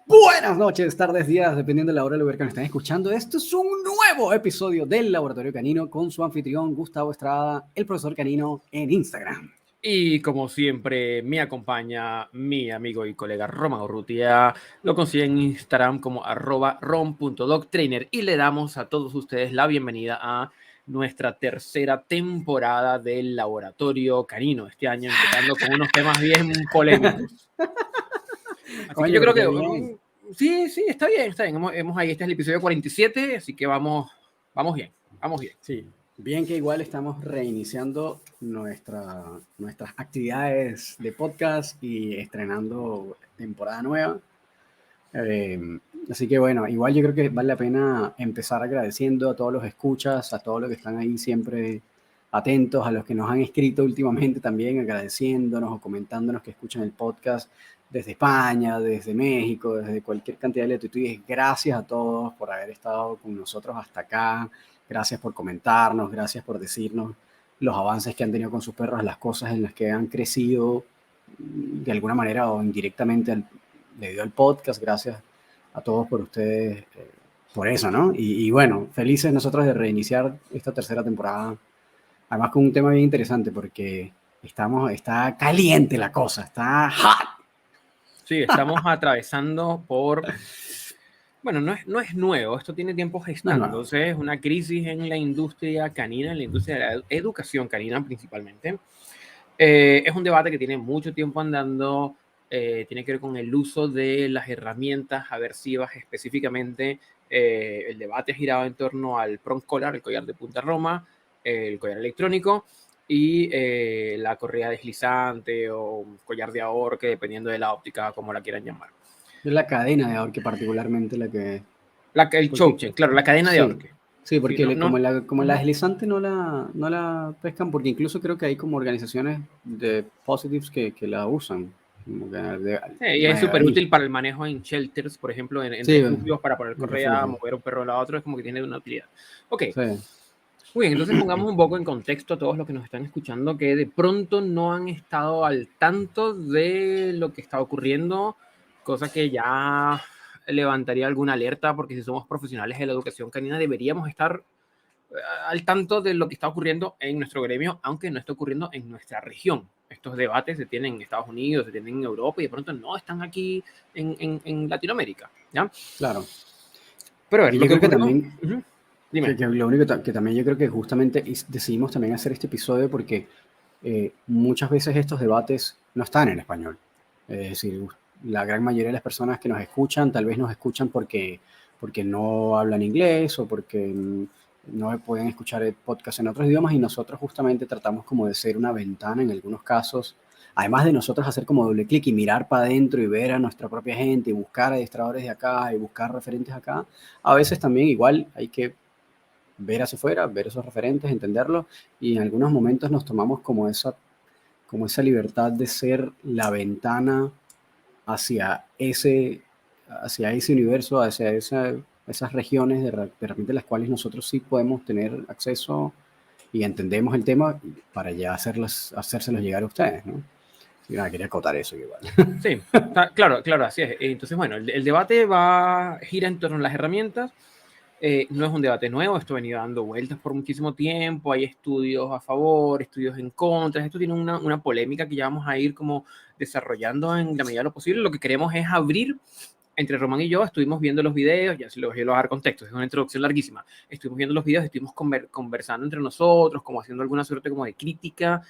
Buenas noches, tardes, días, dependiendo de la hora del lugar que nos estén escuchando. Esto es un nuevo episodio del Laboratorio Canino con su anfitrión Gustavo Estrada, el profesor canino en Instagram. Y como siempre, me acompaña mi amigo y colega Román Urrutia. Lo consiguen en Instagram como @rom.dogtrainer. Y le damos a todos ustedes la bienvenida a nuestra tercera temporada del Laboratorio Canino. Este año empezando con unos temas bien polémicos. Así Coño, que yo creo que bien. sí, está bien, está bien. Hemos ahí, este es el episodio 47, así que vamos bien, vamos bien. Sí, bien que igual estamos reiniciando nuestras actividades de podcast y estrenando temporada nueva. Así que bueno, igual yo creo que vale la pena empezar agradeciendo a todos los escuchas, a todos los que están ahí siempre atentos, a los que nos han escrito últimamente también agradeciéndonos o comentándonos que escuchan el podcast desde España, desde México, desde cualquier cantidad de latitudes. Gracias a todos por haber estado con nosotros hasta acá. Gracias por comentarnos, gracias por decirnos los avances que han tenido con sus perros, las cosas en las que han crecido de alguna manera o indirectamente debido al podcast. Gracias a todos por ustedes, por eso, ¿no? Y bueno, felices nosotros de reiniciar esta tercera temporada, además con un tema bien interesante porque está caliente la cosa, está hot. Sí, estamos atravesando por... Bueno, no es nuevo, esto tiene tiempo No es nuevo. gestándose, es una crisis en la industria canina, en la industria de la educación canina principalmente. Es un debate que tiene mucho tiempo andando, tiene que ver con el uso de las herramientas aversivas específicamente. El debate ha girado en torno al prong collar, el collar de punta roma, el collar electrónico y la correa deslizante o collar de ahorque, dependiendo de la óptica, como la quieran llamar. Es la cadena de ahorque particularmente la que... El choke Porque, chain, claro, la cadena de sí, ahorque. sí, Sí, porque como la Ujú. deslizante no la pescan, porque incluso creo que hay como organizaciones de positives que la usan. Como que Y es súper útil para el manejo en shelters, por ejemplo, en sí, refugios, para poner un correa, refugio. mover un perro de lado a otro, es como que tiene una utilidad. Ok, Sí. muy bien, entonces pongamos un poco en contexto a todos los que nos están escuchando que de pronto no han estado al tanto de lo que está ocurriendo, cosa que ya levantaría alguna alerta, porque si somos profesionales de la educación canina deberíamos estar al tanto de lo que está ocurriendo en nuestro gremio, aunque no esté ocurriendo en nuestra región. Estos debates se tienen en Estados Unidos, se tienen en Europa y de pronto no están aquí en Latinoamérica, ¿ya? Claro. Pero a ver, Y lo yo que creo que ocurrió... también, Dime. que lo único que también yo creo que justamente decidimos también hacer este episodio porque muchas veces estos debates no están en español. Es decir, la gran mayoría de las personas que nos escuchan tal vez nos escuchan porque no hablan inglés o porque no pueden escuchar el podcast en otros idiomas, y nosotros justamente tratamos como de ser una ventana en algunos casos, además de nosotros hacer como doble clic y mirar para adentro y ver a nuestra propia gente y buscar adiestradores de acá y buscar referentes acá. A veces también igual hay que ver hacia afuera, ver esos referentes, entenderlos, y en algunos momentos nos tomamos como esa libertad de ser la ventana hacia hacia ese universo, hacia esas regiones de repente las cuales nosotros sí podemos tener acceso y entendemos el tema para ya hacérselos llegar a ustedes, ¿no? Sí, nada, quería acotar eso igual. Sí, claro, claro, así es. Entonces, bueno, el debate gira en torno a las herramientas. No es un debate nuevo, esto ha venido dando vueltas por muchísimo tiempo, hay estudios a favor, estudios en contra, esto tiene una polémica que ya vamos a ir como desarrollando en la medida de lo posible. Lo que queremos es abrir, entre Román y yo, estuvimos viendo los videos, ya se los voy a dar contexto, es una introducción larguísima, estuvimos viendo los videos, estuvimos conversando entre nosotros, como haciendo alguna suerte como de crítica,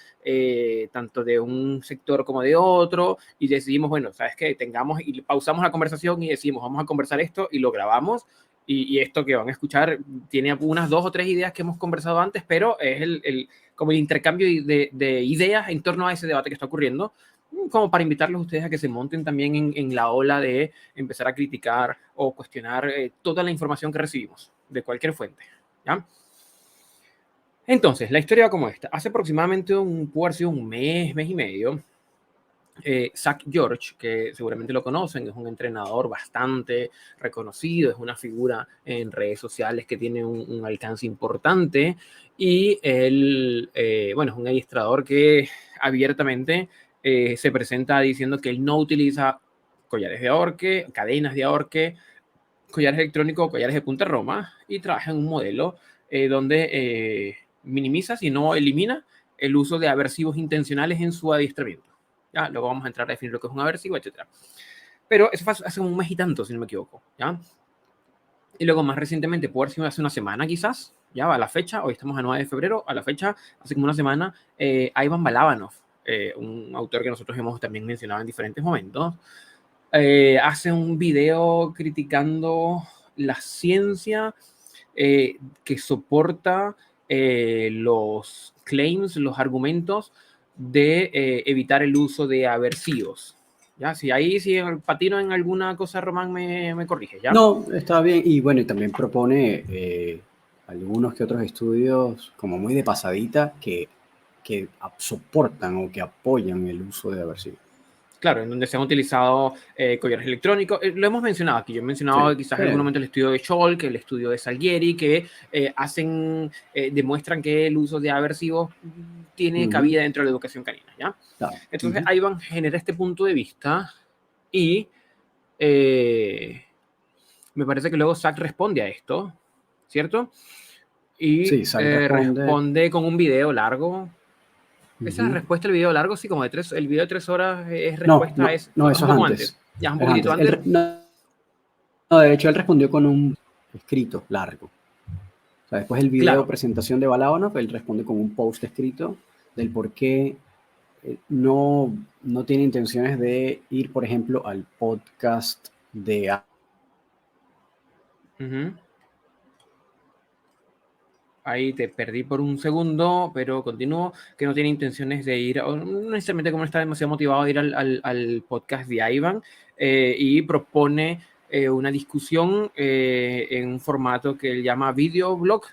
tanto de un sector como de otro, y decidimos, bueno, ¿sabes qué? Tengamos, y pausamos la conversación y decimos, vamos a conversar esto, y lo grabamos, y esto que van a escuchar tiene unas 2 o 3 ideas que hemos conversado antes, pero es como el intercambio de ideas en torno a ese debate que está ocurriendo, como para invitarlos a ustedes a que se monten también en la ola de empezar a criticar o cuestionar toda la información que recibimos de cualquier fuente, ¿ya? Entonces, la historia va como esta. Hace aproximadamente puede haber sido un mes y medio, Zach George, que seguramente lo conocen, es un entrenador bastante reconocido, es una figura en redes sociales que tiene un alcance importante, y él, bueno, es un adiestrador que abiertamente se presenta diciendo que él no utiliza collares de ahorque, cadenas de ahorque, collares electrónicos, collares de punta Roma, y trabaja en un modelo donde minimiza, si no elimina, el uso de aversivos intencionales en su adiestramiento. ¿Ya? Luego vamos a entrar a definir lo que es un aversivo, etc. Pero eso fue hace un mes y tanto, si no me equivoco. ¿Ya? Y luego más recientemente, puede haber sido hace una semana quizás, ya a la fecha, hoy estamos a 9 de febrero, a la fecha, hace como una semana, Ivan Balabanov, un autor que nosotros hemos también mencionado en diferentes momentos, hace un video criticando la ciencia que soporta los claims, los argumentos de evitar el uso de aversivos. ¿Ya? Si ahí, si patino en alguna cosa, Román me corrige, ¿ya? No, está bien. Y bueno, y también propone algunos que otros estudios como muy de pasadita que soportan o que apoyan el uso de aversivo. Claro, en donde se han utilizado collares electrónicos. Lo hemos mencionado aquí. Yo he mencionado Sí, quizás sí. en algún momento el estudio de Scholk, el estudio de Salgueri, que demuestran que el uso de aversivos tiene Ujú, cabida dentro de la educación canina, ¿ya? claro. Entonces, Ujú. Ivan genera este punto de vista y eh, me parece que luego Zach responde a esto, ¿cierto? Y Sí, Zach responde. responde con un video largo. Esa Ujú. respuesta al video largo, sí, como de el video de 3 horas es No, respuesta, no, no, un eso es poco antes, antes. ya un Es poquitito antes. antes. No, no, de hecho, él respondió con un escrito largo. O sea, después del video Claro. presentación de Balabanov, él responde con un post escrito del por qué no tiene intenciones de ir, por ejemplo, al podcast de... Ujú. Ahí te perdí por un segundo, pero continúo, que no tiene intenciones de ir, o no necesariamente como no está demasiado motivado de ir al podcast de Ivan, y propone una discusión en un formato que él llama videoblog,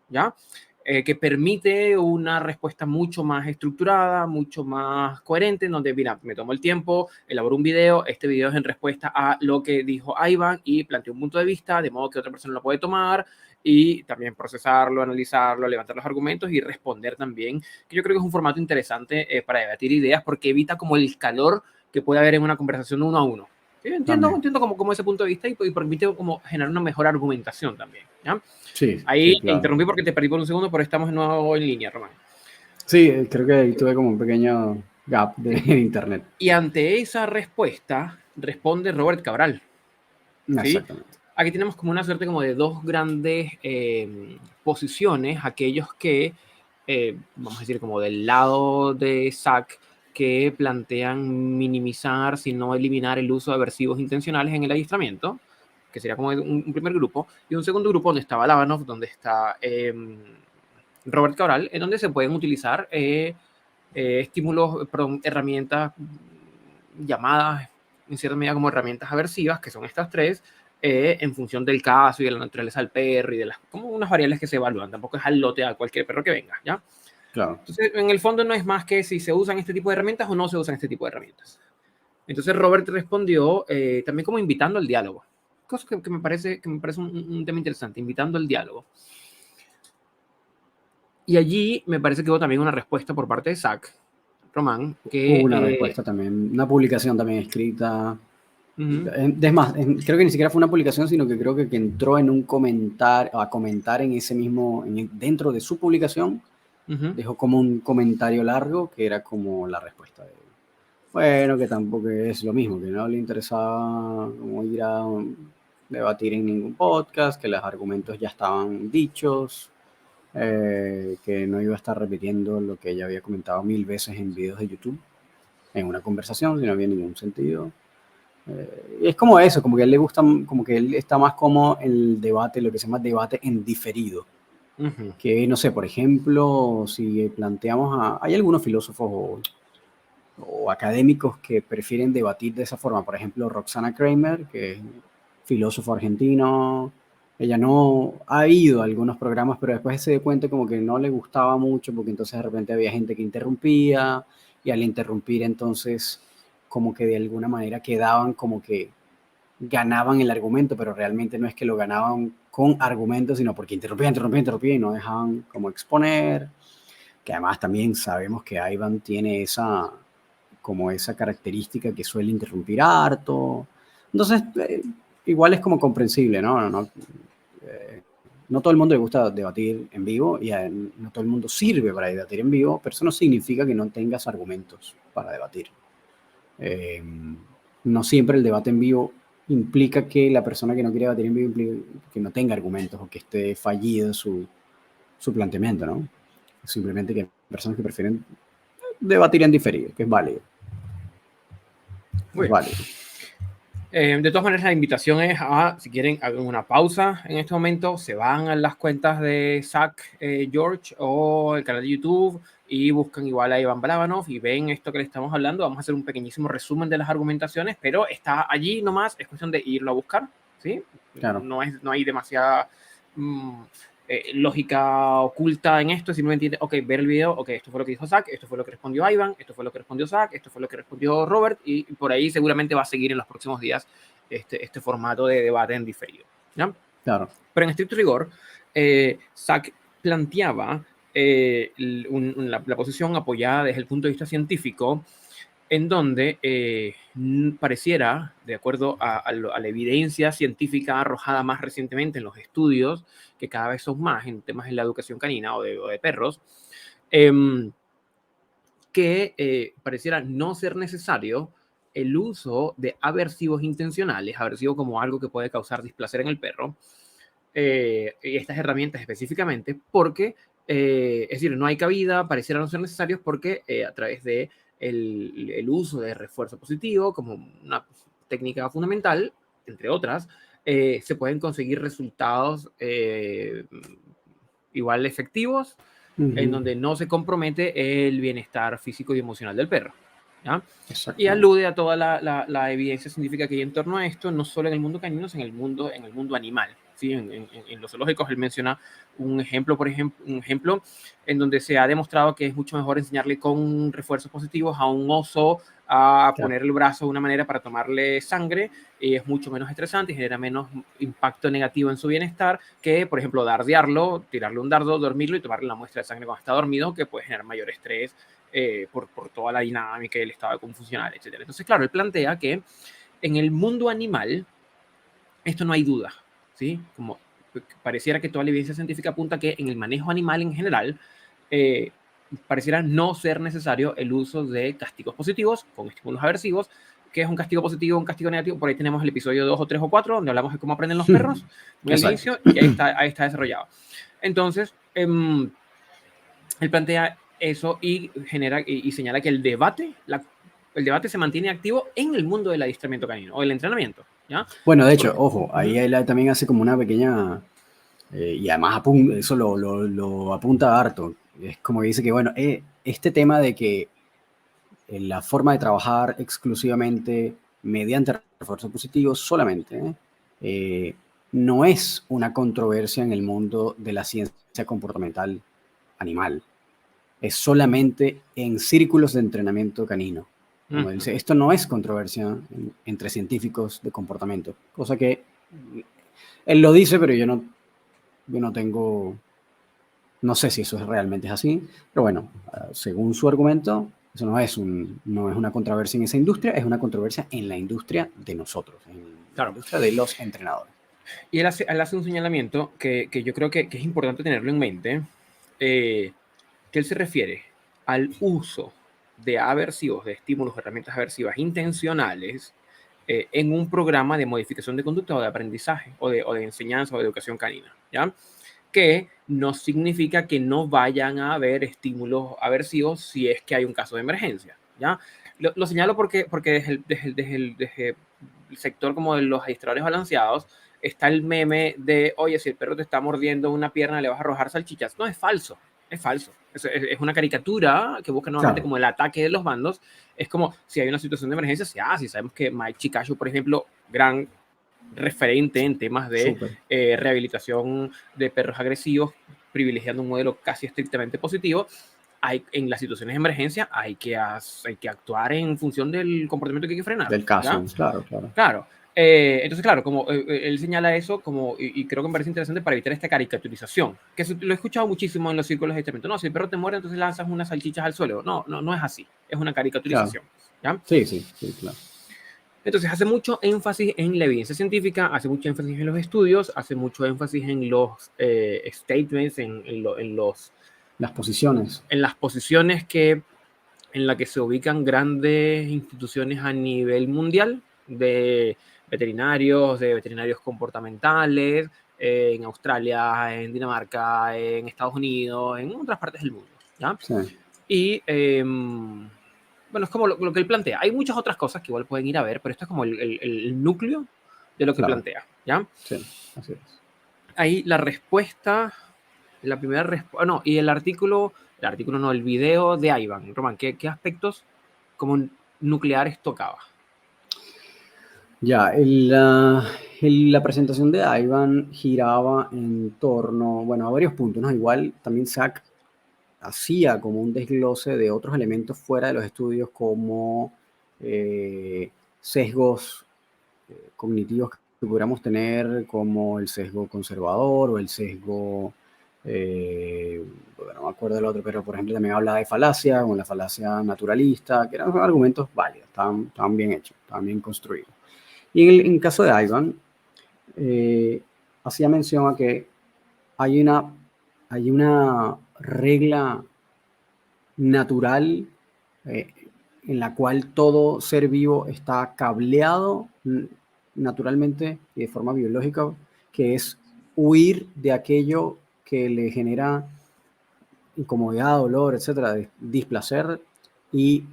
¿ya? Que permite una respuesta mucho más estructurada, mucho más coherente, en donde, mira, me tomo el tiempo, elaboro un video, este video es en respuesta a lo que dijo Ivan y planteo un punto de vista, de modo que otra persona lo puede tomar, y también procesarlo, analizarlo, levantar los argumentos y responder también, que yo creo que es un formato interesante para debatir ideas porque evita como el calor que puede haber en una conversación uno a uno. Sí, También. entiendo como ese punto de vista y permite como generar una mejor argumentación también. ¿Ya? Sí, Ahí sí, claro. interrumpí porque te perdí por un segundo, pero estamos de nuevo en línea, Román. Sí, creo que ahí tuve como un pequeño gap de internet. Y ante esa respuesta responde Robert Cabral. ¿Sí? Exactamente. Aquí tenemos como una suerte como de dos grandes posiciones, aquellos que, vamos a decir, como del lado de Zach, que plantean minimizar, si no eliminar el uso de aversivos intencionales en el adiestramiento, que sería como un primer grupo, y un segundo grupo donde está Balabanov, donde está Robert Cabral, en donde se pueden utilizar estímulos, perdón, herramientas llamadas en cierta medida como herramientas aversivas, que son estas tres, en función del caso y de la naturaleza del perro y de las, como unas variables que se evalúan. Tampoco es al lote a cualquier perro que venga, ¿ya? Claro. Entonces, en el fondo no es más que si se usan este tipo de herramientas o no se usan este tipo de herramientas. Entonces Robert respondió también como invitando al diálogo. Cosa que me parece un tema interesante, invitando al diálogo. Y allí me parece que hubo también una respuesta por parte de Zach, Román, Hubo una que... respuesta también, una publicación también escrita. Uh-huh. Es más, creo que ni siquiera fue una publicación, sino que creo que entró en un comentario, a comentar en ese mismo, dentro de su publicación, Uh-huh. dejó como un comentario largo que era como la respuesta de él. Bueno, que tampoco es lo mismo, que no le interesaba como ir a debatir en ningún podcast, que los argumentos ya estaban dichos, que no iba a estar repitiendo lo que ella había comentado 1000 veces en videos de YouTube, en una conversación, si no había ningún sentido. Y es como eso, como que a él le gusta, como que él está más como en el debate, lo que se llama debate en diferido. Uh-huh. Que no sé, por ejemplo, si planteamos hay algunos filósofos o académicos que prefieren debatir de esa forma. Por ejemplo, Roxana Kramer, que es filósofo argentino, ella no ha ido a algunos programas, pero después se dio cuenta como que no le gustaba mucho, porque entonces de repente había gente que interrumpía, y al interrumpir entonces como que de alguna manera quedaban como que ganaban el argumento, pero realmente no es que lo ganaban con argumentos, sino porque interrumpían y no dejaban como exponer, que además también sabemos que Ivan tiene esa como esa característica que suele interrumpir harto. Entonces, igual es como comprensible, ¿no? No todo el mundo le gusta debatir en vivo y no todo el mundo sirve para debatir en vivo, pero eso no significa que no tengas argumentos para debatir. No siempre el debate en vivo implica que la persona que no quiere debatir en vivo implica que no tenga argumentos o que esté fallido su planteamiento, ¿no? Simplemente que hay personas que prefieren debatir en diferido, que es válido. Es válido. De todas maneras, la invitación es si quieren, hagan una pausa en este momento, se van a las cuentas de Zach George o el canal de YouTube y buscan igual a Iván Balabanov y ven esto que le estamos hablando. Vamos a hacer un pequeñísimo resumen de las argumentaciones, pero está allí nomás, es cuestión de irlo a buscar, ¿sí? Claro. No hay demasiada lógica oculta en esto, simplemente, ver el video, esto fue lo que dijo Zach, esto fue lo que respondió Ivan, esto fue lo que respondió Zach, esto fue lo que respondió Robert, y por ahí seguramente va a seguir en los próximos días este formato de debate en diferido, ¿ya? Claro. Pero en estricto rigor, Zach planteaba la posición apoyada desde el punto de vista científico, en donde pareciera, de acuerdo a la evidencia científica arrojada más recientemente en los estudios, que cada vez son más en temas de la educación canina o de perros, que pareciera no ser necesario el uso de aversivos intencionales, aversivo como algo que puede causar displacer en el perro, y estas herramientas específicamente, porque, es decir, no hay cabida, pareciera no ser necesarios porque a través de el uso de refuerzo positivo como una técnica fundamental, entre otras, se pueden conseguir resultados igual efectivos, en donde no se compromete el bienestar físico y emocional del perro, ¿ya? Y alude a toda la evidencia científica que hay en torno a esto, no solo en el mundo canino, sino en el mundo animal. ¿Sí? En los zoológicos él menciona un ejemplo, por ejemplo, en donde se ha demostrado que es mucho mejor enseñarle con refuerzos positivos a un oso a poner el brazo de una manera para tomarle sangre, y es mucho menos estresante y genera menos impacto negativo en su bienestar que, por ejemplo, dardearlo, tirarle un dardo, dormirlo y tomarle la muestra de sangre cuando está dormido, que puede generar mayor estrés por toda la dinámica y el estado confusional, etc. Entonces, claro, él plantea que en el mundo animal esto no hay duda, ¿sí? Como pareciera que toda la evidencia científica apunta que en el manejo animal en general pareciera no ser necesario el uso de castigos positivos con estímulos aversivos. ¿Qué es un castigo positivo, un castigo negativo? Por ahí tenemos el episodio 2 o 3 o 4, donde hablamos de cómo aprenden los perros, muy al inicio, y ahí está desarrollado. Entonces, él plantea eso y señala que el debate se mantiene activo en el mundo del adiestramiento canino o el entrenamiento, ¿ya? Bueno, de hecho, ojo, ahí él también hace como una pequeña, y además eso lo apunta harto. Es como que dice que, bueno, este tema de que la forma de trabajar exclusivamente mediante refuerzo positivo solamente no es una controversia en el mundo de la ciencia comportamental animal. Es solamente en círculos de entrenamiento canino. Como dice, esto no es controversia entre científicos de comportamiento, cosa que él lo dice, pero yo no tengo, no sé si eso realmente es así, pero bueno, según su argumento, eso no es una controversia en esa industria, es una controversia en la industria de nosotros, en la industria de los entrenadores. Y él hace un señalamiento que yo creo que es importante tenerlo en mente, que él se refiere al uso de aversivos, de estímulos, herramientas aversivas intencionales en un programa de modificación de conducta o de aprendizaje o de enseñanza o de educación canina, ¿ya? Que no significa que no vayan a haber estímulos aversivos si es que hay un caso de emergencia, ¿ya? Lo señalo porque desde el sector como de los adiestradores balanceados está el meme de, oye, si el perro te está mordiendo una pierna, le vas a arrojar salchichas. No, es falso. Es falso. Es una caricatura que busca nuevamente como el ataque de los bandos. Es como si hay una situación de emergencia, si sabemos que Mike Chikachu, por ejemplo, gran referente en temas de rehabilitación de perros agresivos, privilegiando un modelo casi estrictamente positivo. En las situaciones de emergencia hay que actuar en función del comportamiento que hay que frenar. Del caso, ¿ya? Claro. Entonces, claro, como él señala eso, y creo que me parece interesante para evitar esta caricaturización, que lo he escuchado muchísimo en los círculos de entrenamiento. No, si el perro te muere, entonces lanzas unas salchichas al suelo. No es así. Es una caricaturización. ¿ya? Sí, sí, sí, claro. Entonces hace mucho énfasis en la evidencia científica, hace mucho énfasis en los estudios, hace mucho énfasis en los statements, Las posiciones. en las posiciones en las que se ubican grandes instituciones a nivel mundial de veterinarios comportamentales, en Australia, en Dinamarca, en Estados Unidos, en otras partes del mundo, ¿ya? Sí, Y bueno, es como lo que él plantea. Hay muchas otras cosas que igual pueden ir a ver, pero esto es como el núcleo de lo que claro. plantea, ¿ya? Sí, así es. Ahí la respuesta, la primera respuesta, no, y el artículo no, el video de Ivan, Román, ¿qué aspectos como nucleares tocaba? Ya, la presentación de Ivan giraba en torno, bueno, a varios puntos, ¿no? Igual también Zach hacía como un desglose de otros elementos fuera de los estudios como sesgos cognitivos que pudiéramos tener, como el sesgo conservador o el sesgo, bueno, no me acuerdo del otro, pero por ejemplo también hablaba de falacia, como la falacia naturalista, que eran argumentos válidos, estaban bien hechos, estaban bien construidos. Y en caso de Ivan, eh, hacía mención a que hay una, hay una regla natural eh, en la cual todo ser vivo está cableado naturalmente y de forma biológica, que es huir de aquello que le genera incomodidad, dolor, etcétera, displacer y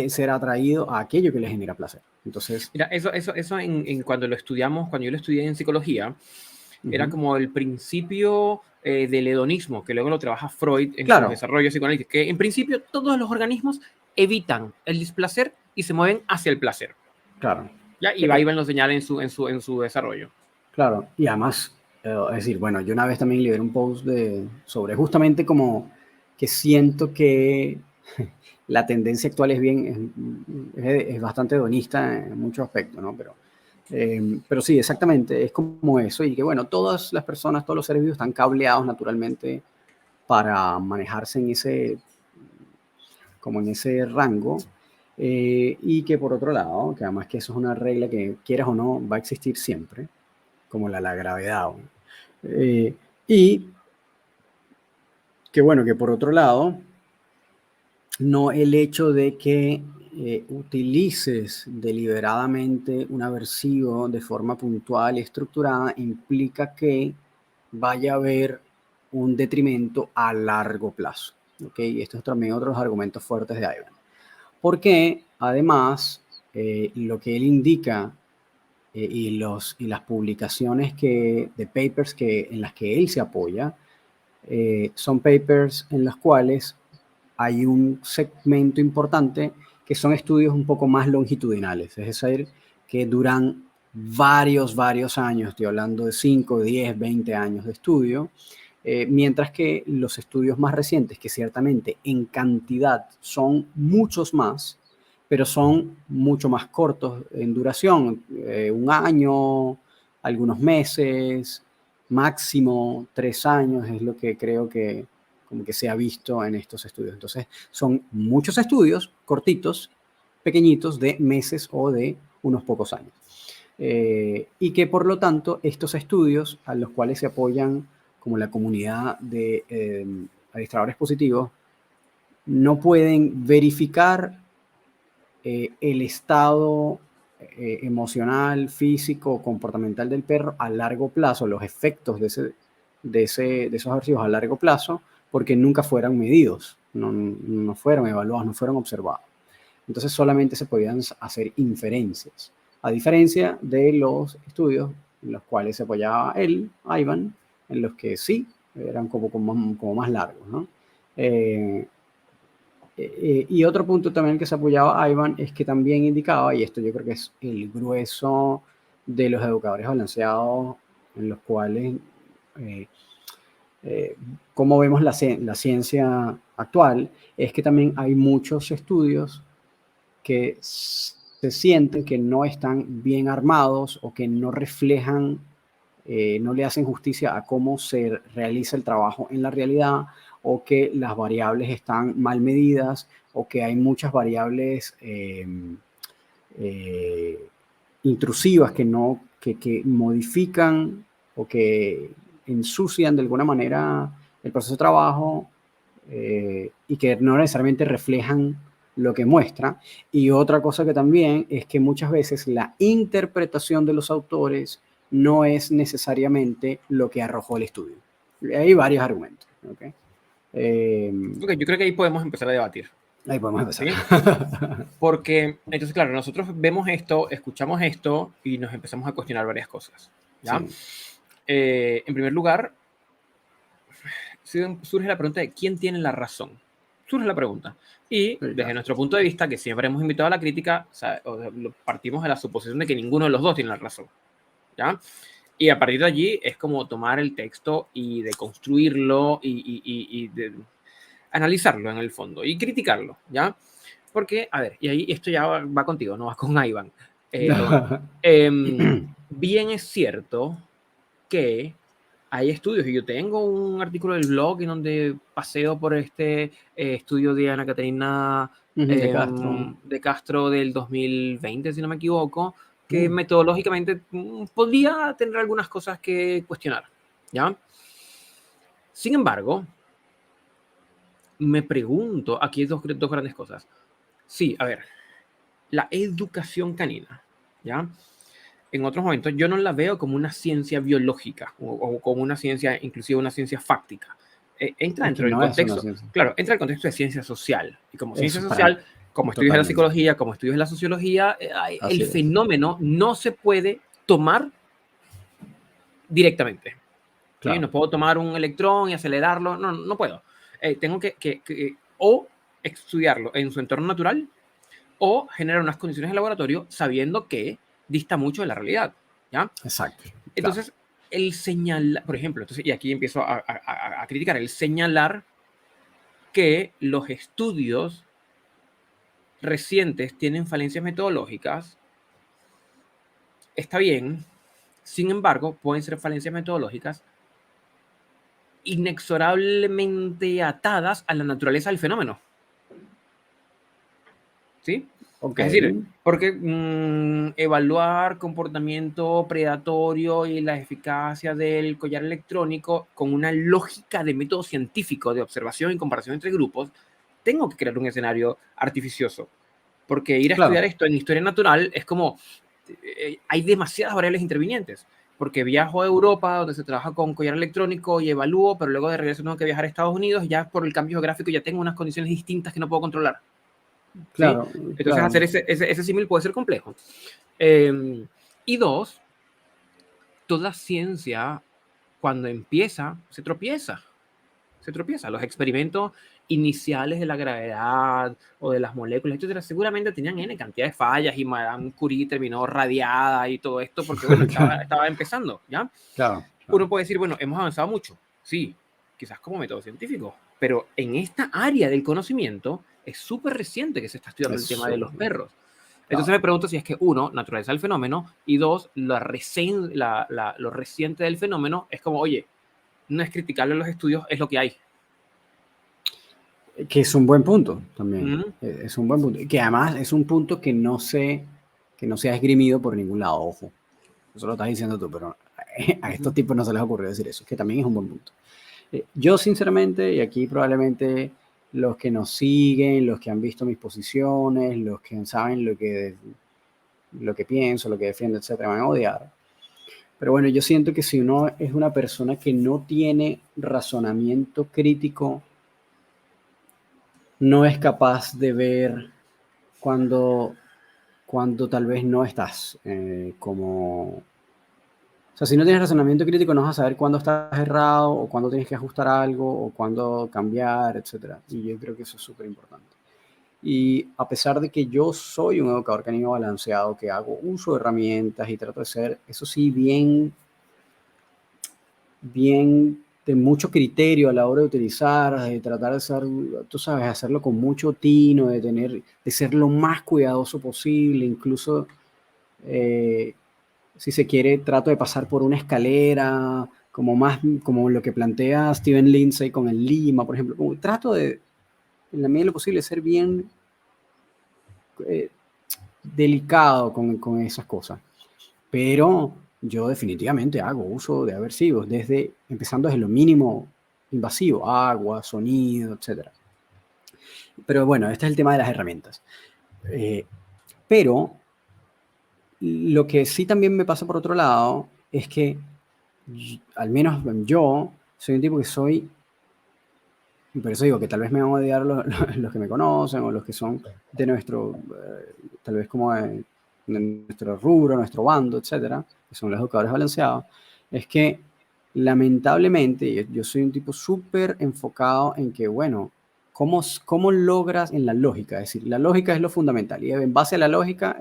ser atraído a aquello que le genera placer. Entonces, Mira, eso cuando lo estudiamos, cuando yo lo estudié en psicología, era uh-huh. como el principio del hedonismo, que luego lo trabaja Freud en sus Claro, desarrollos psicoanalíticos, que en principio todos los organismos evitan el displacer y se mueven hacia el placer. claro. ¿Ya? Y Ivan lo señala en su desarrollo. Claro, y además, es decir, bueno, yo una vez también liberé un post sobre justamente como que siento que la tendencia actual es es bastante hedonista en muchos aspectos, ¿no? Pero sí, exactamente, es como eso, y que bueno, todas las personas, todos los seres vivos están cableados naturalmente para manejarse como en ese rango, y que por otro lado, que además que eso es una regla que quieras o no va a existir siempre, como la gravedad. ¿No? Eh, y que bueno, que por otro lado, no el hecho de que utilices deliberadamente un aversivo de forma puntual y estructurada implica que vaya a haber un detrimento a largo plazo. ¿Okay? Esto es también otros argumentos fuertes de Ivan. Porque además, lo que él indica y las publicaciones de papers en las que él se apoya, son papers en los cuales hay un segmento importante que son estudios un poco más longitudinales, es decir, que duran varios años, estoy hablando de 5, 10, 20 años de estudio, mientras que los estudios más recientes, que ciertamente en cantidad son muchos más, pero son mucho más cortos en duración, un año, algunos meses, máximo 3 años es lo que creo que como que se ha visto en estos estudios. Entonces, son muchos estudios cortitos, pequeñitos, de meses o de unos pocos años. Y que por lo tanto, estos estudios a los cuales se apoyan como la comunidad de administradores positivos, no pueden verificar el estado emocional, físico, comportamental del perro a largo plazo, los efectos de esos ejercicios a largo plazo, porque nunca fueron medidos, no fueron evaluados, no fueron observados. Entonces solamente se podían hacer inferencias, a diferencia de los estudios en los cuales se apoyaba él, Ivan, en los que sí eran como más largos, ¿no? Y otro punto también que se apoyaba a Ivan es que también indicaba, y esto yo creo que es el grueso de los educadores balanceados, en los cuales, eh, eh, como vemos la ciencia actual, es que también hay muchos estudios que se sienten que no están bien armados o que no reflejan, no le hacen justicia a cómo se realiza el trabajo en la realidad o que las variables están mal medidas, o que hay muchas variables intrusivas que modifican o que ensucian de alguna manera el proceso de trabajo, y que no necesariamente reflejan lo que muestra. Y otra cosa que también es que muchas veces la interpretación de los autores no es necesariamente lo que arrojó el estudio. Hay varios argumentos. ¿Okay? Ok, yo creo que ahí podemos empezar a debatir. Ahí podemos empezar. ¿Sí? Porque, entonces, claro, nosotros vemos esto, escuchamos esto y nos empezamos a cuestionar varias cosas. ¿Ya? Sí. En primer lugar, surge la pregunta de quién tiene la razón. Surge la pregunta. Y Sí, desde claro. nuestro punto de vista, que siempre hemos invitado a la crítica, o sea, partimos de la suposición de que ninguno de los dos tiene la razón. ¿Ya? Y a partir de allí es como tomar el texto y deconstruirlo y de analizarlo en el fondo y criticarlo, ¿ya? Porque, a ver, y ahí esto ya va contigo, no va con Iván, Román. Bien es cierto que hay estudios, y yo tengo un artículo del blog en donde paseo por este estudio de Ana Caterina De Castro. de Castro del 2020, si no me equivoco, que metodológicamente podría tener algunas cosas que cuestionar, ¿ya? Sin embargo, me pregunto, aquí hay dos grandes cosas. Sí, a ver, la educación canina, ¿ya? En otros momentos yo no la veo como una ciencia biológica o como una ciencia, inclusive una ciencia fáctica. Entra Es que dentro del no es una contexto, ciencia. claro, entra el contexto de ciencia social. Y como ciencia Eso para mí. social, como estudios de la Totalmente. psicología, como estudios de la sociología, el Así es. fenómeno no se puede tomar directamente. ¿Sí? Claro. No puedo tomar un electrón y acelerarlo, no, no puedo. Tengo que o estudiarlo en su entorno natural o generar unas condiciones de laboratorio sabiendo que dista mucho de la realidad, ¿ya? Exacto. Claro. Entonces, el señalar, por ejemplo, entonces, y aquí empiezo a criticar, el señalar que los estudios recientes tienen falencias metodológicas, está bien, sin embargo, pueden ser falencias metodológicas inexorablemente atadas a la naturaleza del fenómeno. ¿Sí? Ok. Es decir, porque evaluar comportamiento predatorio y la eficacia del collar electrónico con una lógica de método científico de observación y comparación entre grupos, tengo que crear un escenario artificioso. Porque ir a Claro. estudiar esto en historia natural es como, hay demasiadas variables intervinientes. Porque viajo a Europa, donde se trabaja con collar electrónico y evalúo, pero luego de regreso tengo que viajar a Estados Unidos, ya por el cambio geográfico ya tengo unas condiciones distintas que no puedo controlar. ¿Sí? Claro. Entonces Claro. hacer ese símil puede ser complejo. Y dos, toda ciencia cuando empieza se tropieza. Se tropieza. Los experimentos iniciales de la gravedad o de las moléculas, etcétera, seguramente tenían N cantidad de fallas y Madame Curie terminó radiada y todo esto porque, bueno, estaba empezando, ¿ya? Claro. Uno puede decir, bueno, hemos avanzado mucho. Sí, quizás como método científico, pero en esta área del conocimiento es súper reciente que se está estudiando el tema de Eso. los perros. Entonces Claro. me pregunto si es que, uno, naturaleza del fenómeno, y dos, lo reciente del fenómeno es como, oye, no es criticarle a los estudios, es lo que hay. Que es un buen punto también. Mm. Es un buen punto. Que además es un punto que no se ha esgrimido por ningún lado, ojo. Eso lo estás diciendo tú, pero a estos tipos no se les ocurrió decir eso, que también es un buen punto. Yo sinceramente, y aquí probablemente los que nos siguen, los que han visto mis posiciones, los que saben lo que pienso, lo que defiendo, etcétera, me van a odiar. Pero bueno, yo siento que si uno es una persona que no tiene razonamiento crítico, no es capaz de ver cuando, cuando tal vez no estás como... O sea, si no tienes razonamiento crítico, no vas a saber cuándo estás errado o cuándo tienes que ajustar algo o cuándo cambiar, etcétera. Y yo creo que eso es súper importante. Y a pesar de que yo soy un educador canino balanceado, que hago uso de herramientas y trato de ser, eso sí, bien de mucho criterio a la hora de utilizar, de tratar de ser, tú sabes, hacerlo con mucho tino, de ser lo más cuidadoso posible, incluso si se quiere, trato de pasar por una escalera como más, como lo que plantea Steven Lindsay con el Lima, por ejemplo. Como trato de, en la medida de lo posible, ser bien delicado con esas cosas. Pero yo definitivamente hago uso de aversivos, empezando desde lo mínimo invasivo, agua, sonido, etcétera. Pero bueno, este es el tema de las herramientas. Pero lo que sí también me pasa por otro lado es que al menos yo soy un tipo que soy, y por eso digo que tal vez me van a odiar los que me conocen o los que son de nuestro, tal vez como de nuestro rubro, nuestro bando, etcétera, que son los educadores balanceados, es que lamentablemente yo soy un tipo súper enfocado en que, bueno, ¿cómo logras en la lógica? Es decir, la lógica es lo fundamental y en base a la lógica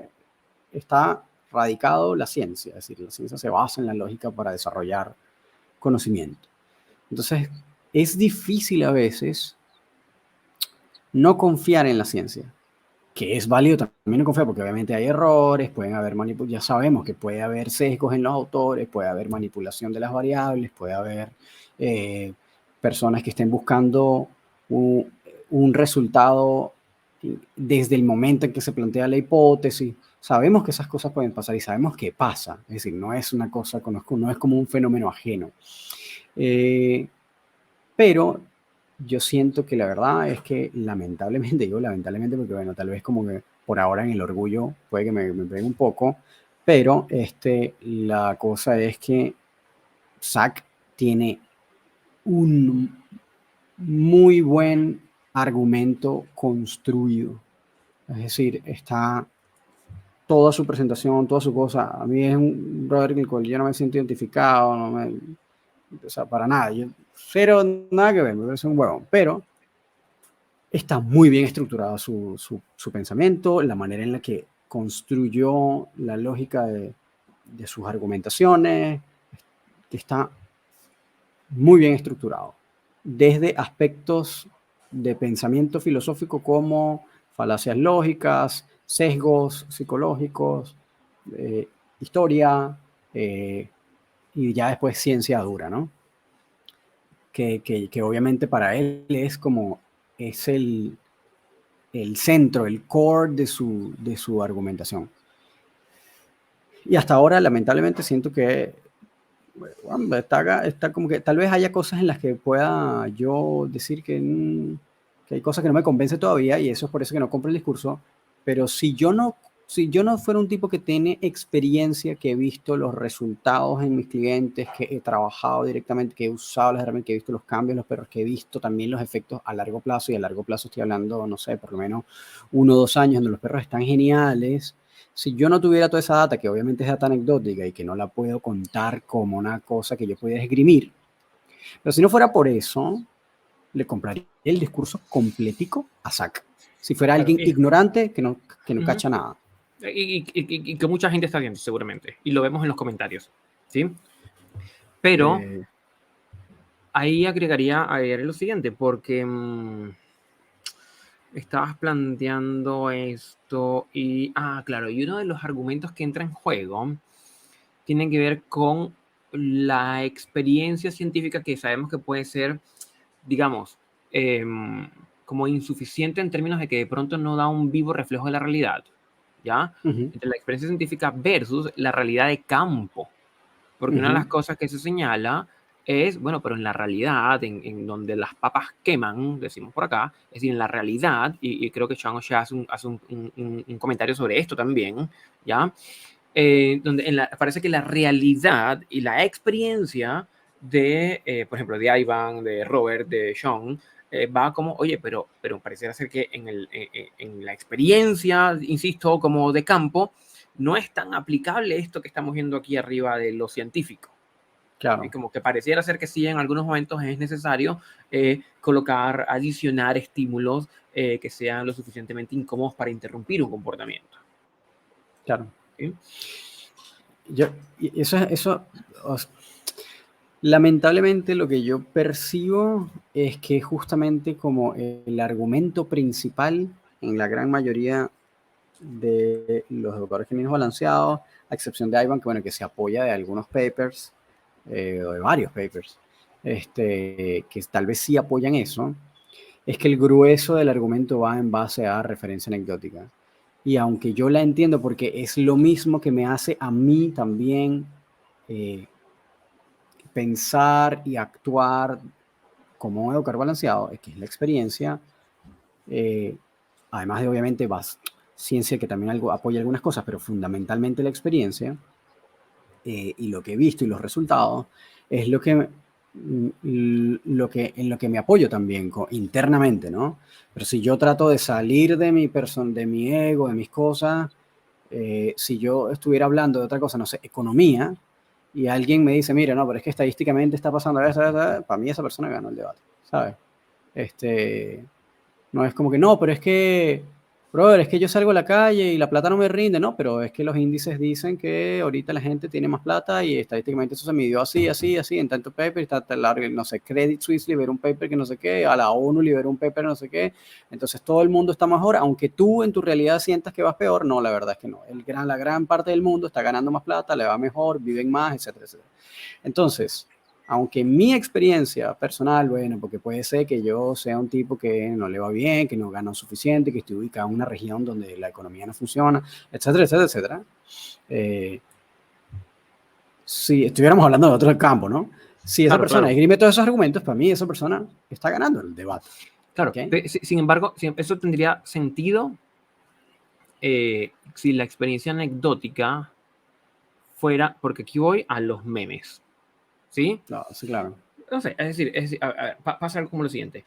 está radicado la ciencia, es decir, la ciencia se basa en la lógica para desarrollar conocimiento. Entonces, es difícil a veces no confiar en la ciencia, que es válido también no confiar, porque obviamente hay errores, pueden haber ya sabemos que puede haber sesgos en los autores, puede haber manipulación de las variables, puede haber personas que estén buscando un resultado desde el momento en que se plantea la hipótesis. Sabemos que esas cosas pueden pasar y sabemos que pasa, es decir, no es una cosa, no es como un fenómeno ajeno. Pero yo siento que la verdad es que lamentablemente, digo lamentablemente porque bueno, tal vez como que por ahora en el orgullo puede que me pegue un poco, pero la cosa es que Zack tiene un muy buen argumento construido. Es decir, está toda su presentación, toda su cosa. A mí es un brother con el cual yo no me siento identificado, o sea, para nada. Yo, cero, nada que ver, me parece un huevón. Pero está muy bien estructurado su pensamiento, la manera en la que construyó la lógica de sus argumentaciones, que está muy bien estructurado. Desde aspectos de pensamiento filosófico como falacias lógicas, sesgos psicológicos, historia, y ya después ciencia dura, ¿no? Que obviamente para él es como, es el centro, el core de su argumentación. Y hasta ahora, lamentablemente, siento que bueno, está como que tal vez haya cosas en las que pueda yo decir que hay cosas que no me convence todavía y eso es por eso que no compro el discurso. Pero si yo no fuera un tipo que tiene experiencia, que he visto los resultados en mis clientes, que he trabajado directamente, que he usado las herramientas, que he visto los cambios, los perros, que he visto también los efectos a largo plazo, y a largo plazo estoy hablando, no sé, por lo menos 1 o 2 años, donde los perros están geniales. Si yo no tuviera toda esa data, que obviamente es data anecdótica y que no la puedo contar como una cosa que yo pudiera esgrimir, pero si no fuera por eso, le compraría el discurso completico a Zack. Si fuera Claro, alguien ignorante que no cacha nada. y que mucha gente está viendo, seguramente. Y lo vemos en los comentarios. ¿Sí? Pero ahí agregaría a ver lo siguiente, porque estabas planteando esto y, claro, y uno de los argumentos que entra en juego tiene que ver con la experiencia científica que sabemos que puede ser, digamos, como insuficiente en términos de que de pronto no da un vivo reflejo de la realidad, ¿ya? Entre la experiencia científica versus la realidad de campo. Porque una de las cosas que se señala es, bueno, pero en la realidad, en donde las papas queman, decimos por acá, es decir, en la realidad, y creo que Chang O'Shea hace un comentario sobre esto también, ¿ya? Donde parece que la realidad y la experiencia de, por ejemplo, de Ivan, de Robert, de Sean, va como, oye, pero pareciera ser que en la experiencia, insisto, como de campo, no es tan aplicable esto que estamos viendo aquí arriba de lo científico. Claro. Como que pareciera ser que sí, en algunos momentos es necesario colocar, adicionar estímulos que sean lo suficientemente incómodos para interrumpir un comportamiento. Claro. ¿Sí? Lamentablemente lo que yo percibo es que justamente como el argumento principal en la gran mayoría de los educadores genuinos balanceados, a excepción de Ivan, que bueno, que se apoya de algunos papers, o de varios papers, que tal vez sí apoyan eso, es que el grueso del argumento va en base a referencia anecdótica. Y aunque yo la entiendo porque es lo mismo que me hace a mí también eh, pensar y actuar como un educador balanceado, que es la experiencia, eh, además de obviamente ciencia que también algo, apoya algunas cosas, pero fundamentalmente la experiencia, y lo que he visto y los resultados, es en lo que me apoyo también internamente, ¿no? Pero si yo trato de salir de de mi ego, de mis cosas, si yo estuviera hablando de otra cosa, no sé, economía, y alguien me dice, mira, no, pero es que estadísticamente está pasando esto, para mí esa persona ganó el debate, ¿sabes? Este, no es como que, no, pero es que, brother, es que yo salgo a la calle y la plata no me rinde, no, pero es que los índices dicen que ahorita la gente tiene más plata y estadísticamente eso se midió así, así, así, en tanto paper, está tan largo, no sé, Credit Suisse liberó un paper que no sé qué, a la ONU liberó un paper no sé qué, entonces todo el mundo está mejor, aunque tú en tu realidad sientas que vas peor, no, la verdad es que no, la gran parte del mundo está ganando más plata, le va mejor, viven más, etcétera, etcétera. Entonces, aunque mi experiencia personal, bueno, porque puede ser que yo sea un tipo que no le va bien, que no gana suficiente, que estoy ubicado en una región donde la economía no funciona, etcétera, etcétera, etcétera. Eh, si estuviéramos hablando de otro campo, ¿no? Si esa Claro, persona claro. esgrime todos esos argumentos, para mí esa persona está ganando el debate. Claro, ¿Okay? sin embargo, eso tendría sentido si la experiencia anecdótica fuera, porque aquí voy a los memes, ¿sí? No, sí, claro. No sé, es decir, a ver, pasa algo como lo siguiente.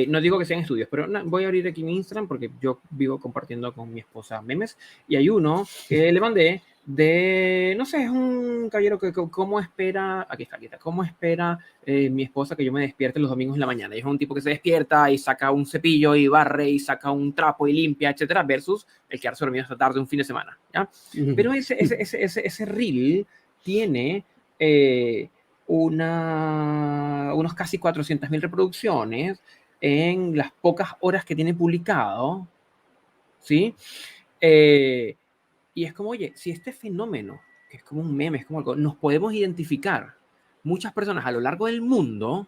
No digo que sean estudios, pero voy a abrir aquí mi Instagram porque yo vivo compartiendo con mi esposa memes y hay uno que le mandé de, no sé, es un caballero que cómo espera, aquí está, cómo espera mi esposa que yo me despierte los domingos en la mañana. Y es un tipo que se despierta y saca un cepillo y barre y saca un trapo y limpia, etcétera, versus el quedarse dormido hasta tarde un fin de semana, ¿ya? Pero ese reel tiene... unos casi 400.000 reproducciones en las pocas horas que tiene publicado, ¿sí? Y es como, oye, si este fenómeno, que es como un meme, es como algo, nos podemos identificar muchas personas a lo largo del mundo,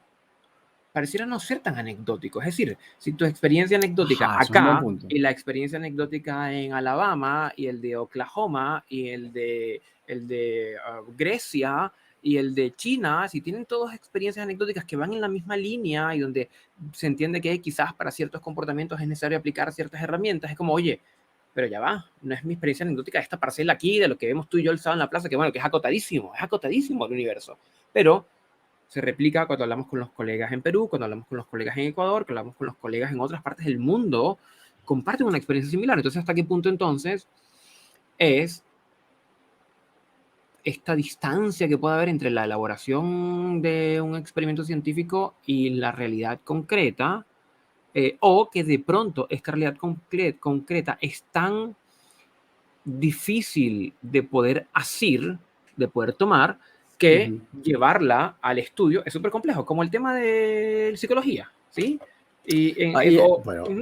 pareciera no ser tan anecdótico. Es decir, si tu experiencia anecdótica Ajá, eso es un buen acá punto. y la experiencia anecdótica en Alabama y el de Oklahoma y el de Grecia y el de China, si tienen todas experiencias anecdóticas que van en la misma línea y donde se entiende que quizás para ciertos comportamientos es necesario aplicar ciertas herramientas, es como, oye, pero ya va, no es mi experiencia anecdótica esta parcela aquí de lo que vemos tú y yo el sábado en la plaza, que bueno, que es acotadísimo el universo, pero se replica cuando hablamos con los colegas en Perú, cuando hablamos con los colegas en Ecuador, cuando hablamos con los colegas en otras partes del mundo, comparten una experiencia similar. Entonces, ¿hasta qué punto entonces es esta distancia que puede haber entre la elaboración de un experimento científico y la realidad concreta? O que de pronto esta realidad concreta es tan difícil de poder asir, de poder tomar, que llevarla al estudio es súper complejo, como el tema de psicología, ¿sí? Y Bueno,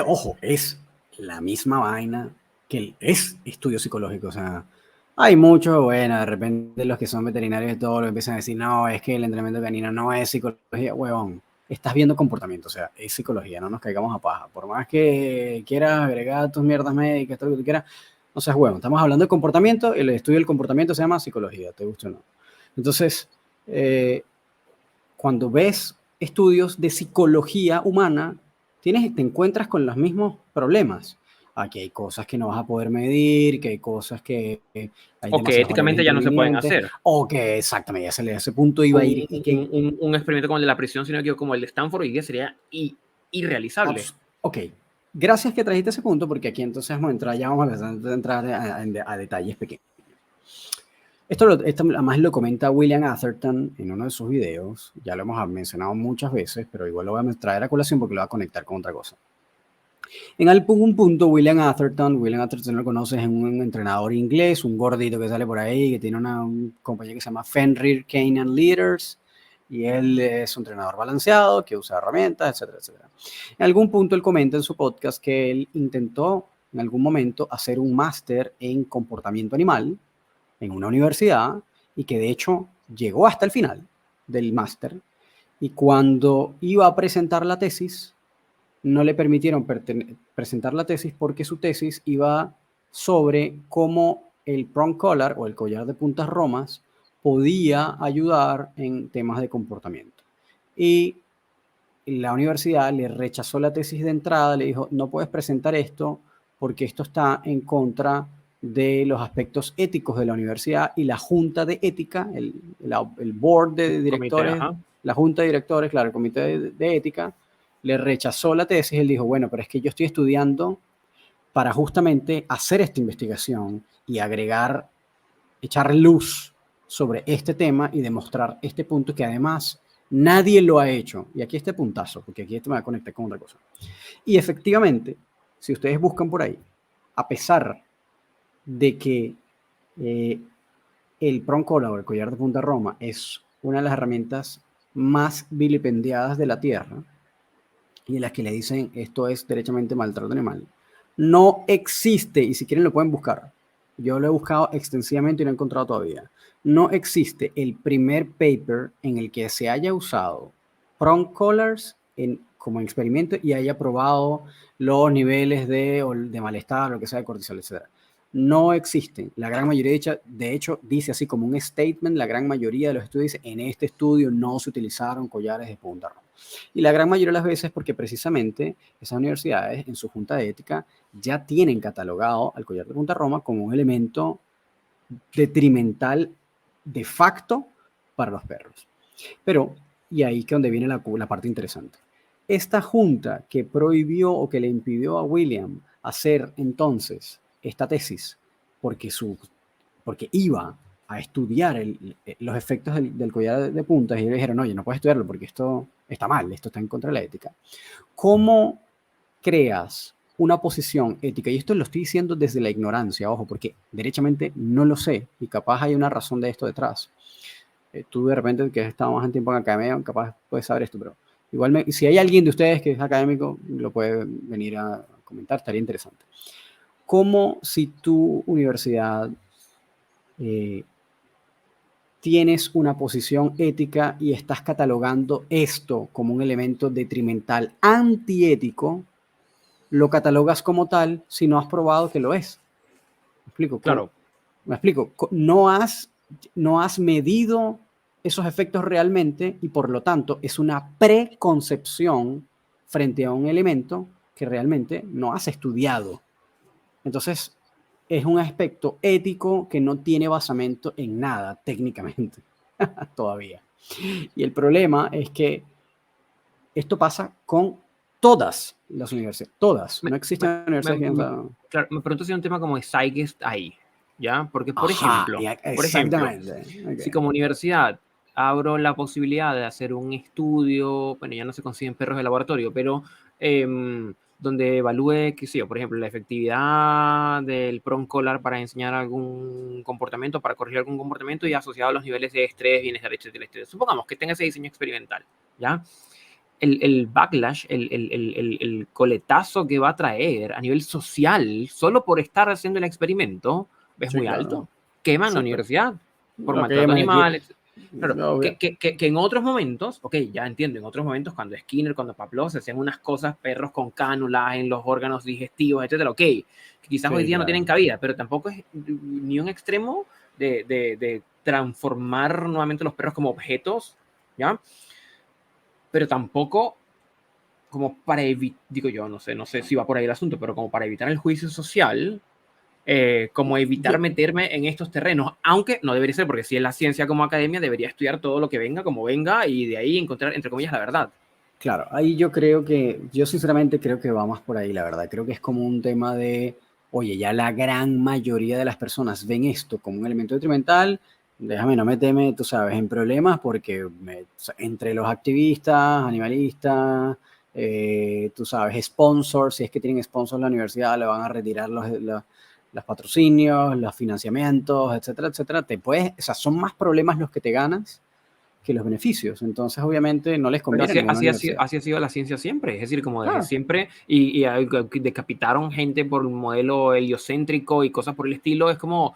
ojo, es la misma vaina es estudio psicológico. O sea, hay muchos, bueno, de repente los que son veterinarios y todo lo empiezan a decir, no, es que el entrenamiento canino no es psicología, huevón. Estás viendo comportamiento, o sea, es psicología, no nos caigamos a paja. Por más que quieras agregar tus mierdas médicas, todo lo que tú quieras, no seas huevón. Estamos hablando de comportamiento, el estudio del comportamiento se llama psicología, te gusta o no. Entonces, cuando ves estudios de psicología humana, te encuentras con los mismos problemas. Aquí hay cosas que no vas a poder medir, que hay cosas que hay o que demasiadas variables éticamente ya no se pueden intervinientes, hacer. o que exactamente, ese punto iba a ir. Y que, Un experimento como el de la prisión, sino que como el de Stanford, hoy día sería irrealizable. ok, gracias que trajiste ese punto, porque aquí entonces vamos a entrar, ya vamos a empezar a entrar a detalles pequeños. Esto además lo comenta William Atherton en uno de sus videos, ya lo hemos mencionado muchas veces, pero igual lo voy a traer a colación porque lo voy a conectar con otra cosa. En algún punto, William Atherton lo conoces, es un entrenador inglés, un gordito que sale por ahí, que tiene una compañía que se llama Fenrir Canine Leaders, y él es un entrenador balanceado, que usa herramientas, etcétera, etcétera. En algún punto él comenta en su podcast que él intentó en algún momento hacer un máster en comportamiento animal en una universidad y que de hecho llegó hasta el final del máster y cuando iba a presentar la tesis, no le permitieron presentar la tesis porque su tesis iba sobre cómo el prong collar o el collar de puntas romas podía ayudar en temas de comportamiento. Y la universidad le rechazó la tesis de entrada, le dijo, no puedes presentar esto porque esto está en contra de los aspectos éticos de la universidad y la junta de ética, el board de Comité, directores, ajá. la junta de directores, claro, el comité de ética, le rechazó la tesis. Él dijo, bueno, pero es que yo estoy estudiando para justamente hacer esta investigación y agregar, echar luz sobre este tema y demostrar este punto que además nadie lo ha hecho. Y aquí este puntazo, porque aquí esto me va a conectar con otra cosa. Y efectivamente, si ustedes buscan por ahí, a pesar de que el prong collar o el collar de punta Roma es una de las herramientas más vilipendiadas de la Tierra y en las que le dicen esto es derechamente maltrato animal, no existe, y si quieren lo pueden buscar, yo lo he buscado extensivamente y no he encontrado todavía, no existe el primer paper en el que se haya usado prong collars como experimento y haya probado los niveles de malestar, lo que sea, de cortisol, etc. No existen. La gran mayoría, de hecho, dice así como un statement, la gran mayoría de los estudios dice, en este estudio no se utilizaron collares de punta roja. Y la gran mayoría de las veces porque precisamente esas universidades en su junta de ética ya tienen catalogado al collar de punta Roma como un elemento detrimental de facto para los perros. Pero, y ahí que donde viene la parte interesante. Esta junta que prohibió o que le impidió a William hacer entonces esta tesis porque iba a estudiar los efectos del collar de puntas y le dijeron, oye, no puedes estudiarlo porque esto está mal, esto está en contra de la ética. ¿Cómo creas una posición ética? Y esto lo estoy diciendo desde la ignorancia, ojo, porque derechamente no lo sé y capaz hay una razón de esto detrás. Tú de repente que has estado más en tiempo en academia, capaz puedes saber esto, pero igual si hay alguien de ustedes que es académico, lo puede venir a comentar, estaría interesante. ¿Cómo si tu universidad tienes una posición ética y estás catalogando esto como un elemento detrimental antiético, lo catalogas como tal si no has probado que lo es? ¿Me explico? Claro. ¿Me explico? No has medido esos efectos realmente y por lo tanto es una preconcepción frente a un elemento que realmente no has estudiado. Entonces, es un aspecto ético que no tiene basamento en nada técnicamente todavía. Y el problema es que esto pasa con todas las universidades, todas. No existen universidades que no. Claro, me pregunto si hay un tema como de Zeitgeist ahí, ¿ya? Porque, por Ajá, ejemplo, exactamente. si Okay. como universidad abro la posibilidad de hacer un estudio, bueno, ya no se consiguen perros de laboratorio, pero donde evalúe, qué sé yo, por ejemplo, la efectividad del prong collar para enseñar algún comportamiento, para corregir algún comportamiento y asociado a los niveles de estrés, bienestar, etcétera, etcétera. Supongamos que tenga ese diseño experimental, ¿ya? El backlash, el coletazo que va a traer a nivel social, solo por estar haciendo el experimento, es Sí, muy claro. alto. Queman la Súper. universidad por Lo que maltrato llaman aquí. animal. Claro, Obvio. que en otros momentos, ok, ya entiendo, en otros momentos cuando Skinner, cuando Pavlov se hacían unas cosas, perros con cánulas en los órganos digestivos, etcétera, ok, que quizás hoy Sí, día no claro. tienen cabida, pero tampoco es ni un extremo de transformar nuevamente los perros como objetos, ¿ya? Pero tampoco como para evitar, digo yo, no sé si va por ahí el asunto, pero como para evitar el juicio social, como Yo, evitar meterme en estos terrenos, aunque no debería ser, porque si es la ciencia como academia, debería estudiar todo lo que venga, como venga, y de ahí encontrar, entre comillas, la verdad. claro, ahí yo sinceramente creo que va más por ahí, la verdad. Creo que es como un tema de, oye, ya la gran mayoría de las personas ven esto como un elemento detrimental, déjame no meterme, tú sabes, en problemas porque entre los activistas, animalistas, tú sabes, sponsors, si es que tienen sponsors la universidad, le van a retirar los patrocinios, los financiamientos, etcétera, etcétera. O sea, son más problemas los que te ganas que los beneficios. Entonces, obviamente, no les Pero conviene a ninguna universidad. así ha sido la ciencia siempre, es decir, como desde Claro, siempre, y decapitaron gente por un modelo heliocéntrico y cosas por el estilo, es como,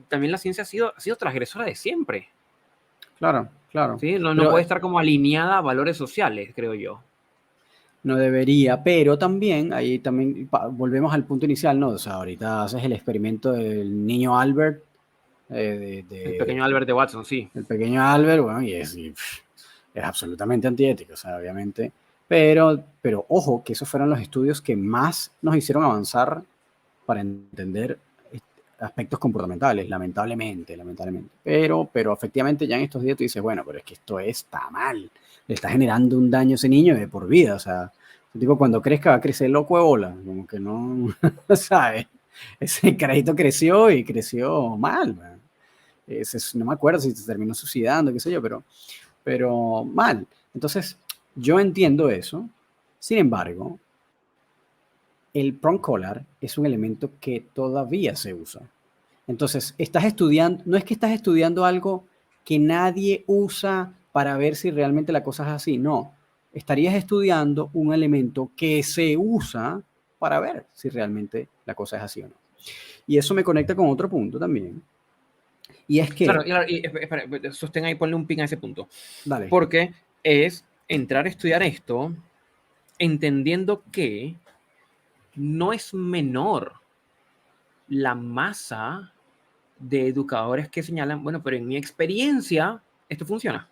también la ciencia ha sido transgresora de siempre. claro, claro. ¿sí? No Pero puede estar como alineada a valores sociales, creo yo. no debería, pero también, ahí también volvemos al punto inicial, ¿no? O sea, ahorita haces el experimento del niño Albert, El pequeño Albert de Watson, sí. el pequeño Albert, bueno, es absolutamente antiético, o sea, obviamente. Pero ojo, que esos fueron los estudios que más nos hicieron avanzar para entender aspectos comportamentales, lamentablemente, lamentablemente. Pero efectivamente ya en estos días tú dices, bueno, pero es que esto está mal, le está generando un daño a ese niño de por vida, o sea, tipo cuando crezca va a crecer loco de bola, como que no, ¿sabes? Ese crédito creció y creció mal, man. No me acuerdo si se terminó suicidando, qué sé yo, pero mal. Entonces, yo entiendo eso. Sin embargo, el prong collar es un elemento que todavía se usa. Entonces, estás estudiando, no es que estás estudiando algo que nadie usa para ver si realmente la cosa es así, no. Estarías estudiando un elemento que se usa para ver si realmente la cosa es así o no. Y eso me conecta con otro punto también. Y es Claro, que, claro, y espera, sostén ahí, ponle un pin a ese punto. dale. Porque es entrar a estudiar esto entendiendo que no es menor la masa de educadores que señalan, bueno, pero en mi experiencia esto funciona,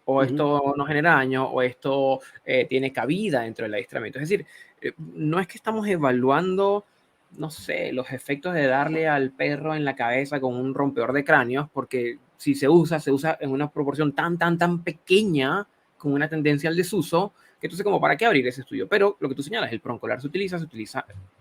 o Uh -huh. esto no genera daño, o esto tiene cabida dentro del adiestramiento. Es decir, no es que estamos evaluando, no sé, los efectos de darle al perro en la cabeza con un rompedor de cráneos, porque si se usa en una proporción tan pequeña, con una tendencia al desuso, que entonces como para qué abrir ese estudio. Pero lo que tú señalas, el proncolar se utiliza,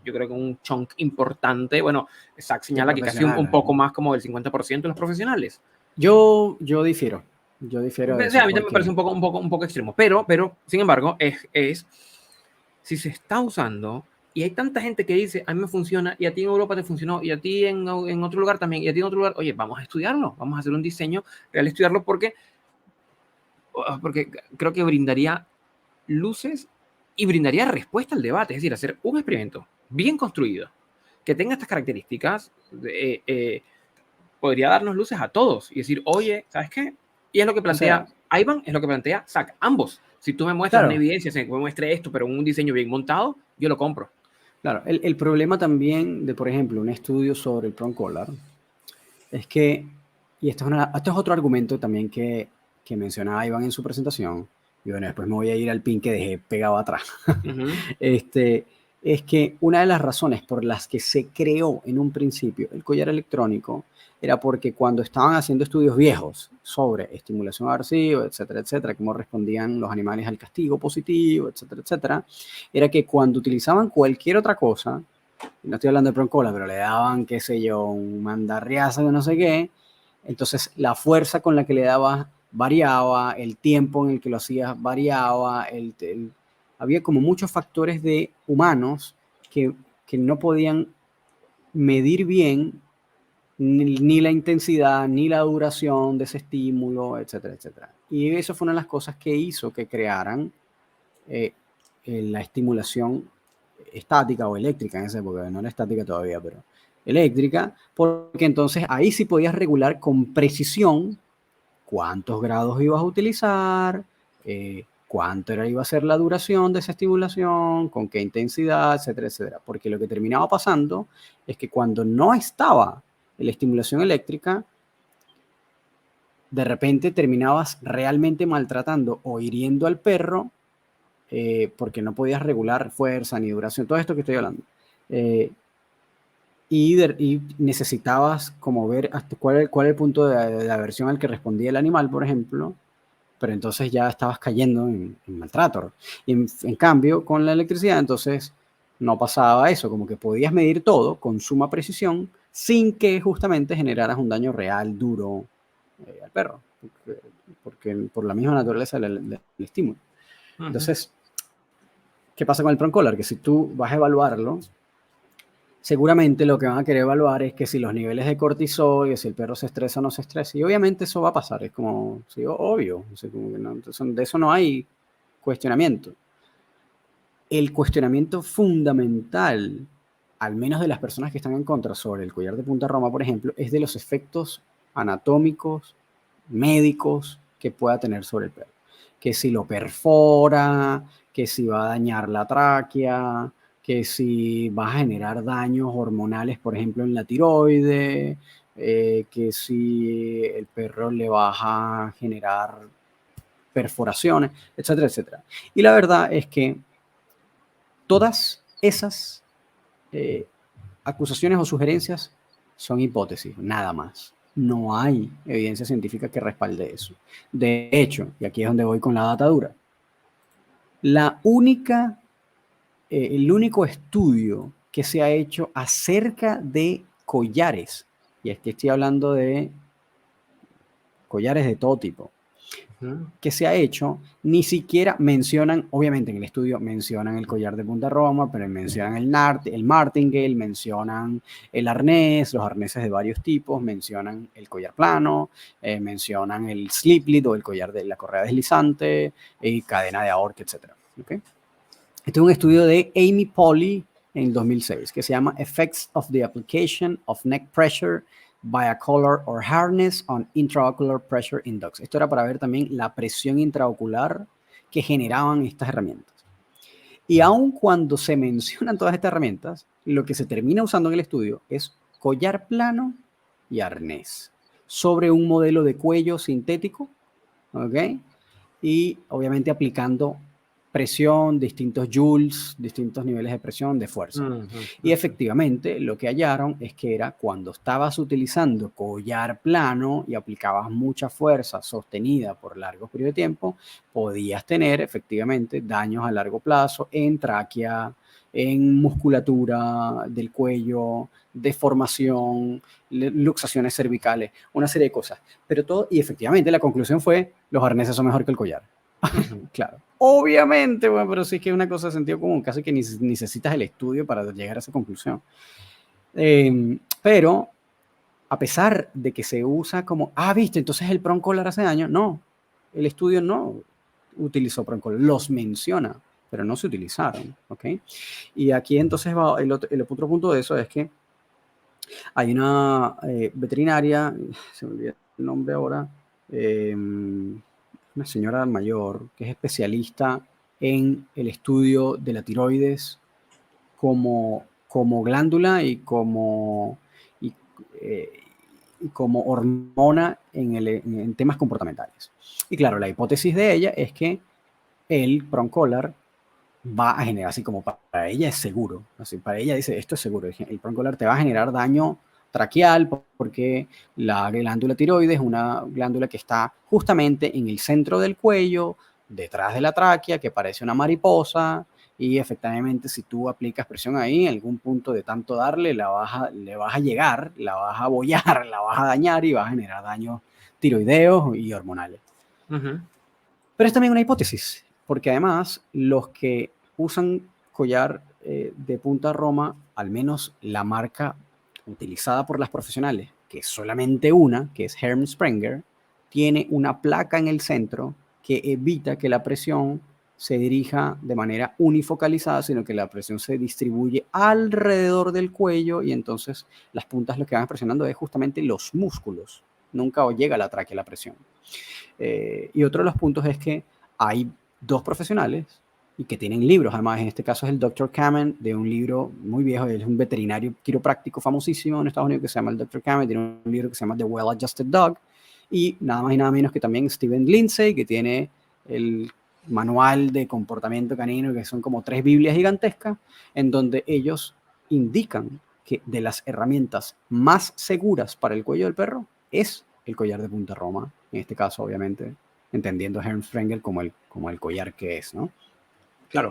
yo creo que un chunk importante. Bueno, Zach De señala que casi un profesionales. poco más como del 50% de los profesionales. Yo difiero. Yo difiero de O sea, eso a mí también me parece porque, un poco extremo, pero sin embargo, si se está usando y hay tanta gente que dice, a mí me funciona y a ti en Europa te funcionó y a ti en otro lugar también y a ti en otro lugar, oye, vamos a estudiarlo, vamos a hacer un diseño real, estudiarlo porque creo que brindaría luces y brindaría respuesta al debate, es decir, hacer un experimento bien construido que tenga estas características, podría darnos luces a todos y decir, oye, ¿sabes qué? Y es lo que o sea, plantea Ivan, es lo que plantea Zach, ambos. Si tú me muestras una claro, evidencia, si me muestres esto, pero un diseño bien montado, yo lo compro. claro. El problema también de, por ejemplo, un estudio sobre el prong collar es que, y esto es otro argumento también que mencionaba Iván en su presentación, y bueno, después me voy a ir al pin que dejé pegado atrás. Uh -huh. Es que una de las razones por las que se creó en un principio el collar electrónico era porque cuando estaban haciendo estudios viejos sobre estimulación aversiva, etcétera, etcétera, cómo respondían los animales al castigo positivo, etcétera, etcétera, era que cuando utilizaban cualquier otra cosa, no estoy hablando de Proncola, pero le daban, qué sé yo, un mandarriazo de no sé qué, entonces la fuerza con la que le dabas variaba, el tiempo en el que lo hacías variaba, había como muchos factores de humanos que no podían medir bien ni la intensidad, ni la duración de ese estímulo, etcétera, etcétera. Y eso fue una de las cosas que hizo que crearan eh, la estimulación estática o eléctrica en esa época, no era estática todavía, pero eléctrica, porque entonces ahí sí podías regular con precisión cuántos grados ibas a utilizar, cuánto iba a ser la duración de esa estimulación, con qué intensidad, etcétera, etcétera. Porque lo que terminaba pasando es que cuando no estaba la estimulación eléctrica, de repente terminabas realmente maltratando o hiriendo al perro porque no podías regular fuerza ni duración, todo esto que estoy hablando. Eh, y necesitabas como ver hasta cuál es el punto de aversión al que respondía el animal, por ejemplo, pero entonces ya estabas cayendo en maltrato. Y en cambio, con la electricidad, entonces no pasaba eso, como que podías medir todo con suma precisión sin que justamente generaras un daño real, duro al perro, porque por la misma naturaleza del estímulo. Uh -huh. Entonces, ¿qué pasa con el prong collar? Que si tú vas a evaluarlo, seguramente lo que van a querer evaluar es que si los niveles de cortisol, que si el perro se estresa o no se estresa, y obviamente eso va a pasar, es como, sí, obvio, o sea, como que no, de eso no hay cuestionamiento. El cuestionamiento fundamental, al menos de las personas que están en contra sobre el collar de punta Roma, por ejemplo, es de los efectos anatómicos médicos que pueda tener sobre el perro. Que si lo perfora, que si va a dañar la tráquea, que si va a generar daños hormonales, por ejemplo, en la tiroide, que si el perro le va a generar perforaciones, etcétera, etcétera. Y la verdad es que todas esas acusaciones o sugerencias son hipótesis, nada más. No hay evidencia científica que respalde eso. De hecho, y aquí es donde voy con la data dura, el único estudio que se ha hecho acerca de collares, y es que estoy hablando de collares de todo tipo, que se ha hecho, ni siquiera mencionan, obviamente en el estudio mencionan el collar de punta Roma, pero mencionan el martingale, mencionan el arnés, los arneses de varios tipos, mencionan el collar plano, mencionan el slip lead o el collar de la correa deslizante, y cadena de ahorque, etc. ¿Okay? Este es un estudio de Amy Polly en 2006 que se llama Effects of the Application of Neck Pressure by a Collar or Harness on Intraocular Pressure in Dogs. Esto era para ver también la presión intraocular que generaban estas herramientas. Y aun cuando se mencionan todas estas herramientas, lo que se termina usando en el estudio es collar plano y arnés sobre un modelo de cuello sintético, ¿ok? Y obviamente aplicando presión, distintos joules, distintos niveles de presión, de fuerza. Y efectivamente lo que hallaron es que era cuando estabas utilizando collar plano y aplicabas mucha fuerza sostenida por largos periodos de tiempo, podías tener efectivamente daños a largo plazo en tráquea, en musculatura del cuello, deformación, luxaciones cervicales, una serie de cosas. Pero todo, y efectivamente la conclusión fue, los arneses son mejor que el collar. Claro. Obviamente, bueno, pero sí es que es una cosa de sentido común, casi que ni necesitas el estudio para llegar a esa conclusión. Pero, a pesar de que se usa como, viste, entonces el prong collar hace daño, no, el estudio no utilizó prong collar, los menciona, pero no se utilizaron, ¿ok? Y aquí entonces va el otro punto de eso es que hay una veterinaria, se me olvida el nombre ahora, una señora mayor que es especialista en el estudio de la tiroides como glándula y como hormona en temas comportamentales. Y claro, la hipótesis de ella es que el prong collar va a generar, así como para ella es seguro, así para ella dice, esto es seguro, el prong collar te va a generar daño traqueal porque la glándula tiroides es una glándula que está justamente en el centro del cuello, detrás de la tráquea, que parece una mariposa, y efectivamente si tú aplicas presión ahí, en algún punto de tanto darle, le vas a llegar, la vas a bollar, la vas a dañar y vas a generar daños tiroideos y hormonales. Pero es también una hipótesis, porque además los que usan collar de punta Roma, al menos la marca utilizada por las profesionales, que es solamente una, que es Herm Sprenger, tiene una placa en el centro que evita que la presión se dirija de manera unifocalizada, sino que la presión se distribuye alrededor del cuello y entonces las puntas lo que van presionando es justamente los músculos. Nunca llega a la tráquea la presión. Y otro de los puntos es que hay dos profesionales y que tienen libros. Además, en este caso es el Dr. Kamen, de un libro muy viejo. Él es un veterinario quiropráctico famosísimo en Estados Unidos que se llama el Dr. Kamen. Tiene un libro que se llama The Well Adjusted Dog. Y nada más y nada menos que también Steven Lindsay, que tiene el manual de comportamiento canino, que son como 3 Biblias gigantescas, en donde ellos indican que de las herramientas más seguras para el cuello del perro es el collar de punta Roma, en este caso, obviamente, entendiendo a Herm Sprenger como el collar que es, ¿no? Claro.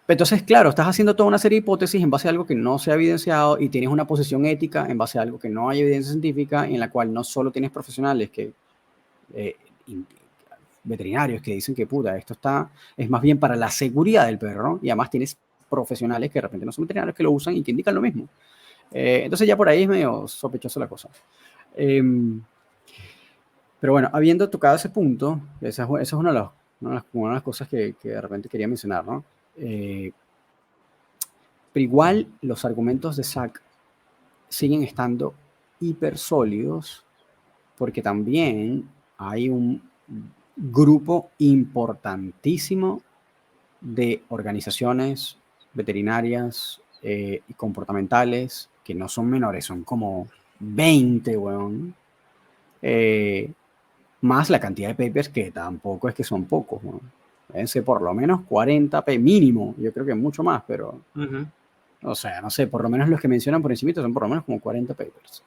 Entonces, claro, estás haciendo toda una serie de hipótesis en base a algo que no se ha evidenciado y tienes una posición ética en base a algo que no hay evidencia científica, en la cual no solo tienes profesionales veterinarios que dicen que puta, es más bien para la seguridad del perro, ¿no? Y además tienes profesionales que de repente no son veterinarios que lo usan y que indican lo mismo. Entonces ya por ahí es medio sospechoso la cosa. Pero bueno, habiendo tocado ese punto, esa es una de las cosas que de repente quería mencionar, ¿no? Pero igual los argumentos de Zach siguen estando hiper sólidos porque también hay un grupo importantísimo de organizaciones veterinarias y comportamentales que no son menores, son como 20, weón. Más la cantidad de papers que tampoco es que son pocos, weón. Deben ser por lo menos 40 mínimo, yo creo que mucho más, pero, o sea, no sé, por lo menos los que mencionan por encima son por lo menos como 40 papers.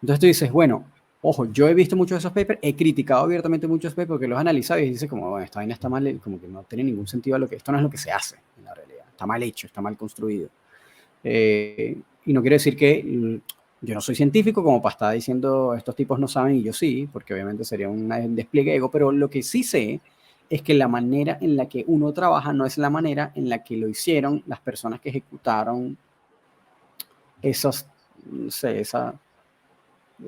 Entonces tú dices, bueno, ojo, yo he visto muchos de esos papers, he criticado abiertamente muchos papers porque los he analizado y dices como, bueno, esta vaina está mal, como que no tiene ningún sentido esto no es lo que se hace en la realidad, está mal hecho, está mal construido. Y no quiero decir que yo no soy científico como para estar diciendo estos tipos no saben y yo sí, porque obviamente sería un despliegue ego, pero lo que sí sé es que la manera en la que uno trabaja no es la manera en la que lo hicieron las personas que ejecutaron esos, no sé,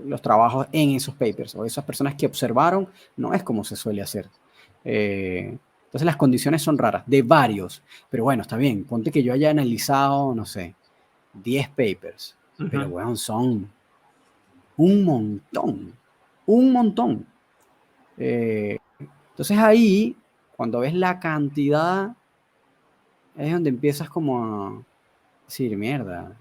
los trabajos en esos papers o esas personas que observaron, no es como se suele hacer. Entonces las condiciones son raras, de varios, pero bueno, está bien, ponte que yo haya analizado, no sé, 10 papers, pero bueno, son un montón, un montón. Entonces ahí, cuando ves la cantidad, es donde empiezas como a decir, mierda,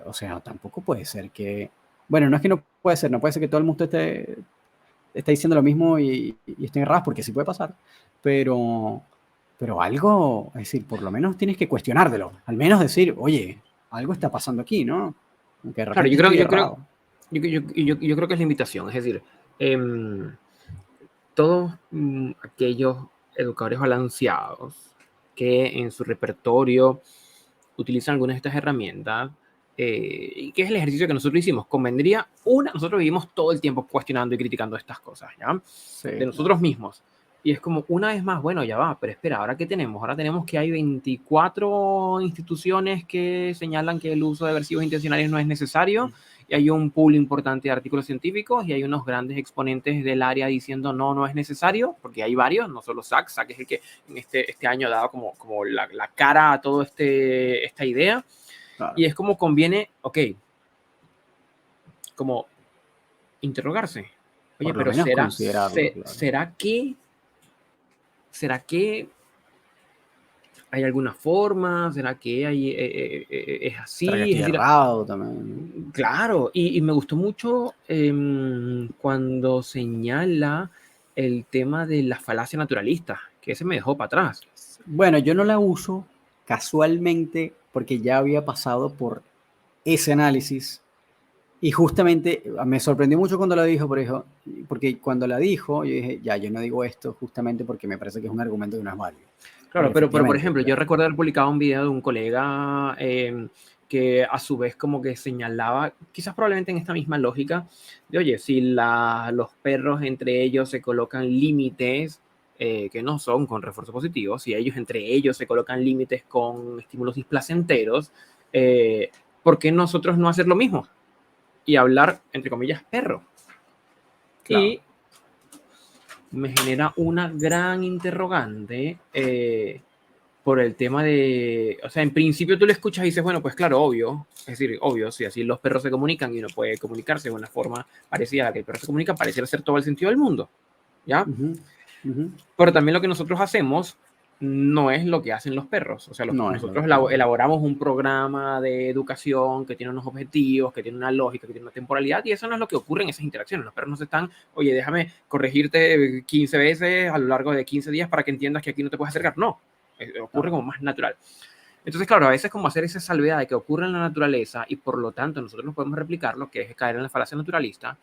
o sea, tampoco puede ser que, bueno, no es que no puede ser, no puede ser que todo el mundo esté diciendo lo mismo y estén errados, porque sí puede pasar, pero, pero algo, es decir, por lo menos tienes que cuestionártelo, al menos decir, oye, algo está pasando aquí, ¿no? Aunque de Claro, repente estoy errado. yo creo que es la invitación, es decir, todos aquellos educadores balanceados que en su repertorio utilizan algunas de estas herramientas, y que es el ejercicio que nosotros hicimos, convendría, nosotros vivimos todo el tiempo cuestionando y criticando estas cosas, ¿ya? Sí, De nosotros mismos. Y es como, una vez más, bueno, ya va, pero espera, ¿ahora qué tenemos? Ahora tenemos que hay 24 instituciones que señalan que el uso de aversivos intencionales no es necesario, y hay un pool importante de artículos científicos, y hay unos grandes exponentes del área diciendo no, no es necesario, porque hay varios, no solo Sachs es el que en este año ha dado como la cara a toda esta idea, claro. y es como conviene, ok, como interrogarse. Oye, Por lo pero menos considerarlo, claro. ¿será que hay alguna forma? ¿Será que es ¿Será que así? Es estoy decir, errado también? claro, y me gustó mucho cuando señala el tema de la falacia naturalista, que ese me dejó para atrás. Bueno, yo no la uso casualmente porque ya había pasado por ese análisis y justamente me sorprendió mucho cuando lo dijo, porque cuando la dijo, yo dije, ya, yo no digo esto justamente porque me parece que es un argumento que no es válido. Claro, pero por Efectivamente, ejemplo, yo claro. recuerdo haber publicado un video de un colega que a su vez como que señalaba, quizás probablemente en esta misma lógica, de oye, si los perros entre ellos se colocan límites que no son con refuerzo positivo, si ellos entre ellos se colocan límites con estímulos displacenteros, ¿por qué nosotros no hacer lo mismo? Y hablar, entre comillas, perro. Claro. Y me genera una gran interrogante por el tema de, o sea, en principio tú le escuchas y dices, bueno, pues claro, obvio, es decir, obvio, si así los perros se comunican y uno puede comunicarse de una forma parecida a la que el perro se comunica, pareciera ser todo el sentido del mundo, ¿ya? Ujú, ujú. Pero también lo que nosotros hacemos no es lo que hacen los perros, o sea, No es lo nosotros que... elaboramos un programa de educación que tiene unos objetivos, que tiene una lógica, que tiene una temporalidad, y eso no es lo que ocurre en esas interacciones. Los perros no se están, oye, déjame corregirte 15 veces a lo largo de 15 días para que entiendas que aquí no te puedes acercar. No, ocurre como más natural. Entonces, claro, a veces como hacer esa salvedad de que ocurre en la naturaleza y por lo tanto nosotros no podemos replicarlo, que es caer en la falacia naturalista,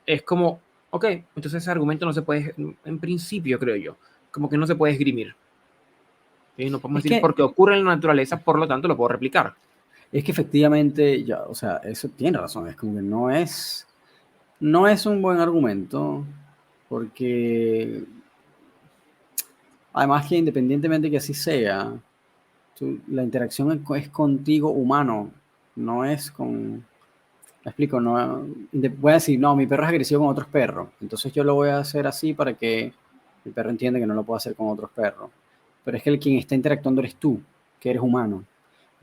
es como, ok, entonces ese argumento no se puede, en principio creo yo, como que no se puede esgrimir. ¿Sí? No podemos Es decir que, porque ocurre en la naturaleza, por lo tanto lo puedo replicar. es que efectivamente, ya, o sea, eso tiene razón, es como que no es un buen argumento, porque además que independientemente que así sea, la interacción es contigo humano, no es con, me explico, no, voy a decir, no, mi perro es agresivo con otros perros, entonces yo lo voy a hacer así para que mi perro entienda que no lo puedo hacer con otros perros. Pero es que quien está interactuando eres tú, que eres humano.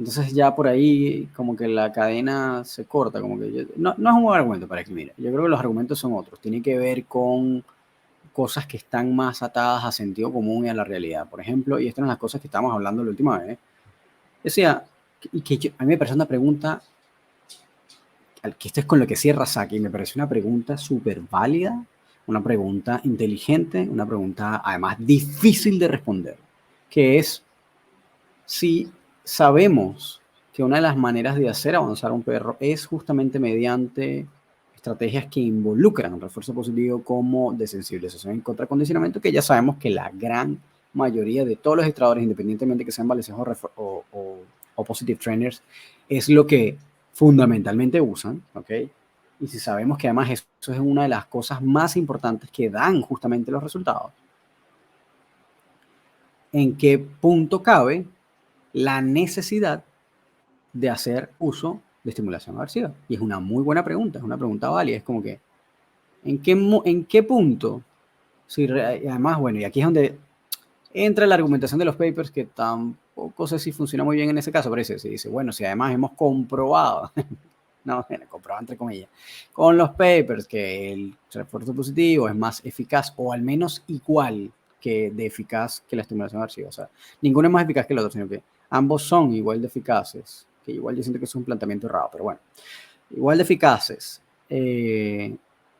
Entonces ya por ahí como que la cadena se corta, como que no es un buen argumento para que mira, yo creo que los argumentos son otros, tiene que ver con cosas que están más atadas a sentido común y a la realidad. Por ejemplo, y estas son las cosas que estábamos hablando la última vez, decía, y que a mí me parece una pregunta, que esto es con lo que cierra Saki, y me parece una pregunta súper válida, una pregunta inteligente, una pregunta además difícil de responder, que es si sabemos que una de las maneras de hacer avanzar a un perro es justamente mediante estrategias que involucran un refuerzo positivo como desensibilización y contracondicionamiento, que ya sabemos que la gran mayoría de todos los adestradores, independientemente que sean balizos o positive trainers, es lo que fundamentalmente usan, ¿ok? Y si sabemos que además eso es una de las cosas más importantes que dan justamente los resultados, ¿en qué punto cabe la necesidad de hacer uso de estimulación aversiva? Y es una muy buena pregunta, es una pregunta válida. Es como que, ¿en qué punto? Si además, bueno, y aquí es donde entra la argumentación de los papers, que tampoco sé si funciona muy bien en ese caso, pero se dice, bueno, si además hemos comprobado, no, bueno, comprobado entre comillas, con los papers que el refuerzo positivo es más eficaz o al menos igual que de eficaz que la estimulación aversiva. O sea, ninguno es más eficaz que el otro, sino que ambos son igual de eficaces, que igual yo siento que es un planteamiento errado, pero bueno, igual de eficaces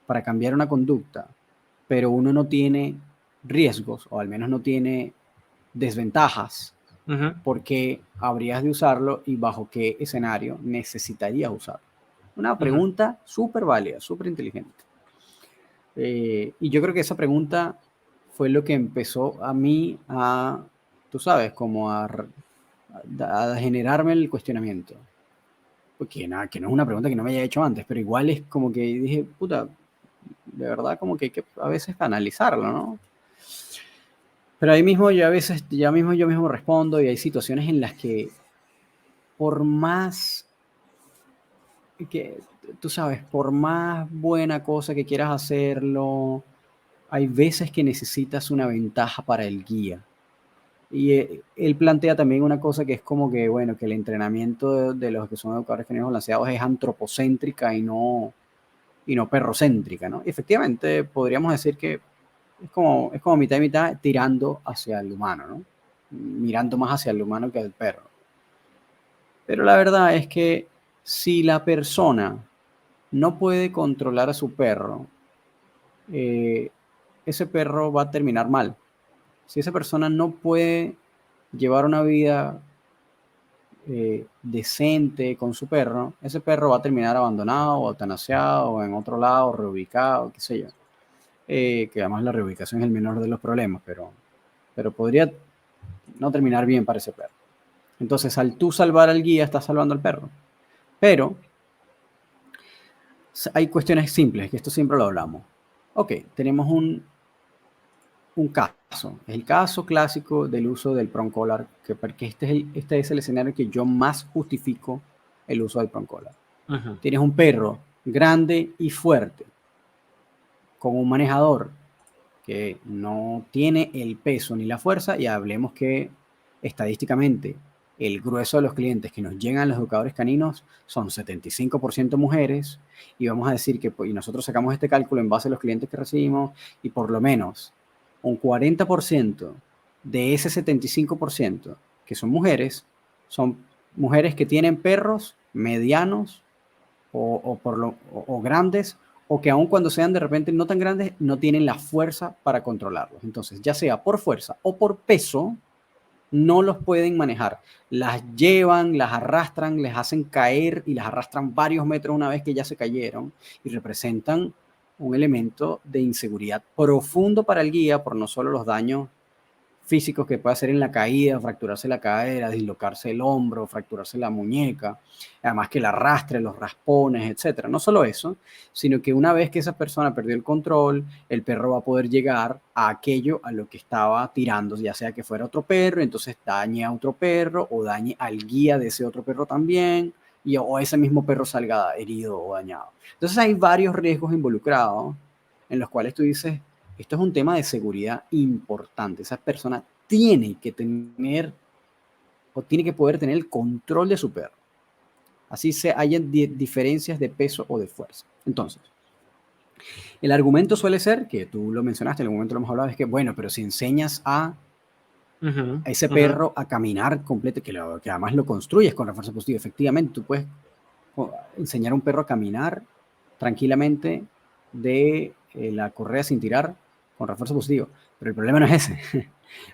para cambiar una conducta, pero uno no tiene riesgos o al menos no tiene desventajas, porque habrías de usarlo y bajo qué escenario necesitarías usarlo. Una pregunta súper válida, súper inteligente. Y yo creo que esa pregunta fue lo que empezó a mí tú sabes, como a generarme el cuestionamiento. Porque nada, que no es una pregunta que no me haya hecho antes, pero igual es como que dije, puta, de verdad como que hay que a veces analizarlo, ¿no? Pero ahí mismo yo a veces, yo mismo respondo, y hay situaciones en las que por más que, tú sabes, por más buena cosa que quieras hacerlo, hay veces que necesitas una ventaja para el guía. Y él plantea también una cosa que es como que, bueno, que el entrenamiento de los que son educadores caninos balanceados es antropocéntrica y no perrocéntrica, ¿no? Y efectivamente podríamos decir que es como mitad y mitad tirando hacia el humano, ¿no? Mirando más hacia el humano que al perro. Pero la verdad es que si la persona no puede controlar a su perro, eh, ese perro va a terminar mal. Si esa persona no puede llevar una vida decente con su perro, ese perro va a terminar abandonado o eutanasiado o en otro lado, reubicado, qué sé yo. Que además la reubicación es el menor de los problemas, pero podría no terminar bien para ese perro. Entonces, al tú salvar al guía, estás salvando al perro. Pero hay cuestiones simples, que esto siempre lo hablamos. Ok, tenemos un caso. Es el caso clásico del uso del prong collar, que porque este es el escenario que yo más justifico el uso del prong collar. Tienes un perro grande y fuerte, con un manejador que no tiene el peso ni la fuerza, y hablemos que estadísticamente el grueso de los clientes que nos llegan a los educadores caninos son 75% mujeres, y vamos a decir que, y nosotros sacamos este cálculo en base a los clientes que recibimos, y por lo menos un 40% de ese 75% que son mujeres que tienen perros medianos o grandes, o que aun cuando sean de repente no tan grandes, no tienen la fuerza para controlarlos. Entonces, ya sea por fuerza o por peso, no los pueden manejar. Las llevan, las arrastran, les hacen caer y las arrastran varios metros una vez que ya se cayeron, y representan un elemento de inseguridad profundo para el guía por no solo los daños físicos que puede hacer en la caída, fracturarse la cadera, dislocarse el hombro, fracturarse la muñeca, además que el arrastre, los raspones, etcétera. No solo eso, sino que una vez que esa persona perdió el control, el perro va a poder llegar a aquello a lo que estaba tirando, ya sea que fuera otro perro, entonces dañe a otro perro o dañe al guía de ese otro perro también, o ese mismo perro salga herido o dañado. Entonces hay varios riesgos involucrados en los cuales tú dices, esto es un tema de seguridad importante. Esa persona tiene que tener o tiene que poder tener el control de su perro. Así se hayan diferencias de peso o de fuerza. Entonces, el argumento suele ser, que tú lo mencionaste, en el momento lo hemos hablado, es que, bueno, pero si enseñas a ese perro a caminar completo, que además lo construyes con refuerzo positivo, efectivamente, tú puedes enseñar a un perro a caminar tranquilamente de la correa sin tirar con refuerzo positivo. Pero el problema no es ese,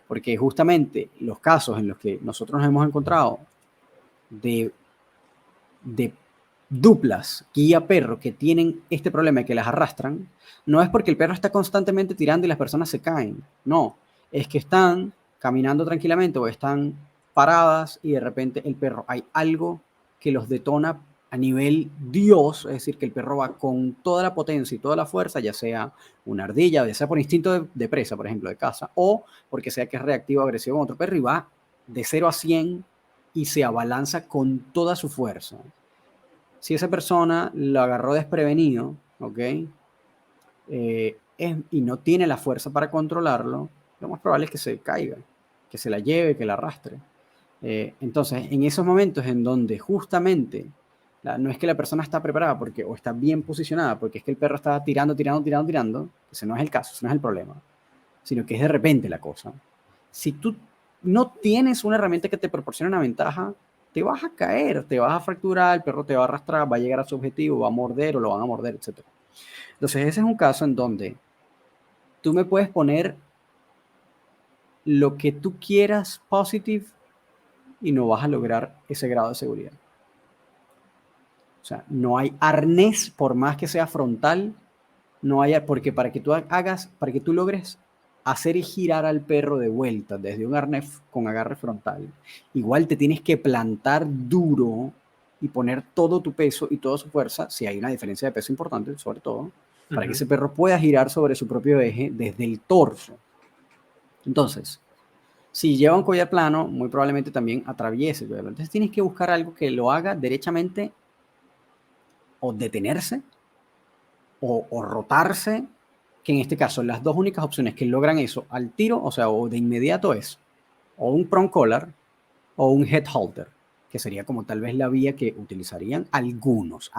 porque justamente los casos en los que nosotros nos hemos encontrado de duplas guía-perro que tienen este problema y que las arrastran, no es porque el perro está constantemente tirando y las personas se caen, no, es que están caminando tranquilamente o están paradas y de repente el perro, hay algo que los detona a nivel Dios, es decir, que el perro va con toda la potencia y toda la fuerza, ya sea una ardilla, ya sea por instinto de presa, por ejemplo, de caza, o porque sea que es reactivo agresivo con otro perro y va de 0 a 100 y se abalanza con toda su fuerza. Si esa persona lo agarró desprevenido, ¿ok? Y no tiene la fuerza para controlarlo, lo más probable es que se caiga, que se la lleve, que la arrastre. Entonces, en esos momentos en donde justamente no es que la persona está preparada porque, o está bien posicionada, porque es que el perro está tirando, ese no es el caso, ese no es el problema, sino que es de repente la cosa. Si tú no tienes una herramienta que te proporcione una ventaja, te vas a caer, te vas a fracturar, el perro te va a arrastrar, va a llegar a su objetivo, va a morder o lo van a morder, etc. Entonces, ese es un caso en donde tú me puedes poner lo que tú quieras positive y no vas a lograr ese grado de seguridad. O sea, no hay arnés, por más que sea frontal, no hay, porque para que tú logres hacer y girar al perro de vuelta desde un arnés con agarre frontal, igual te tienes que plantar duro y poner todo tu peso y toda su fuerza, si hay una diferencia de peso importante, sobre todo, para que ese perro pueda girar sobre su propio eje desde el torso. Entonces, si lleva un collar plano, muy probablemente también atraviese el collar plano. Entonces tienes que buscar algo que lo haga derechamente o detenerse o rotarse, que en este caso las dos únicas opciones que logran eso al tiro, o sea, o de inmediato es o un prong collar o un head halter, que sería como tal vez la vía que utilizarían algunos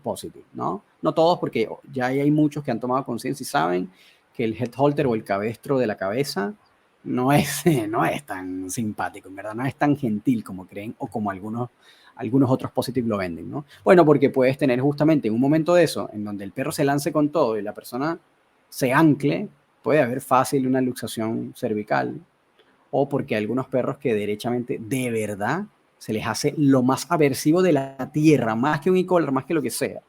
positivos, ¿no? No todos, porque ya hay muchos que han tomado conciencia y saben que el head halter o el cabestro de la cabeza no es, no es tan simpático, en verdad, no es tan gentil como creen o como algunos otros positive lo venden, ¿no? Bueno, porque puedes tener justamente en un momento de eso, en donde el perro se lance con todo y la persona se ancle, puede haber fácil una luxación cervical, o porque hay algunos perros que derechamente, de verdad, se les hace lo más aversivo de la tierra, más que un e-collar, más que lo que sea.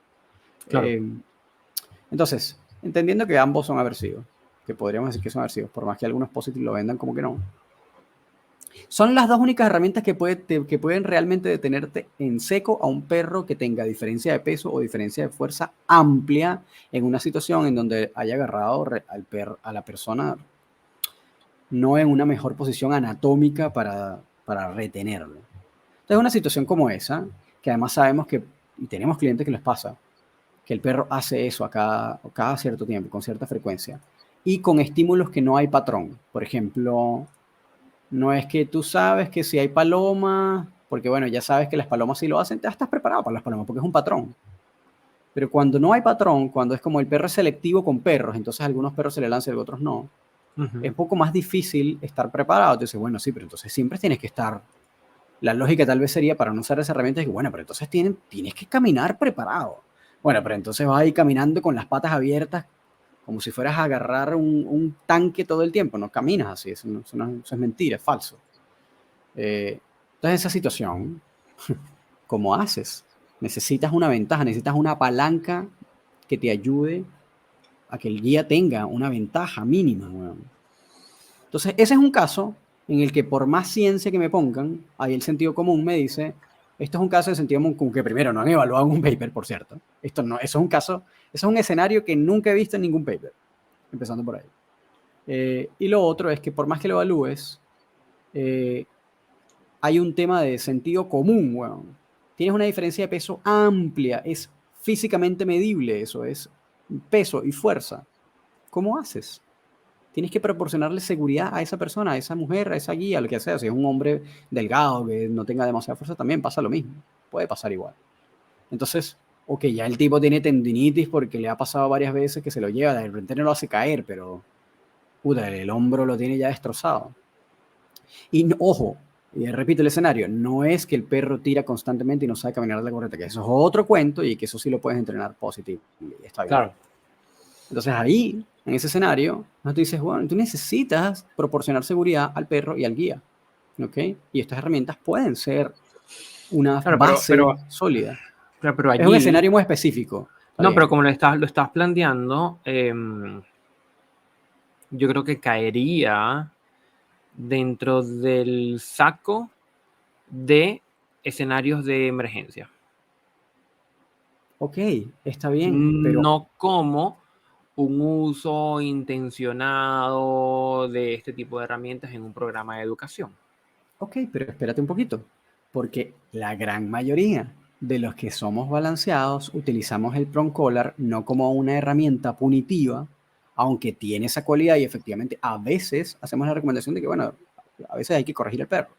Claro. Entonces, entendiendo que ambos son aversivos, que podríamos decir que son aversivos, por más que algunos positive lo vendan como que no, son las dos únicas herramientas que pueden realmente detenerte en seco a un perro que tenga diferencia de peso o diferencia de fuerza amplia en una situación en donde haya agarrado a la persona no en una mejor posición anatómica para retenerlo. Entonces, una situación como esa, que además sabemos que, y tenemos clientes que les pasa, que el perro hace eso a cada cierto tiempo, con cierta frecuencia, y con estímulos que no hay patrón. Por ejemplo, no es que tú sabes que si hay palomas, porque bueno, ya sabes que las palomas si lo hacen, ya estás preparado para las palomas, porque es un patrón. Pero cuando no hay patrón, cuando es como el perro es selectivo con perros, entonces a algunos perros se le lanza y a otros no, es un poco más difícil estar preparado. Entonces, bueno, sí, pero entonces siempre tienes que estar. La lógica tal vez sería para no usar esa herramienta es que, bueno, pero entonces tienes que caminar preparado. Bueno, pero entonces vas a ir caminando con las patas abiertas como si fueras a agarrar un tanque todo el tiempo. No caminas así, eso es mentira, es falso. Entonces, en esa situación, ¿cómo haces? Necesitas una ventaja, necesitas una palanca que te ayude a que el guía tenga una ventaja mínima. Bueno. Entonces, ese es un caso en el que por más ciencia que me pongan, ahí el sentido común me dice, esto es un caso de sentido común que primero no han evaluado en un paper, por cierto. Eso es un caso, eso es un escenario que nunca he visto en ningún paper, empezando por ahí. Y lo otro es que por más que lo evalúes, hay un tema de sentido común, weón. Tienes una diferencia de peso amplia, es físicamente medible eso, es peso y fuerza. ¿Cómo haces? tienes que proporcionarle seguridad a esa persona, a esa mujer, a esa guía, a lo que sea. Si es un hombre delgado que no tenga demasiada fuerza, también pasa lo mismo. Puede pasar igual. Entonces, ok, ya el tipo tiene tendinitis porque le ha pasado varias veces que se lo lleva, de repente no lo hace caer, pero puta, el hombro lo tiene ya destrozado. Y ojo, y repito el escenario, no es que el perro tira constantemente y no sabe caminar de la correcta, que eso es otro cuento y que eso sí lo puedes entrenar positivo y está bien. Claro. Entonces ahí, en ese escenario, tú dices, bueno, tú necesitas proporcionar seguridad al perro y al guía, ¿ok? Y estas herramientas pueden ser una Claro, base sólida. pero Es un allí, escenario muy específico, está no, pero bien. como lo estás planteando, yo creo que caería dentro del saco de escenarios de emergencia. Ok, está bien, pero No como un uso intencionado de este tipo de herramientas en un programa de educación. ok, pero espérate un poquito, porque la gran mayoría de los que somos balanceados utilizamos el prong collar no como una herramienta punitiva, aunque tiene esa cualidad y efectivamente a veces hacemos la recomendación de que, bueno, a veces hay que corregir al perro,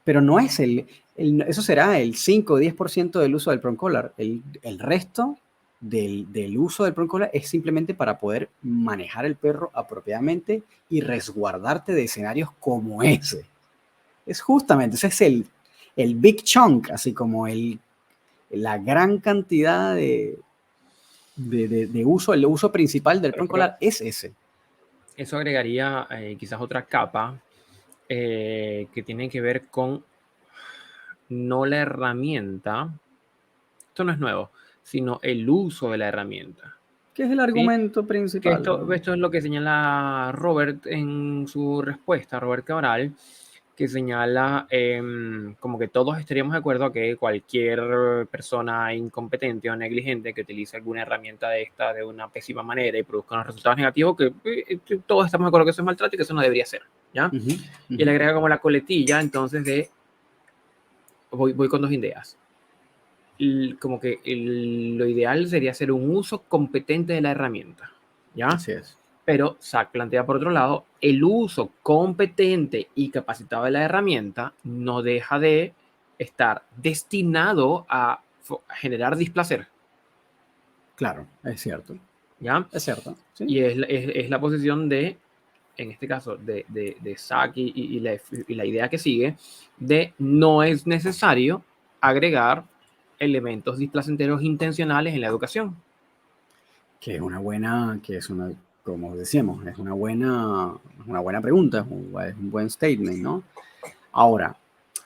pero no es eso será el 5 o 10% del uso del prong collar. El resto del uso del prong collar es simplemente para poder manejar el perro apropiadamente y resguardarte de escenarios como ese. Es justamente, ese es el big chunk, así como la gran cantidad de uso, el uso principal del prong Pero collar es ese. eso agregaría quizás otra capa que tiene que ver con no la herramienta, esto no es nuevo, sino el uso de la herramienta. ¿Qué es el ¿Sí? argumento Que principal? esto es lo que señala Robert en su respuesta, Robert Cabral, que señala como que todos estaríamos de acuerdo que cualquier persona incompetente o negligente que utilice alguna herramienta de esta de una pésima manera y produzca unos resultados negativos, que todos estamos de acuerdo que eso es maltrato y que eso no debería ser, ¿ya? Uh -huh, uh Y le -huh. agrega como la coletilla, entonces voy con dos ideas. Como que lo ideal sería hacer un uso competente de la herramienta, ¿ya? Así es. Pero Zach plantea por otro lado, el uso competente y capacitado de la herramienta no deja de estar destinado a generar displacer, Claro, es cierto. ¿ya? Es cierto, sí. Y es la posición de, en este caso, de Zach y la idea que sigue, de no es necesario agregar elementos displacenteros intencionales en la educación. Que es una buena, que es una, como decíamos, es una buena pregunta, es un buen statement, ¿no? Ahora,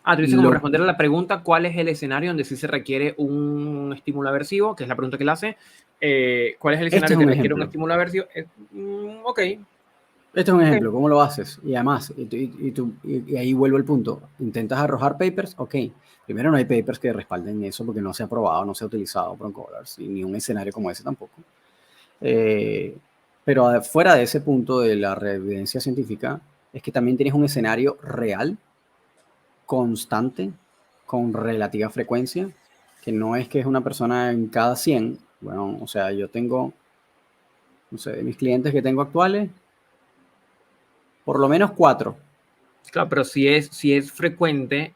Ah, tú dices como lo, responder a la pregunta, ¿cuál es el escenario donde sí se requiere un estímulo aversivo? Que es la pregunta que él hace. ¿Cuál es el este escenario es que un requiere un ejemplo. estímulo aversivo? Ok, Este es un ok. ejemplo, ¿cómo lo haces? Y además, y ahí vuelvo al punto, ¿intentas arrojar papers? Ok, primero no hay papers que respalden eso porque no se ha probado, no se ha utilizado Broncolars, y ni un escenario como ese tampoco. Eh, pero fuera de ese punto de la evidencia científica, es que también tienes un escenario real, constante, con relativa frecuencia, que no es que es una persona en cada 100. Bueno, o sea, yo tengo, no sé, de mis clientes que tengo actuales, por lo menos 4. Claro, pero si es frecuente,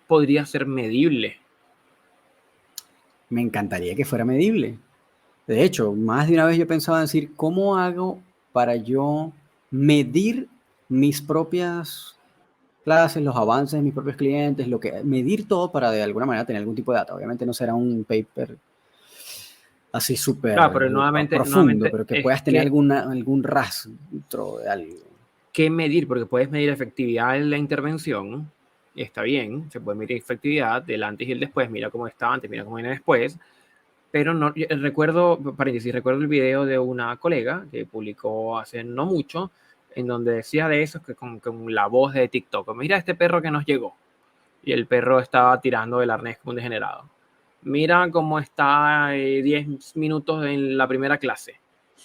podría ser medible. Me encantaría que fuera medible. De hecho, más de una vez yo pensaba en decir, ¿cómo hago para yo medir mis propias clases, los avances de mis propios clientes, medir todo para de alguna manera tener algún tipo de data? Obviamente no será un paper así Claro, pero súper profundo, nuevamente pero que es puedas tener que, algún rastro de algo. ¿qué medir? Porque puedes medir efectividad en la intervención, y está bien, se puede medir efectividad del antes y el después, mira cómo está antes, mira cómo viene después, pero no, recuerdo, paréntesis, recuerdo el video de una colega que publicó hace no mucho, en donde decía de eso, que con la voz de TikTok, mira este perro que nos llegó, y el perro estaba tirando el arnés como un degenerado. Mira cómo está 10 minutos en la primera clase,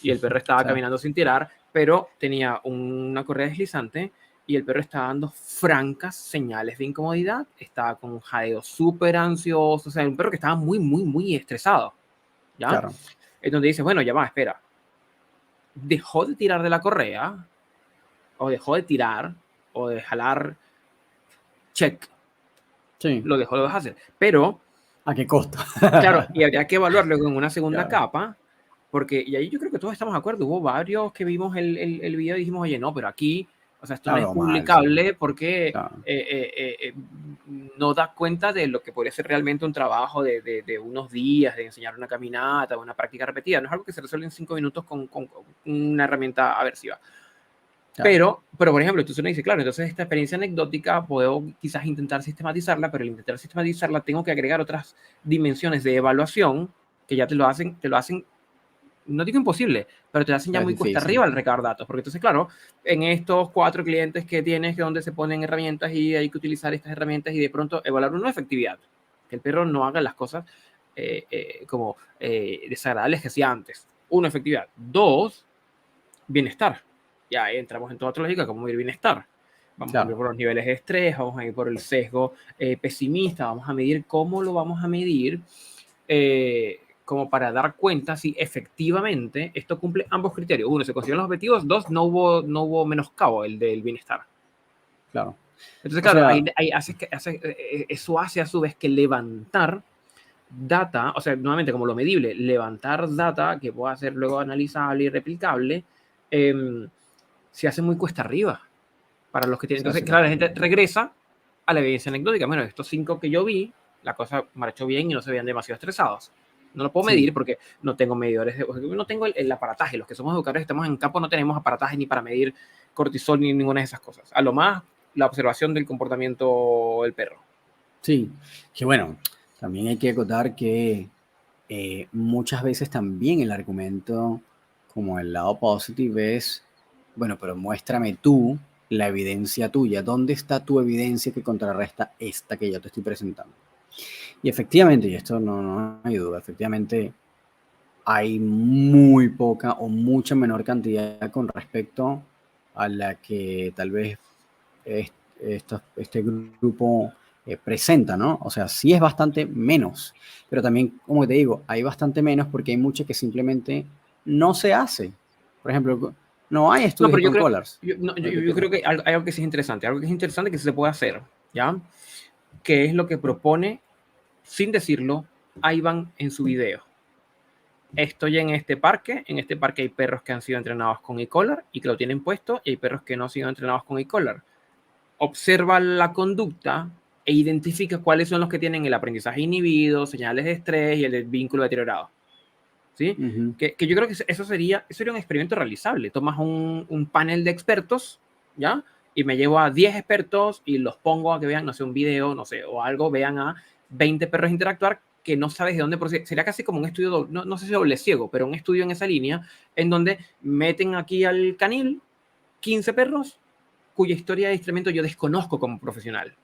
y el perro O estaba sea, caminando sin tirar, pero tenía una correa deslizante, y el perro estaba dando francas señales de incomodidad, estaba con un jadeo súper ansioso, o sea, un perro que estaba muy, muy, muy estresado. ¿Ya? claro, Es donde dices, bueno, ya va, espera. dejó de tirar de la correa, o dejó de tirar, o de jalar, check, Sí. lo dejó de hacer. Pero, ¿A qué costo? claro, y habría que evaluarlo en una segunda Claro, capa, porque, y ahí yo creo que todos estamos de acuerdo, hubo varios que vimos el video y dijimos, oye, no, pero aquí, o sea, esto no es algo mal, sí. publicable porque Claro, no da cuenta de lo que podría ser realmente un trabajo de unos días, de enseñar una caminata, una práctica repetida. No es algo que se resuelve en 5 minutos con una herramienta aversiva. claro. Pero, por ejemplo, entonces uno dice, claro, entonces esta experiencia anecdótica puedo quizás intentar sistematizarla, pero al intentar sistematizarla tengo que agregar otras dimensiones de evaluación que ya te lo hacen, no digo imposible, pero te lo hacen ya Es muy cuesta difícil. arriba al recabar datos, porque entonces, claro, en estos 4 clientes que tienes, que donde se ponen herramientas y hay que utilizar estas herramientas y de pronto evaluar una efectividad, que el perro no haga las cosas como desagradables que hacía antes. Uno, efectividad. 2, bienestar. Ya entramos en toda otra lógica, como medir bienestar. Vamos a Claro. ir por los niveles de estrés, vamos a ir por el sesgo pesimista, vamos a medir cómo lo vamos a medir, como para dar cuenta si efectivamente esto cumple ambos criterios. Uno, se consiguieron los objetivos. 2, no hubo menoscabo el del bienestar. Claro. Entonces, O claro, sea, eso hace a su vez que levantar data, o sea, nuevamente como lo medible, levantar data que pueda ser luego analizable y replicable, eh, se hace muy cuesta arriba para los que tienen. se Entonces, hace claro, la cuesta gente arriba. regresa a la evidencia anecdótica. Bueno, estos 5 que yo vi, la cosa marchó bien y no se veían demasiado estresados. No lo puedo Sí. medir porque no tengo medidores, no tengo el aparataje. Los que somos educadores, estamos en campo, no tenemos aparataje ni para medir cortisol ni ninguna de esas cosas. A lo más, la observación del comportamiento del perro. Sí. Que bueno, también hay que acotar que muchas veces también el argumento, como el lado positivo, es, bueno, pero muéstrame tú la evidencia tuya. ¿Dónde está tu evidencia que contrarresta esta que yo te estoy presentando? Y efectivamente, y esto no hay duda, efectivamente hay muy poca o mucha menor cantidad con respecto a la que tal vez este grupo presenta, ¿no? O sea, sí es bastante menos, pero también, como te digo, hay bastante menos porque hay mucho que simplemente no se hace. Por ejemplo, no hay No, estudios pero yo con creo, colors. yo, no, yo creo que hay algo que sí es interesante, algo que es interesante que sí se puede hacer, ¿ya? Que es lo que propone, sin decirlo, Ivan en su video. Estoy en este parque hay perros que han sido entrenados con e-collar y que lo tienen puesto, y hay perros que no han sido entrenados con e-collar. Observa la conducta e identifica cuáles son los que tienen el aprendizaje inhibido, señales de estrés y el vínculo deteriorado. ¿Sí? Uh -huh. Que yo creo que eso sería un experimento realizable. Tomas un panel de expertos, ¿ya? Y me llevo a 10 expertos y los pongo a que vean, no sé, un video, no sé, o algo, vean a 20 perros interactuar que no sabes de dónde procede. Sería casi como un estudio, no sé si doble ciego, pero un estudio en esa línea, en donde meten aquí al canil 15 perros cuya historia de instrumento yo desconozco como profesional.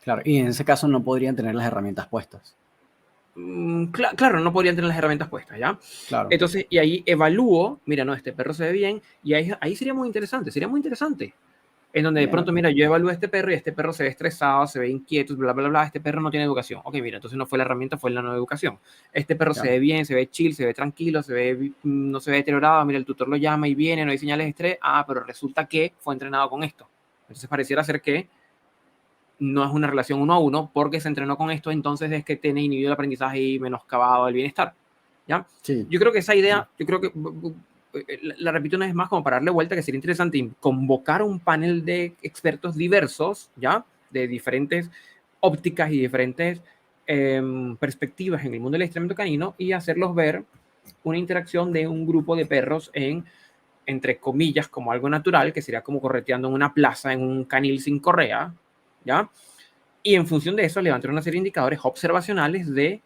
Claro, y en ese caso no podrían tener las herramientas puestas. Claro, no podrían tener las herramientas puestas, ¿ya? Claro. Entonces, y ahí evalúo, mira, no, este perro se ve bien, y ahí sería muy interesante. En donde de Bueno, pronto, mira, yo evalúo a este perro y este perro se ve estresado, se ve inquieto, bla, bla, bla, este perro no tiene educación. Ok, mira, entonces no fue la herramienta, fue la no educación. Este perro se claro. ve bien, se ve chill, se ve tranquilo, no se ve deteriorado, mira, el tutor lo llama y viene, no hay señales de estrés, pero resulta que fue entrenado con esto. Entonces pareciera ser que no es una relación uno a uno porque se entrenó con esto, entonces es que tiene inhibido el aprendizaje y menoscabado el bienestar. ¿Ya? Sí, Yo creo que esa sí. idea, yo creo que la repito una vez más como para darle vuelta, que sería interesante convocar un panel de expertos diversos, ¿ya? De diferentes ópticas y diferentes perspectivas en el mundo del adiestramiento canino y hacerlos ver una interacción de un grupo de perros entre comillas, como algo natural, que sería como correteando en una plaza, en un canil sin correa, ¿ya? Y en función de eso, levantar una serie de indicadores observacionales de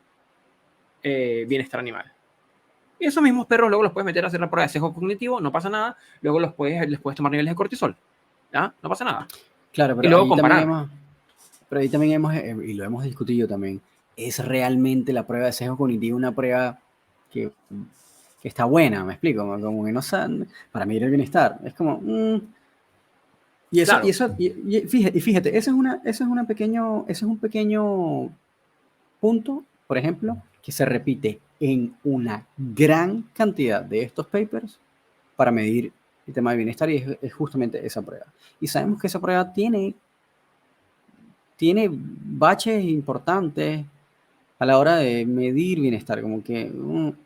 bienestar animal. Y esos mismos perros luego los puedes meter a hacer la prueba de sesgo cognitivo, no pasa nada, luego les puedes tomar niveles de cortisol, ¿ya? No pasa nada. Claro, Y luego comparar. pero ahí también hemos, y lo hemos discutido también, ¿es realmente la prueba de sesgo cognitivo una prueba que, que está buena? ¿Me explico? Como que no saben, para medir el bienestar. Es como, Claro, fíjate, ese es un pequeño punto, por ejemplo, que se repite en una gran cantidad de estos papers para medir el tema de bienestar y es justamente esa prueba. Y sabemos que esa prueba tiene baches importantes a la hora de medir bienestar, como que,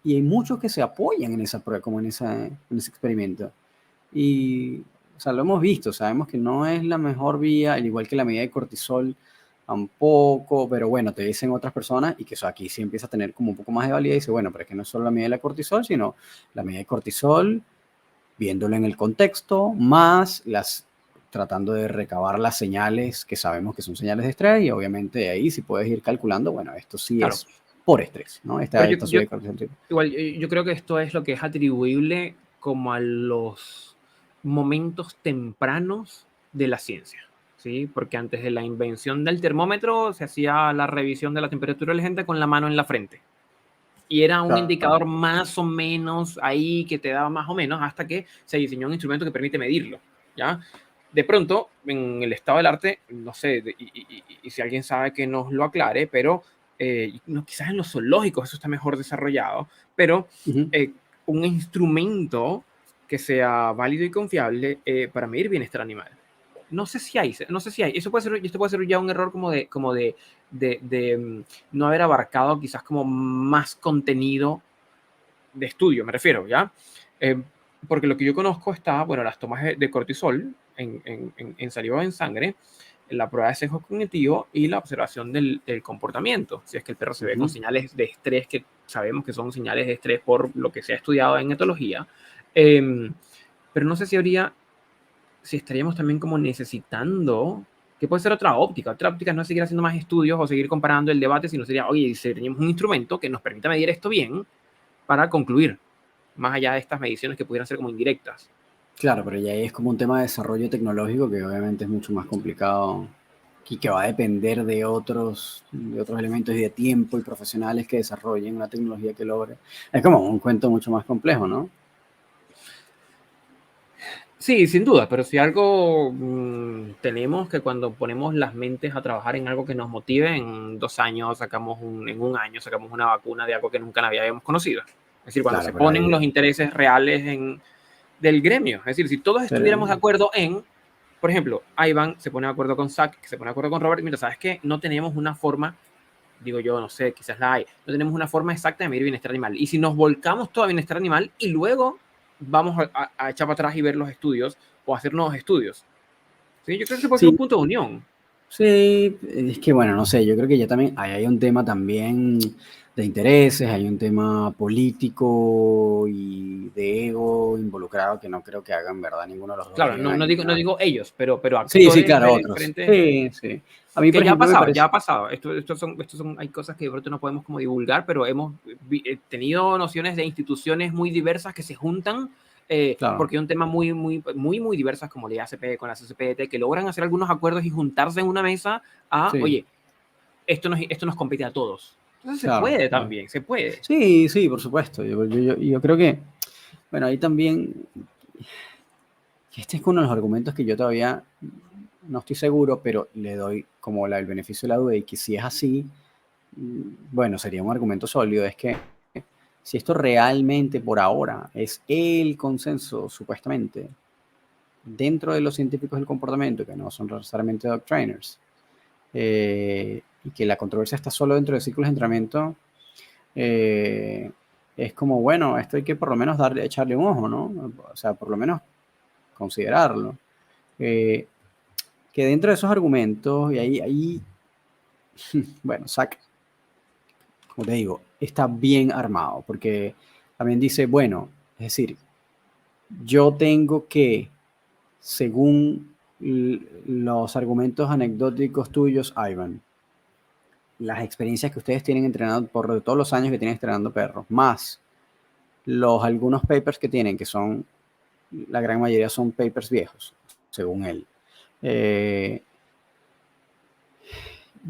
y hay muchos que se apoyan en esa prueba, como en ese experimento. Y, o sea, lo hemos visto, sabemos que no es la mejor vía, al igual que la medida de cortisol, tampoco, pero bueno, te dicen otras personas, y que eso aquí sí empieza a tener como un poco más de validez, y dice, bueno, pero es que no es solo la medida de la cortisol, sino la medida de cortisol, viéndolo en el contexto, más tratando de recabar las señales que sabemos que son señales de estrés, y obviamente de ahí si puedes ir calculando, bueno, esto sí Claro. es por estrés, ¿no? Pero Esta subida de cortisol. igual, yo creo que esto es lo que es atribuible como a los momentos tempranos de la ciencia, ¿sí? Porque antes de la invención del termómetro se hacía la revisión de la temperatura de la gente con la mano en la frente. Y era un indicador más o menos ahí que te daba más o menos hasta que se diseñó un instrumento que permite medirlo, ¿ya? De pronto, en el estado del arte, no sé, y si alguien sabe que nos lo aclare, pero no, quizás en los zoológicos eso está mejor desarrollado, pero Uh-huh. un instrumento que sea válido y confiable para medir bienestar animal. No sé si hay, no sé si hay. Esto puede ser ya un error de no haber abarcado quizás como más contenido de estudio, me refiero, ¿ya? Porque lo que yo conozco está, bueno, las tomas de cortisol en saliva o en sangre, la prueba de sesgo cognitivo y la observación del comportamiento. Si es que el perro se ve con señales de estrés, que sabemos que son señales de estrés por lo que se ha estudiado en etología. Pero no sé si estaríamos también como necesitando, que puede ser otra óptica no es seguir haciendo más estudios o seguir comparando el debate, sino sería, oye, si tenemos un instrumento que nos permita medir esto bien para concluir, más allá de estas mediciones que pudieran ser como indirectas. Claro, pero ya ahí es como un tema de desarrollo tecnológico que obviamente es mucho más complicado y que va a depender de otros elementos y de tiempo y profesionales que desarrollen una tecnología que logre. Es como un cuento mucho más complejo, ¿no? Sí, sin duda, pero si algo tenemos que cuando ponemos las mentes a trabajar en algo que nos motive, en 2 años en un año sacamos una vacuna de algo que nunca habíamos conocido. Es decir, cuando Claro, se pero ponen ahí, los intereses reales del gremio. Es decir, si todos pero, estuviéramos de acuerdo por ejemplo, Ivan se pone de acuerdo con Zach, que se pone de acuerdo con Robert, mira, ¿sabes qué? No tenemos una forma, digo yo, no sé, quizás la hay, no tenemos una forma exacta de medir bienestar animal. Y si nos volcamos todo a bienestar animal y luego vamos a echar para atrás y ver los estudios o hacer nuevos estudios. ¿Sí? Yo creo que se puede ser un sí, punto de unión. sí, es que bueno, no sé, yo creo que ya también hay un tema también de intereses, hay un tema político y de ego involucrado que no creo que hagan verdad ninguno de los dos Claro, bien no alineado. digo ellos, pero Sí, sí, actores claro, otros. diferentes. Sí, sí. A mí, Que por ejemplo, me ya parece, ha pasado. Hay cosas que de pronto no podemos como divulgar, pero hemos tenido nociones de instituciones muy diversas que se juntan claro, porque hay un tema muy diversas como la IACP con la CCPT que logran hacer algunos acuerdos y juntarse en una mesa sí, oye, esto nos compete a todos. Entonces se claro, puede claro. también, se puede. Sí, sí, por supuesto. Yo creo que, bueno, ahí también, este es uno de los argumentos que yo todavía no estoy seguro, pero le doy como el beneficio de la duda y que si es así, bueno, sería un argumento sólido, es que si esto realmente por ahora es el consenso, supuestamente, dentro de los científicos del comportamiento, que no son necesariamente dog trainers, y que la controversia está solo dentro de ciclos de entrenamiento, es como, bueno, esto hay que por lo menos echarle un ojo, ¿no? O sea, por lo menos considerarlo. Eh, que dentro de esos argumentos, y ahí bueno, Zach, como te digo, está bien armado, porque también dice, bueno, es decir, yo tengo que, según los argumentos anecdóticos tuyos, Ivan, las experiencias que ustedes tienen entrenando por todos los años que tienen entrenando perros, más algunos papers que tienen, que son, la gran mayoría son papers viejos, según él. Eh,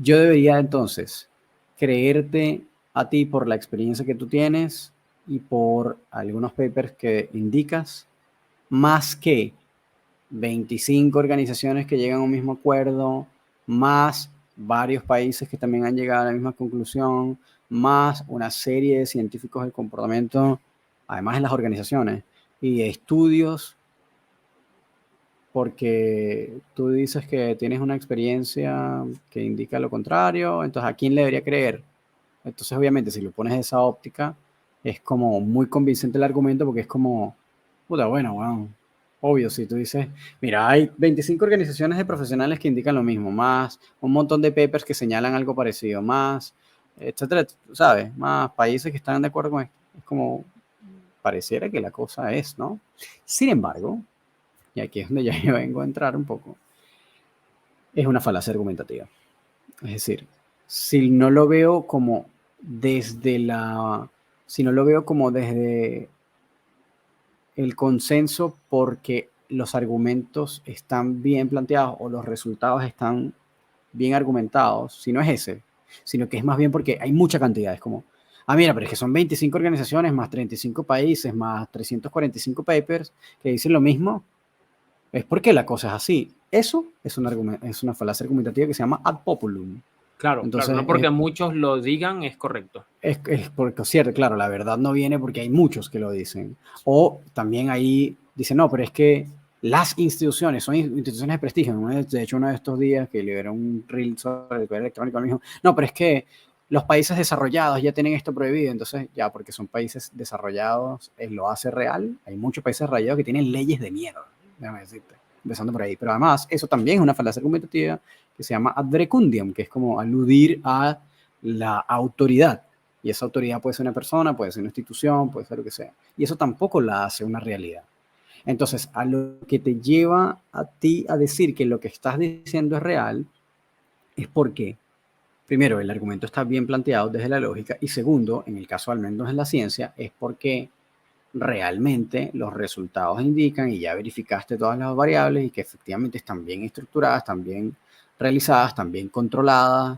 yo debería entonces creerte a ti por la experiencia que tú tienes y por algunos papers que indicas, más que 25 organizaciones que llegan a un mismo acuerdo, más varios países que también han llegado a la misma conclusión, más una serie de científicos del comportamiento, además en las organizaciones, y estudios, porque tú dices que tienes una experiencia que indica lo contrario, entonces ¿a quién le debería creer? Entonces, obviamente, si lo pones de esa óptica, es como muy convincente el argumento porque es como, puta, bueno, obvio, si tú dices, mira, hay 25 organizaciones de profesionales que indican lo mismo, más un montón de papers que señalan algo parecido, más, etcétera, ¿sabes? Más países que están de acuerdo con esto. Es como, pareciera que la cosa es, ¿no? Sin embargo, y aquí es donde ya yo vengo a entrar un poco, es una falacia argumentativa. Es decir, si no lo veo como desde la, si no lo veo como desde el consenso porque los argumentos están bien planteados o los resultados están bien argumentados, si no es ese, sino que es más bien porque hay mucha cantidad, es como, mira, pero es que son 25 organizaciones más 35 países más 345 papers que dicen lo mismo, es porque la cosa es así. Eso es una falacia argumentativa que se llama ad populum. Claro, claro, Entonces, no porque muchos lo digan es correcto. es porque, cierto, claro, la verdad no viene porque hay muchos que lo dicen. O también ahí dicen, no, pero es que las instituciones son instituciones de prestigio. De hecho, uno de estos días que liberó un reel sobre el correo electrónico, me dijo, no, pero es que los países desarrollados ya tienen esto prohibido. Entonces, ya, porque son países desarrollados, lo hace real. Hay muchos países desarrollados que tienen leyes de miedo, déjame decirte, empezando por ahí. Pero además, eso también es una falacia argumentativa que se llama ad verecundiam, que es como aludir a la autoridad. Y esa autoridad puede ser una persona, puede ser una institución, puede ser lo que sea. Y eso tampoco la hace una realidad. Entonces, a lo que te lleva a ti a decir que lo que estás diciendo es real, es porque, primero, el argumento está bien planteado desde la lógica, y segundo, en el caso al menos en la ciencia, es porque realmente los resultados indican y ya verificaste todas las variables y que efectivamente están bien estructuradas, están bien realizadas, están bien controladas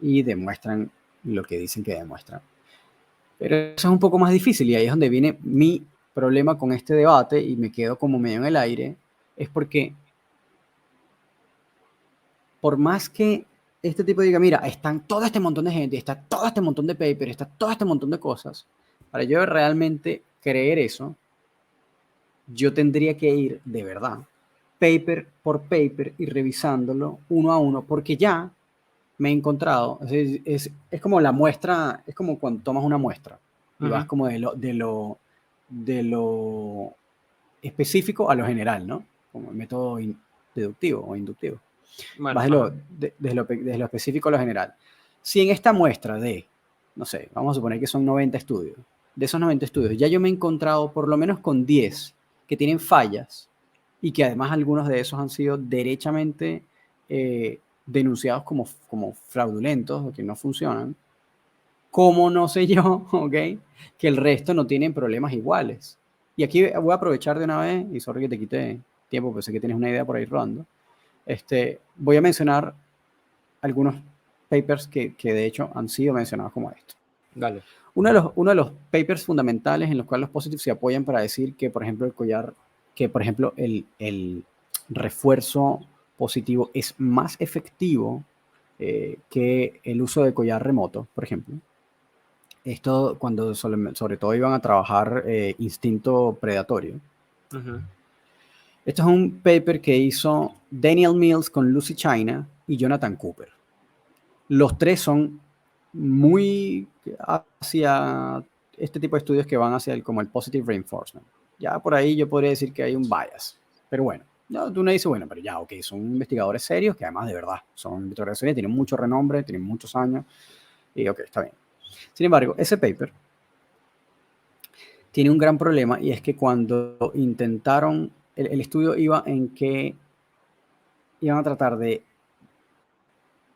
y demuestran lo que dicen que demuestran. Pero eso es un poco más difícil y ahí es donde viene mi problema con este debate y me quedo como medio en el aire, es porque por más que este tipo diga, mira, están todo este montón de gente, está todo este montón de papers, está todo este montón de cosas, para yo realmente creer eso, yo tendría que ir de verdad, paper por paper y revisándolo uno a uno, porque ya me he encontrado, es como la muestra, es como cuando tomas una muestra y vas como de lo específico a lo general, ¿no? Como el método deductivo o inductivo. Bueno, Vas desde lo específico a lo general. Si en esta muestra de, no sé, vamos a suponer que son 90 estudios, de esos 90 estudios, ya yo me he encontrado por lo menos con 10 que tienen fallas y que además algunos de esos han sido derechamente denunciados como fraudulentos o que no funcionan, ¿cómo no sé yo, ok, que el resto no tienen problemas iguales? Y aquí voy a aprovechar de una vez, y sorry que te quite tiempo, pero sé que tienes una idea por ahí rodando. Voy a mencionar algunos papers que de hecho han sido mencionados como esto. dale. Uno de los papers fundamentales en los cuales los positivos se apoyan para decir que, por ejemplo, el refuerzo positivo es más efectivo que el uso de collar remoto, por ejemplo. Esto cuando sobre todo iban a trabajar instinto predatorio. Ujú. Esto es un paper que hizo Daniel Mills con Lucy China y Jonathan Cooper. Los tres son muy hacia este tipo de estudios que van hacia como el positive reinforcement. Ya por ahí yo podría decir que hay un bias. Pero bueno, no, tú me dices, bueno, pero ya, ok, son investigadores serios que además de verdad son investigadores serios, tienen mucho renombre, tienen muchos años y ok, está bien. Sin embargo, ese paper tiene un gran problema y es que cuando intentaron, el estudio iba en que iban a tratar de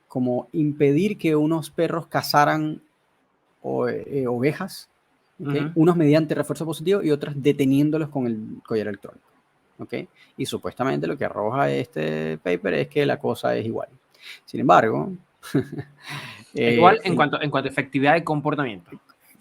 como impedir que unos perros cazaran ovejas, ¿okay? Ujú. Unos mediante refuerzo positivo y otras deteniéndolos con el collar electrónico. ¿Okay? Y supuestamente lo que arroja este paper es que la cosa es igual. Sin embargo, Es igual el, en cuanto a efectividad de comportamiento.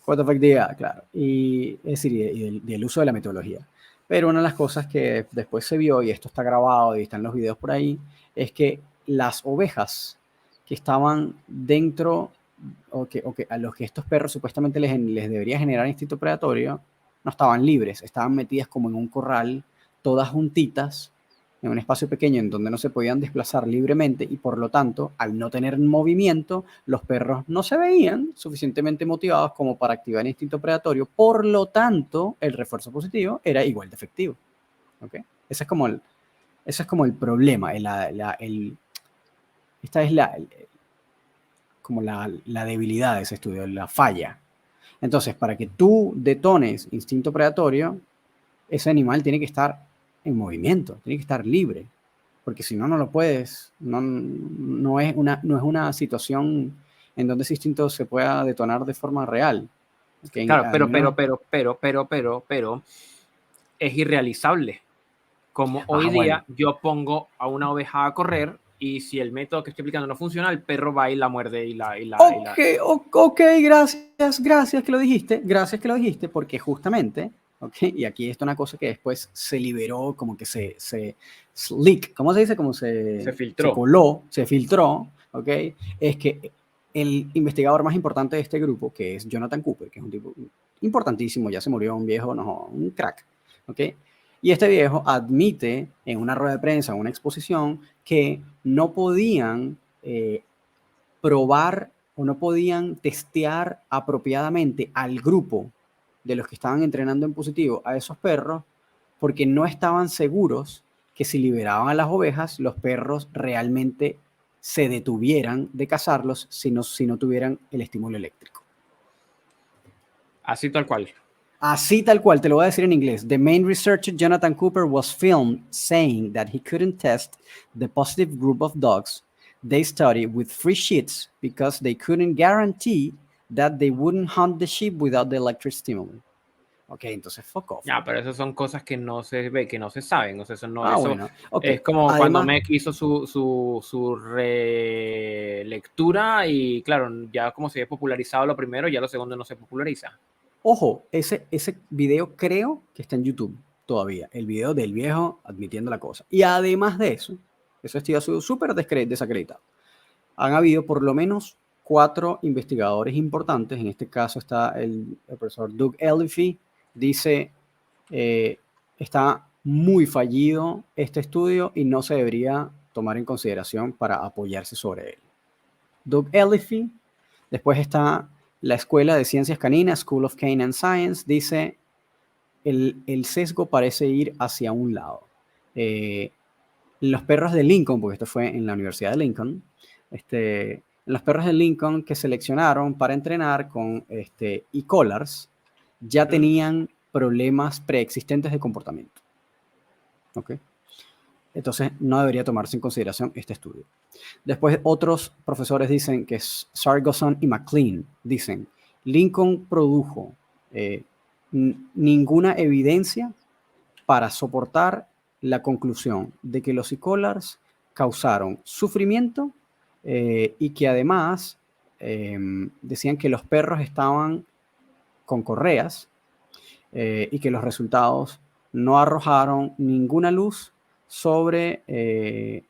cuanto a efectividad, claro, y es decir, y del uso de la metodología. Pero una de las cosas que después se vio, y esto está grabado y están los videos por ahí, es que las ovejas que estaban dentro, o que a los que estos perros supuestamente les debería generar instinto predatorio, no estaban libres, estaban metidas como en un corral, todas juntitas, en un espacio pequeño en donde no se podían desplazar libremente y por lo tanto, al no tener movimiento, los perros no se veían suficientemente motivados como para activar el instinto predatorio, por lo tanto, el refuerzo positivo era igual de efectivo. ¿Okay? Ese es como el problema, esta es como la debilidad de ese estudio, la falla. Entonces, para que tú detones instinto predatorio, ese animal tiene que estar en movimiento, tiene que estar libre, porque si no, no lo puedes, no es una situación en donde ese instinto se pueda detonar de forma real. Okay, claro, pero, es irrealizable. Como hoy día bueno. yo pongo a una oveja a correr y si el método que estoy aplicando no funciona, el perro va y la muerde Ok, gracias que lo dijiste, porque justamente, ok, y aquí está una cosa que después se liberó, como que se leak, ¿cómo se dice? Como se se filtró. coló, se filtró, ok, es que el investigador más importante de este grupo, que es Jonathan Cooper, que es un tipo importantísimo, ya se murió, un viejo, no, un crack, ok, y este viejo admite en una rueda de prensa, en una exposición, que no podían probar o no podían testear apropiadamente al grupo de los que estaban entrenando en positivo a esos perros porque no estaban seguros que si liberaban a las ovejas, los perros realmente se detuvieran de cazarlos si no tuvieran el estímulo eléctrico. Así tal cual. Así tal cual, te lo voy a decir en inglés. The main researcher, Jonathan Cooper, was filmed saying that he couldn't test the positive group of dogs they studied with free sheets because they couldn't guarantee that they wouldn't hunt the sheep without the electric stimuli. Ok, entonces fuck off. Ya, pero esas son cosas que no se ve, que no se saben. O sea, eso Bueno, ok. es como cuando Además, Mec hizo su relectura y claro, ya como se había popularizado lo primero, ya lo segundo no se populariza. ojo, ese video creo que está en YouTube todavía. El video del viejo admitiendo la cosa. Y además de eso, eso ha sido súper desacreditado. Han habido por lo menos 4 investigadores importantes. En este caso está el profesor Doug Elliffe. Dice, está muy fallido este estudio y no se debería tomar en consideración para apoyarse sobre él. Doug Elliffe. Después está la Escuela de Ciencias Caninas, School of Canine Science. Dice, el sesgo parece ir hacia un lado. Los perros de Lincoln, porque esto fue en la Universidad de Lincoln, los perros de Lincoln que seleccionaron para entrenar con e-collars ya tenían problemas preexistentes de comportamiento. ¿Okay? Entonces no debería tomarse en consideración este estudio. Después otros profesores dicen que Sargoson y McLean dicen, Lincoln produjo ninguna evidencia para soportar la conclusión de que los e-collars causaron sufrimiento y que además decían que los perros estaban con correas y que los resultados no arrojaron ninguna luz sobre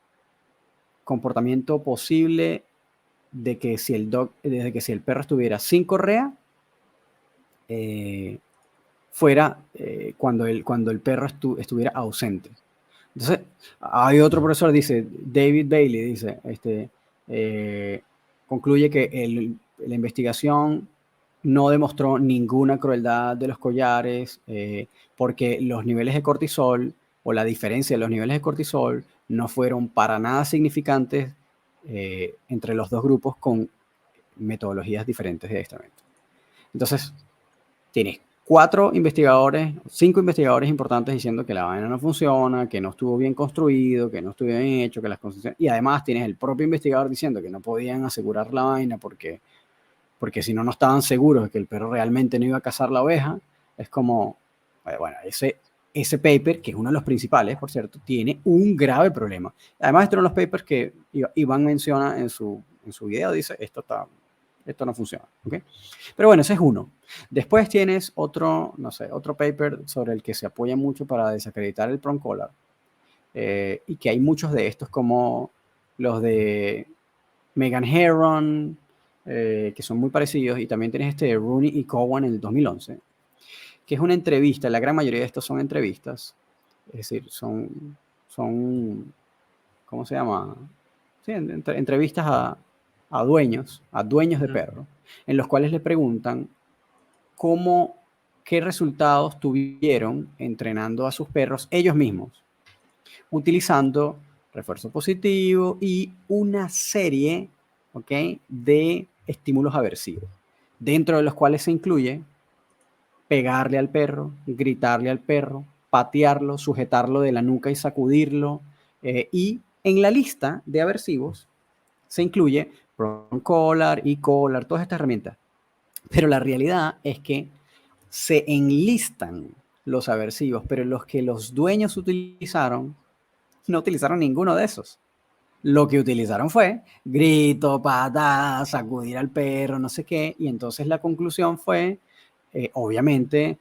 comportamiento posible de que si el perro estuviera sin correa, fuera cuando el perro estuviera ausente. Entonces, hay otro profesor, dice, David Bailey, dice, concluye que la investigación no demostró ninguna crueldad de los collares porque los niveles de cortisol o la diferencia de los niveles de cortisol no fueron para nada significantes entre los dos grupos con metodologías diferentes de adiestramiento. Entonces, tienes 5 investigadores importantes diciendo que la vaina no funciona, que no estuvo bien construido, que no estuvo bien hecho, que las concesiones... Y además tienes el propio investigador diciendo que no podían asegurar la vaina porque si no, no estaban seguros de que el perro realmente no iba a cazar la oveja. Es como, bueno, ese paper, que es uno de los principales, por cierto, tiene un grave problema. Además, este es uno de los papers que Iván menciona en su video, dice, esto no funciona. ¿Okay? Pero bueno, ese es uno. Después tienes otro paper sobre el que se apoya mucho para desacreditar el prong collar. Y que hay muchos de estos como los de Megan Heron, que son muy parecidos, y también tienes Rooney y Cowan en el 2011, que es una entrevista, la gran mayoría de estos son entrevistas, es decir, son ¿cómo se llama? Sí, entrevistas a dueños de Ujú. perros, en los cuales le preguntan cómo, qué resultados tuvieron entrenando a sus perros ellos mismos, utilizando refuerzo positivo y una serie, ¿ok?, de estímulos aversivos, dentro de los cuales se incluye pegarle al perro, gritarle al perro, patearlo, sujetarlo de la nuca y sacudirlo. Y en la lista de aversivos se incluye prong collar y collar, todas estas herramientas. Pero la realidad es que se enlistan los aversivos, pero los que los dueños utilizaron, no utilizaron ninguno de esos. Lo que utilizaron fue grito, patada, sacudir al perro, no sé qué. Y entonces la conclusión fue, obviamente,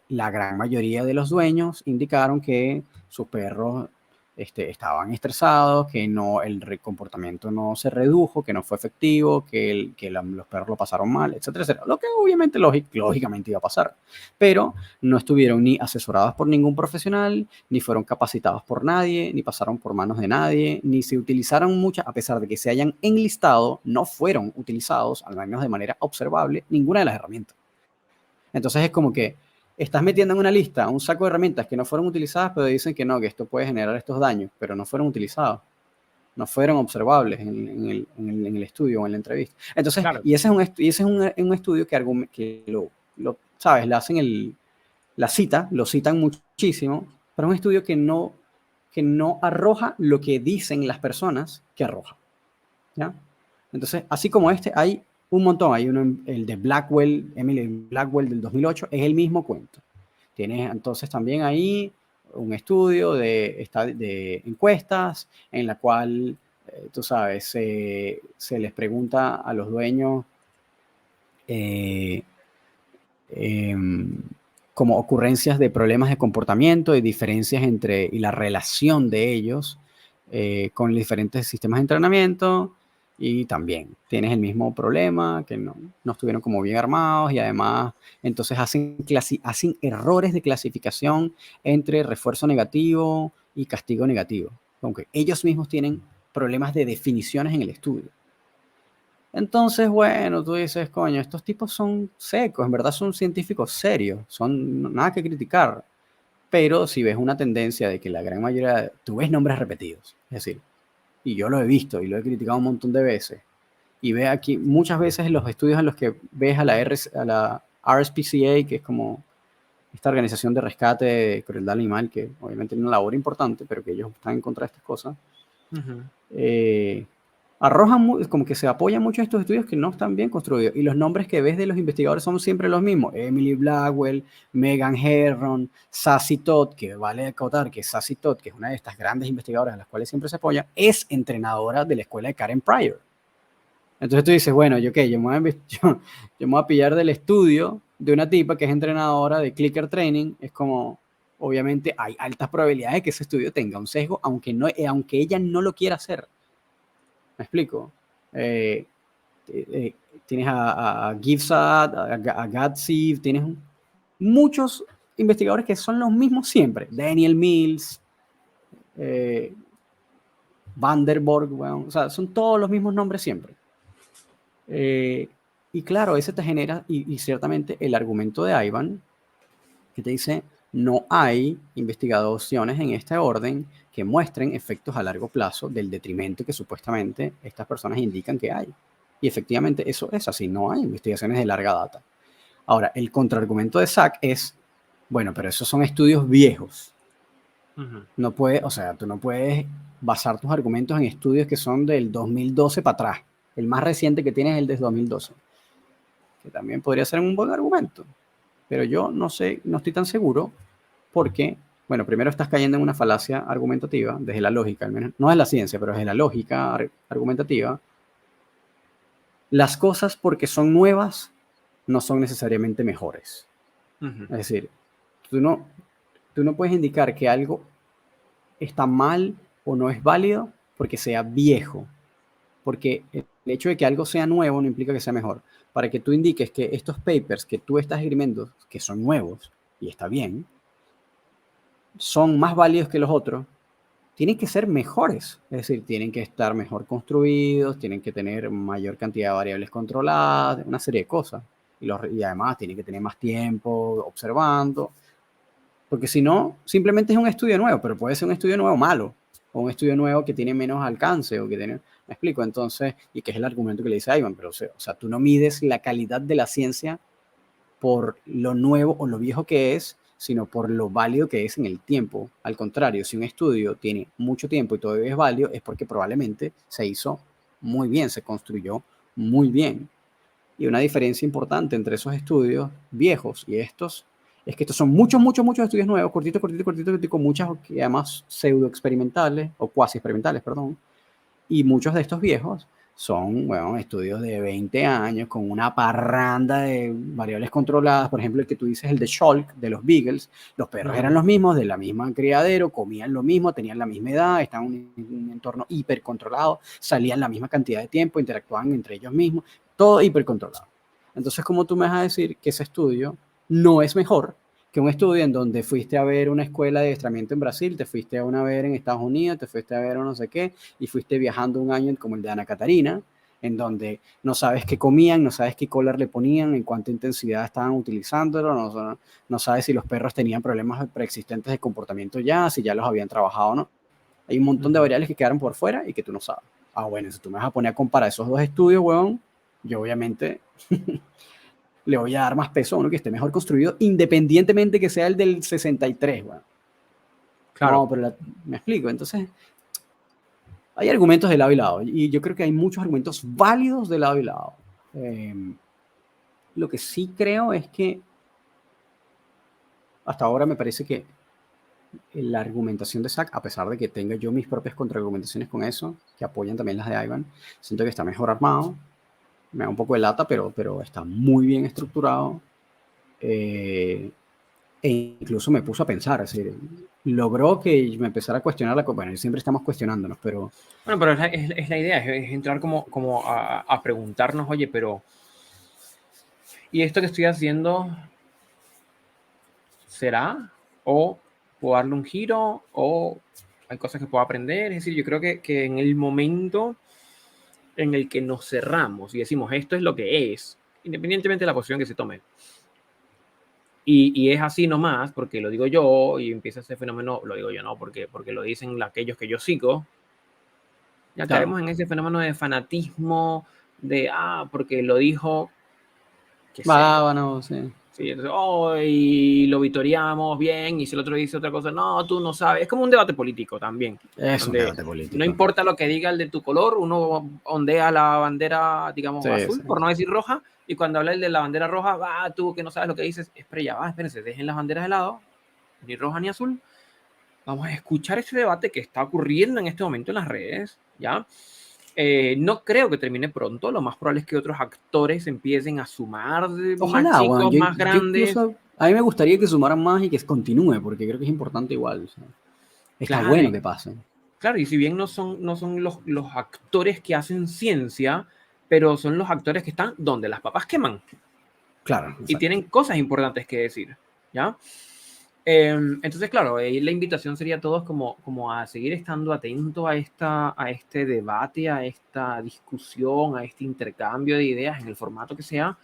la gran mayoría de los dueños indicaron que sus perros estaban estresados, que no, el comportamiento no se redujo, que no fue efectivo, que los perros lo pasaron mal, etcétera, etcétera. Lo que obviamente lógicamente iba a pasar. Pero no estuvieron ni asesorados por ningún profesional, ni fueron capacitados por nadie, ni pasaron por manos de nadie, ni se utilizaron muchas, a pesar de que se hayan enlistado, no fueron utilizados, al menos de manera observable, ninguna de las herramientas. Entonces es como que estás metiendo en una lista un saco de herramientas que no fueron utilizadas, pero dicen que no, que esto puede generar estos daños, pero no fueron utilizados, no fueron observables en el estudio o en la entrevista. Entonces, Claro, y ese es un estudio que ¿sabes? Le hacen la cita, lo citan muchísimo, pero es un estudio que no arroja lo que dicen las personas que arroja, ¿ya? Entonces, así como este, hay un montón. Hay uno, el de Blackwell, Emily Blackwell del 2008, es el mismo cuento. Tienes entonces también ahí un estudio de encuestas en la cual, tú sabes, se les pregunta a los dueños eh, eh, como ocurrencias de problemas de comportamiento y diferencias y la relación de ellos con diferentes sistemas de entrenamiento. Y también tienes el mismo problema, que no estuvieron como bien armados y además entonces hacen errores de clasificación entre refuerzo negativo y castigo negativo. Aunque ellos mismos tienen problemas de definiciones en el estudio. Entonces, bueno, tú dices, coño, estos tipos son secos, en verdad son científicos serios, son nada que criticar. Pero si ves una tendencia de que la gran mayoría, tú ves nombres repetidos, es decir, y yo lo he visto y lo he criticado un montón de veces, y ve aquí muchas veces en los estudios en los que ves a la RSPCA, que es como esta organización de rescate de crueldad animal, que obviamente tiene una labor importante, pero que ellos están en contra de estas cosas, ujú. eh, arrojan como que se apoyan mucho a estos estudios que no están bien construidos. Y los nombres que ves de los investigadores son siempre los mismos. Emily Blackwell, Megan Herron, Sassy Todd, que vale acotar que Sassy Todd, que es una de estas grandes investigadoras a las cuales siempre se apoya, es entrenadora de la escuela de Karen Pryor. Entonces tú dices, bueno, yo me voy a pillar del estudio de una tipa que es entrenadora de Clicker Training. Es como, obviamente hay altas probabilidades de que ese estudio tenga un sesgo, aunque ella no lo quiera hacer. ¿Me explico? Eh, eh, Tienes a Givsat, a Gatsiv, tienes muchos investigadores que son los mismos siempre. Daniel Mills, eh, Vanderborg, bueno, o sea, son todos los mismos nombres siempre. Y claro, ese te genera, y ciertamente el argumento de Ivan, que te dice, no hay investigaciones en este orden que muestren efectos a largo plazo del detrimento que supuestamente estas personas indican que hay. Y efectivamente eso es así, no hay investigaciones de larga data. Ahora, el contraargumento de Zach es, bueno, pero esos son estudios viejos. Ujú. No puede, o sea, tú no puedes basar tus argumentos en estudios que son del 2012 para atrás. El más reciente que tienes es el de 2012, que también podría ser un buen argumento. Pero yo no sé, no estoy tan seguro porque, bueno, primero estás cayendo en una falacia argumentativa, desde la lógica, al menos, no es la ciencia, pero desde la lógica argumentativa. Las cosas porque son nuevas no son necesariamente mejores. Ujú. Es decir, tú no, tú no puedes indicar que algo está mal o no es válido porque sea viejo. porque el hecho de que algo sea nuevo no implica que sea mejor. Para que tú indiques que estos papers que tú estás escribiendo, que son nuevos, y está bien, son más válidos que los otros, tienen que ser mejores, es decir, tienen que estar mejor construidos, tienen que tener mayor cantidad de variables controladas, una serie de cosas. Y además tienen que tener más tiempo observando, porque si no, simplemente es un estudio nuevo, pero puede ser un estudio nuevo malo, o un estudio nuevo que tiene menos alcance, o que tiene, me explico, entonces, y que es el argumento que le dice Ivan, pero o sea, tú no mides la calidad de la ciencia por lo nuevo o lo viejo que es, sino por lo válido que es en el tiempo. Al contrario, si un estudio tiene mucho tiempo y todavía es válido, es porque probablemente se hizo muy bien, se construyó muy bien. Y una diferencia importante entre esos estudios viejos y estos es que estos son muchos, muchos, muchos estudios nuevos, cortitos, cortitos, cortitos, cortitos, con muchas, además, pseudo experimentales, o cuasi experimentales, perdón, y muchos de estos viejos son, bueno, estudios de 20 años con una parranda de variables controladas. Por ejemplo, el que tú dices, el de Schalk, de los Beagles. Los perros eran los mismos, de la misma criadero, comían lo mismo, tenían la misma edad, estaban en un entorno hipercontrolado, salían la misma cantidad de tiempo, interactuaban entre ellos mismos, todo hipercontrolado. Entonces, ¿cómo tú me vas a decir que ese estudio no es mejor que un estudio en donde fuiste a ver una escuela de adiestramiento en Brasil, te fuiste a una ver en Estados Unidos, te fuiste a ver no sé qué, y fuiste viajando un año como el de Ana Catarina, en donde no sabes qué comían, no sabes qué color le ponían, en cuánta intensidad estaban utilizándolo, no sabes si los perros tenían problemas preexistentes de comportamiento ya, si ya los habían trabajado o no. Hay un montón de variables que quedaron por fuera y que tú no sabes. Ah, bueno, si tú me vas a poner a comparar esos dos estudios, weón, yo obviamente le voy a dar más peso a uno que esté mejor construido, independientemente que sea el del 63, weón. Claro. No, pero me explico. Entonces, hay argumentos de lado y lado. Y yo creo que hay muchos argumentos válidos de lado y lado. Lo que sí creo es que hasta ahora me parece que la argumentación de Zack, a pesar de que tenga yo mis propias contraargumentaciones con eso, que apoyan también las de Ivan, siento que está mejor armado. Me da un poco de lata, pero está muy bien estructurado. E incluso me puso a pensar, es decir, logró que me empezara a cuestionar la cosa. Bueno, siempre estamos cuestionándonos, pero Bueno, pero es la idea, es entrar como a preguntarnos, oye, pero ¿y esto que estoy haciendo será? ¿O puedo darle un giro? ¿O hay cosas que puedo aprender? Es decir, yo creo que en el momento en el que nos cerramos y decimos esto es lo que es, independientemente de la posición que se tome, y es así nomás, porque lo digo yo, y empieza ese fenómeno, lo digo yo no, porque lo dicen aquellos que yo sigo, ya claro, caemos en ese fenómeno de fanatismo, de, porque lo dijo, qué sé yo. va, no, sí. Sí, entonces, y lo vitoreamos bien, y si el otro dice otra cosa, no, tú no sabes. Es como un debate político también, Es un donde debate no político. importa lo que diga el de tu color, uno ondea la bandera, digamos, Sí, azul, sí. por no decir roja, y cuando habla el de la bandera roja, tú que no sabes lo que dices, pero ya va, espérense, dejen las banderas de lado, ni roja ni azul. Vamos a escuchar este debate que está ocurriendo en este momento en las redes, ¿ya? No creo que termine pronto, lo más probable es que otros actores empiecen a sumar, más Ojalá, bueno, chicos, más yo grandes. incluso, a mí me gustaría que sumaran más y que continúe, porque creo que es importante igual. O sea, está Claro, bueno que pase. claro, y si bien no son los actores que hacen ciencia, pero son los actores que están donde las papas queman Claro, y exacto. tienen cosas importantes que decir, ¿ya? Entonces, claro, la invitación sería a todos como a seguir estando atentos a este debate, a esta discusión, a este intercambio de ideas en el formato que sea.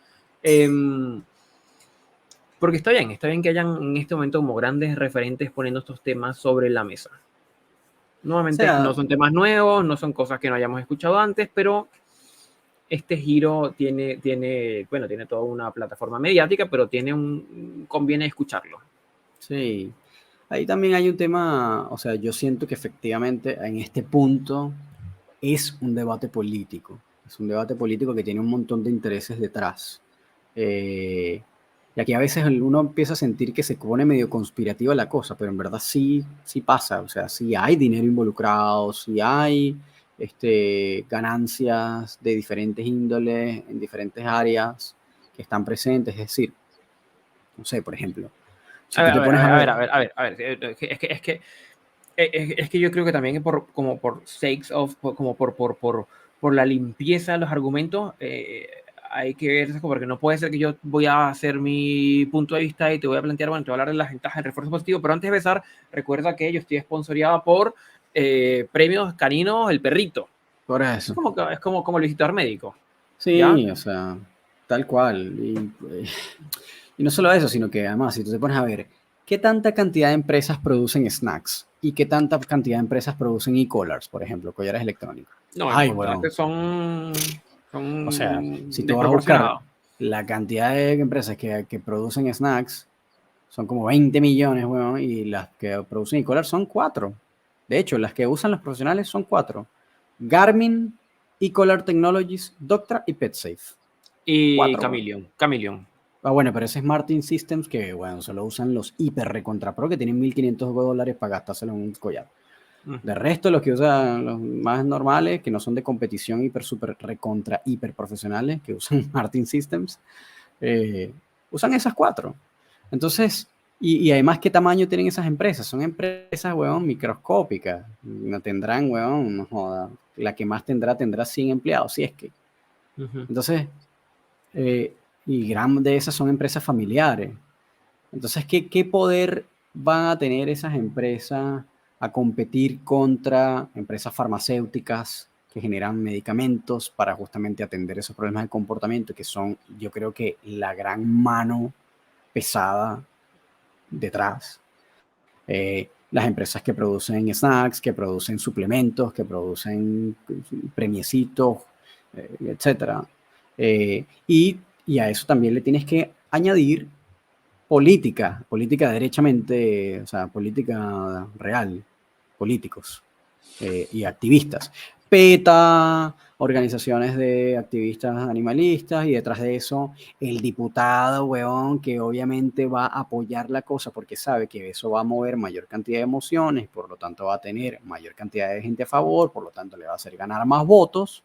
Porque está bien que hayan en este momento como grandes referentes poniendo estos temas sobre la mesa. O Nuevamente, no sea, son temas nuevos, no son cosas que no hayamos escuchado antes, pero este giro tiene toda una plataforma mediática, pero conviene escucharlo. sí. Ahí también hay un tema, o sea, yo siento que efectivamente en este punto es un debate político. Es un debate político que tiene un montón de intereses detrás. Eh, y aquí a veces uno empieza a sentir que se pone medio conspirativa la cosa, pero en verdad sí, sí pasa. O sea, sí hay dinero involucrado, sí hay ganancias de diferentes índoles en diferentes áreas que están presentes. Es decir, no sé, por ejemplo, si A tú ver, te a ver, pones a a ver, ver, a ver, a ver, a ver, es que yo creo que también como por sakes of, como por por la limpieza de los argumentos, hay que ver, porque no puede ser que yo voy a hacer mi punto de vista y te voy a plantear, bueno, te voy a hablar de las ventajas del refuerzo positivo, pero antes de empezar, recuerda que yo estoy sponsoreado por Premios Caninos El Perrito. Por Es eso. como el visitar médico, ¿ya? Sí, o sea, tal cual. Y no solo eso, sino que además, si tú te pones a ver, ¿qué tanta cantidad de empresas producen snacks? ¿Y qué tanta cantidad de empresas producen e-collars, por ejemplo, collares electrónicos? No, Ay, bueno. importantes son, O sea, si son tú vas a buscar desproporcionados. la cantidad de empresas que producen snacks, son como 20 millones, weón, y las que producen e-collars son 4. De hecho, las que usan los profesionales son 4. Garmin, e-collar Technologies, Doctra y PetSafe. Y 4, weón. Chameleon. Ah, bueno, pero ese es Martin Systems que, bueno, solo usan los hiper recontra pro que tienen $1.500 para gastárselo en un collar. De resto, los que usan los más normales, que no son de competición hiper, super, recontra, hiper profesionales, que usan Martin Systems, eh, usan esas 4. Entonces, y además, ¿qué tamaño tienen esas empresas? Son empresas, weón, microscópicas. No tendrán, weón, no joda. La que más tendrá 100 empleados, si es que. Entonces, eh, y gran de esas son empresas familiares. Entonces, ¿qué poder van a tener esas empresas a competir contra empresas farmacéuticas que generan medicamentos para justamente atender esos problemas de comportamiento que son, yo creo que la gran mano pesada detrás? Las empresas que producen snacks, que producen suplementos, que producen premiecitos, etcétera. Y a eso también le tienes que añadir política derechamente, o sea, política real, políticos y activistas. PETA, organizaciones de activistas animalistas, y detrás de eso el diputado, weón, que obviamente va a apoyar la cosa porque sabe que eso va a mover mayor cantidad de emociones, por lo tanto va a tener mayor cantidad de gente a favor, por lo tanto le va a hacer ganar más votos.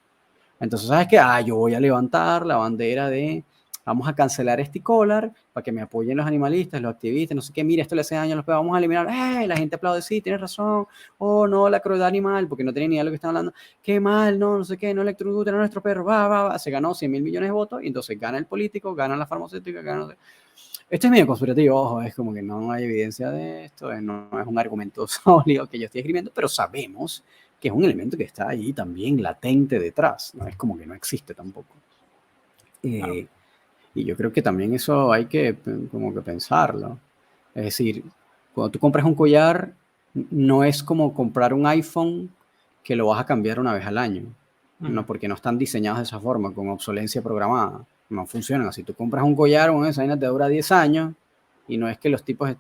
Entonces, ¿sabes qué? Yo voy a levantar la bandera de vamos a cancelar este collar para que me apoyen los animalistas, los activistas, no sé qué, mira, esto le hace daño a los perros, vamos a eliminar. La gente aplaude, sí, tienes razón. Oh, no, la crueldad animal, porque no tiene ni idea de lo que están hablando. Qué mal, no, no sé qué, no electrocuten a nuestro perro, va. Se ganó 100 mil millones de votos y entonces gana el político, gana la farmacéutica, gana. Esto es medio conspirativo, ojo, es como que no hay evidencia de esto, no es un argumento sólido que yo estoy escribiendo, pero sabemos que es un elemento que está ahí también latente detrás, no es como que no existe tampoco. Claro. Y yo creo que también eso hay que como que pensarlo. Es decir, cuando tú compras un collar, no es como comprar un iPhone que lo vas a cambiar una vez al año. No, porque no están diseñados de esa forma, con obsolencia programada. No funcionan así. Tú compras un collar, esa vaina te dura 10 años y no es que los tipos.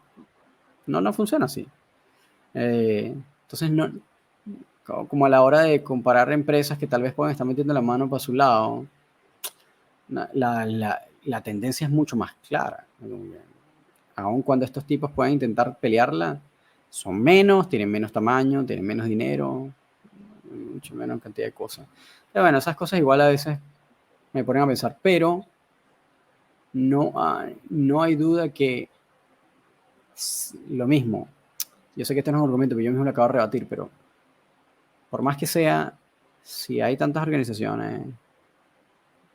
No funciona así. Entonces, no, como a la hora de comparar empresas que tal vez pueden estar metiendo la mano para su lado, la tendencia es mucho más clara. Aun cuando estos tipos pueden intentar pelearla, son menos, tienen menos tamaño, tienen menos dinero, mucho menos cantidad de cosas. Pero bueno, esas cosas igual a veces me ponen a pensar, pero no hay duda que lo mismo. Yo sé que este no es un argumento, pero yo mismo lo acabo de rebatir, pero por más que sea, si hay tantas organizaciones,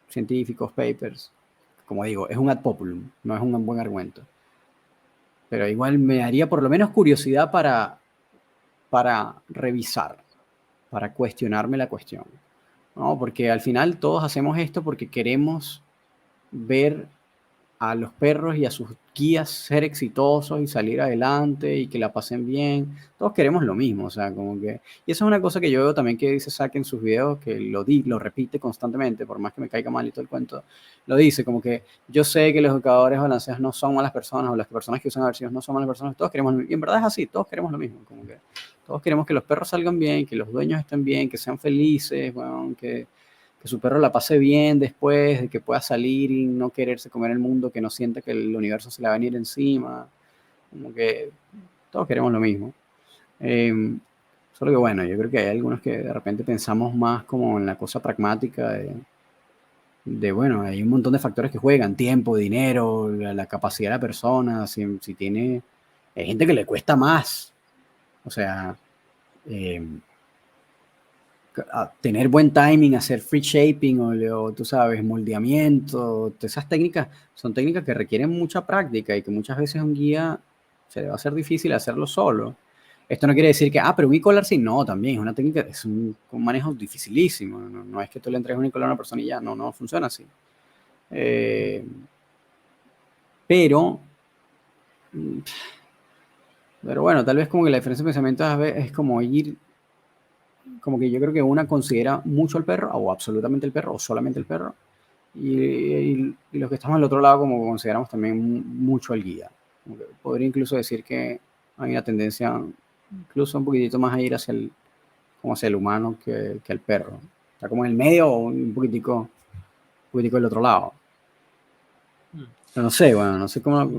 científicos, papers, como digo, es un ad populum, no es un buen argumento. Pero igual me daría por lo menos curiosidad para revisar, para cuestionarme la cuestión, ¿no? Porque al final todos hacemos esto porque queremos ver a los perros y a sus guías ser exitosos y salir adelante y que la pasen bien. Todos queremos lo mismo, o sea, como que. Y eso es una cosa que yo veo también que dice Zack en sus videos, que lo repite constantemente, por más que me caiga mal y todo el cuento, lo dice, como que yo sé que los educadores balanceados no son malas personas, o las personas que usan aversivos no son malas personas, todos queremos lo mismo. Y en verdad es así, todos queremos lo mismo, como que todos queremos que los perros salgan bien, que los dueños estén bien, que sean felices, bueno, que su perro la pase bien después, de que pueda salir y no quererse comer el mundo, que no sienta que el universo se le va a venir encima. Como que todos queremos lo mismo. Eh, Solo que bueno, yo creo que hay algunos que de repente pensamos más como en la cosa pragmática bueno, hay un montón de factores que juegan, tiempo, dinero, la capacidad de la persona, si tiene. Hay gente que le cuesta más. O sea, eh, a tener buen timing, hacer free shaping o tú sabes, moldeamiento, esas técnicas son técnicas que requieren mucha práctica y que muchas veces un guía se le va a hacer difícil hacerlo solo. Esto no quiere decir que, pero un e-collar sí, no, también es una técnica, es un manejo dificilísimo, no es que tú le entregues un e-collar a una persona y ya, no funciona así. Pero bueno, tal vez como que la diferencia de pensamiento es como ir, como que yo creo que una considera mucho al perro, o absolutamente el perro, o solamente el perro, y los que estamos al otro lado como consideramos también mucho al guía. Podría incluso decir que hay una tendencia incluso un poquitito más a ir como hacia el humano que el perro. Está como en el medio o un poquitico del otro lado. Pero no sé, bueno, no sé cómo...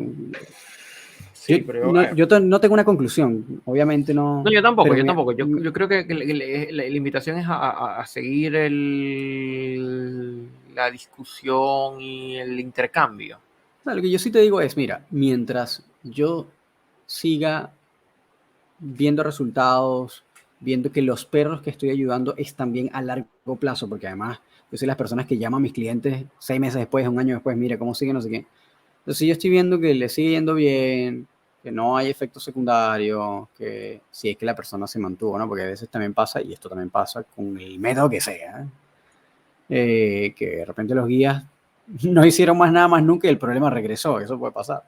Sí, pero yo no tengo una conclusión, obviamente no. No, yo tampoco, Pero yo tampoco. Yo creo que la invitación es a seguir la discusión y el intercambio. lo que yo sí te digo es, mira, mientras yo siga viendo resultados, viendo que los perros que estoy ayudando están bien a largo plazo, porque además yo soy las personas que llaman a mis clientes 6 meses después, un año después, mira cómo sigue, no sé qué. Entonces, si yo estoy viendo que le sigue yendo bien, que no hay efectos secundarios, que si es que la persona se mantuvo, ¿no? Porque a veces también pasa, y esto también pasa con el método que sea, que de repente los guías no hicieron más nada más nunca y el problema regresó, eso puede pasar.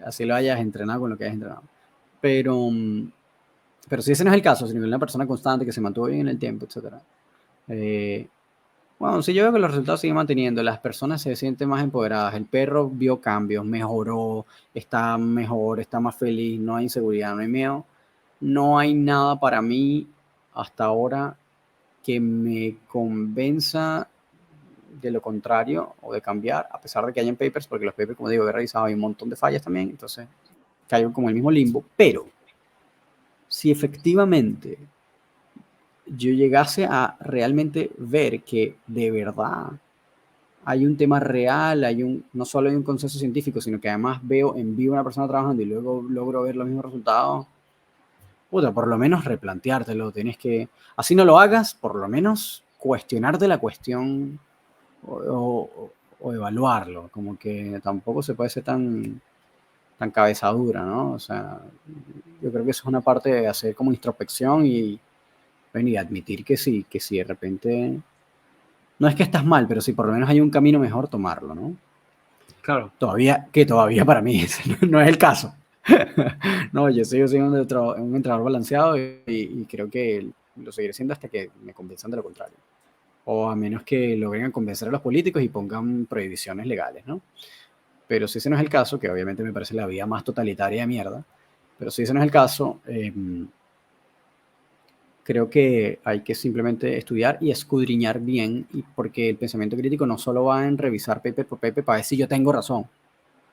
Así lo hayas entrenado con lo que hayas entrenado. Pero si ese no es el caso, sino que es una persona constante que se mantuvo bien en el tiempo, etc. Bueno, si yo veo que los resultados siguen manteniendo, las personas se sienten más empoderadas, el perro vio cambios, mejoró, está mejor, está más feliz, no hay inseguridad, no hay miedo, no hay nada para mí hasta ahora que me convenza de lo contrario o de cambiar, a pesar de que hayan papers, porque los papers, como digo, he revisado, hay un montón de fallas también, entonces caigo como en el mismo limbo, pero si efectivamente yo llegase a realmente ver que de verdad hay un tema real, no solo hay un consenso científico, sino que además veo en vivo a una persona trabajando y luego logro ver los mismos resultados, por lo menos replanteártelo, tienes que, así no lo hagas, por lo menos cuestionarte la cuestión o evaluarlo, como que tampoco se puede ser tan cabeza dura, ¿no? O sea, yo creo que eso es una parte de hacer como introspección y, bueno, y admitir que sí, de repente, no es que estás mal, pero si por lo menos hay un camino mejor, tomarlo, ¿no? Claro. Todavía para mí no es el caso. No, yo sigo siendo un entrenador balanceado y creo que lo seguiré siendo hasta que me convenzan de lo contrario. O a menos que logren convencer a los políticos y pongan prohibiciones legales, ¿no? Pero si ese no es el caso, que obviamente me parece la vía más totalitaria de mierda, pero si ese no es el caso, creo que hay que simplemente estudiar y escudriñar bien, porque el pensamiento crítico no solo va en revisar paper por paper para ver si yo tengo razón,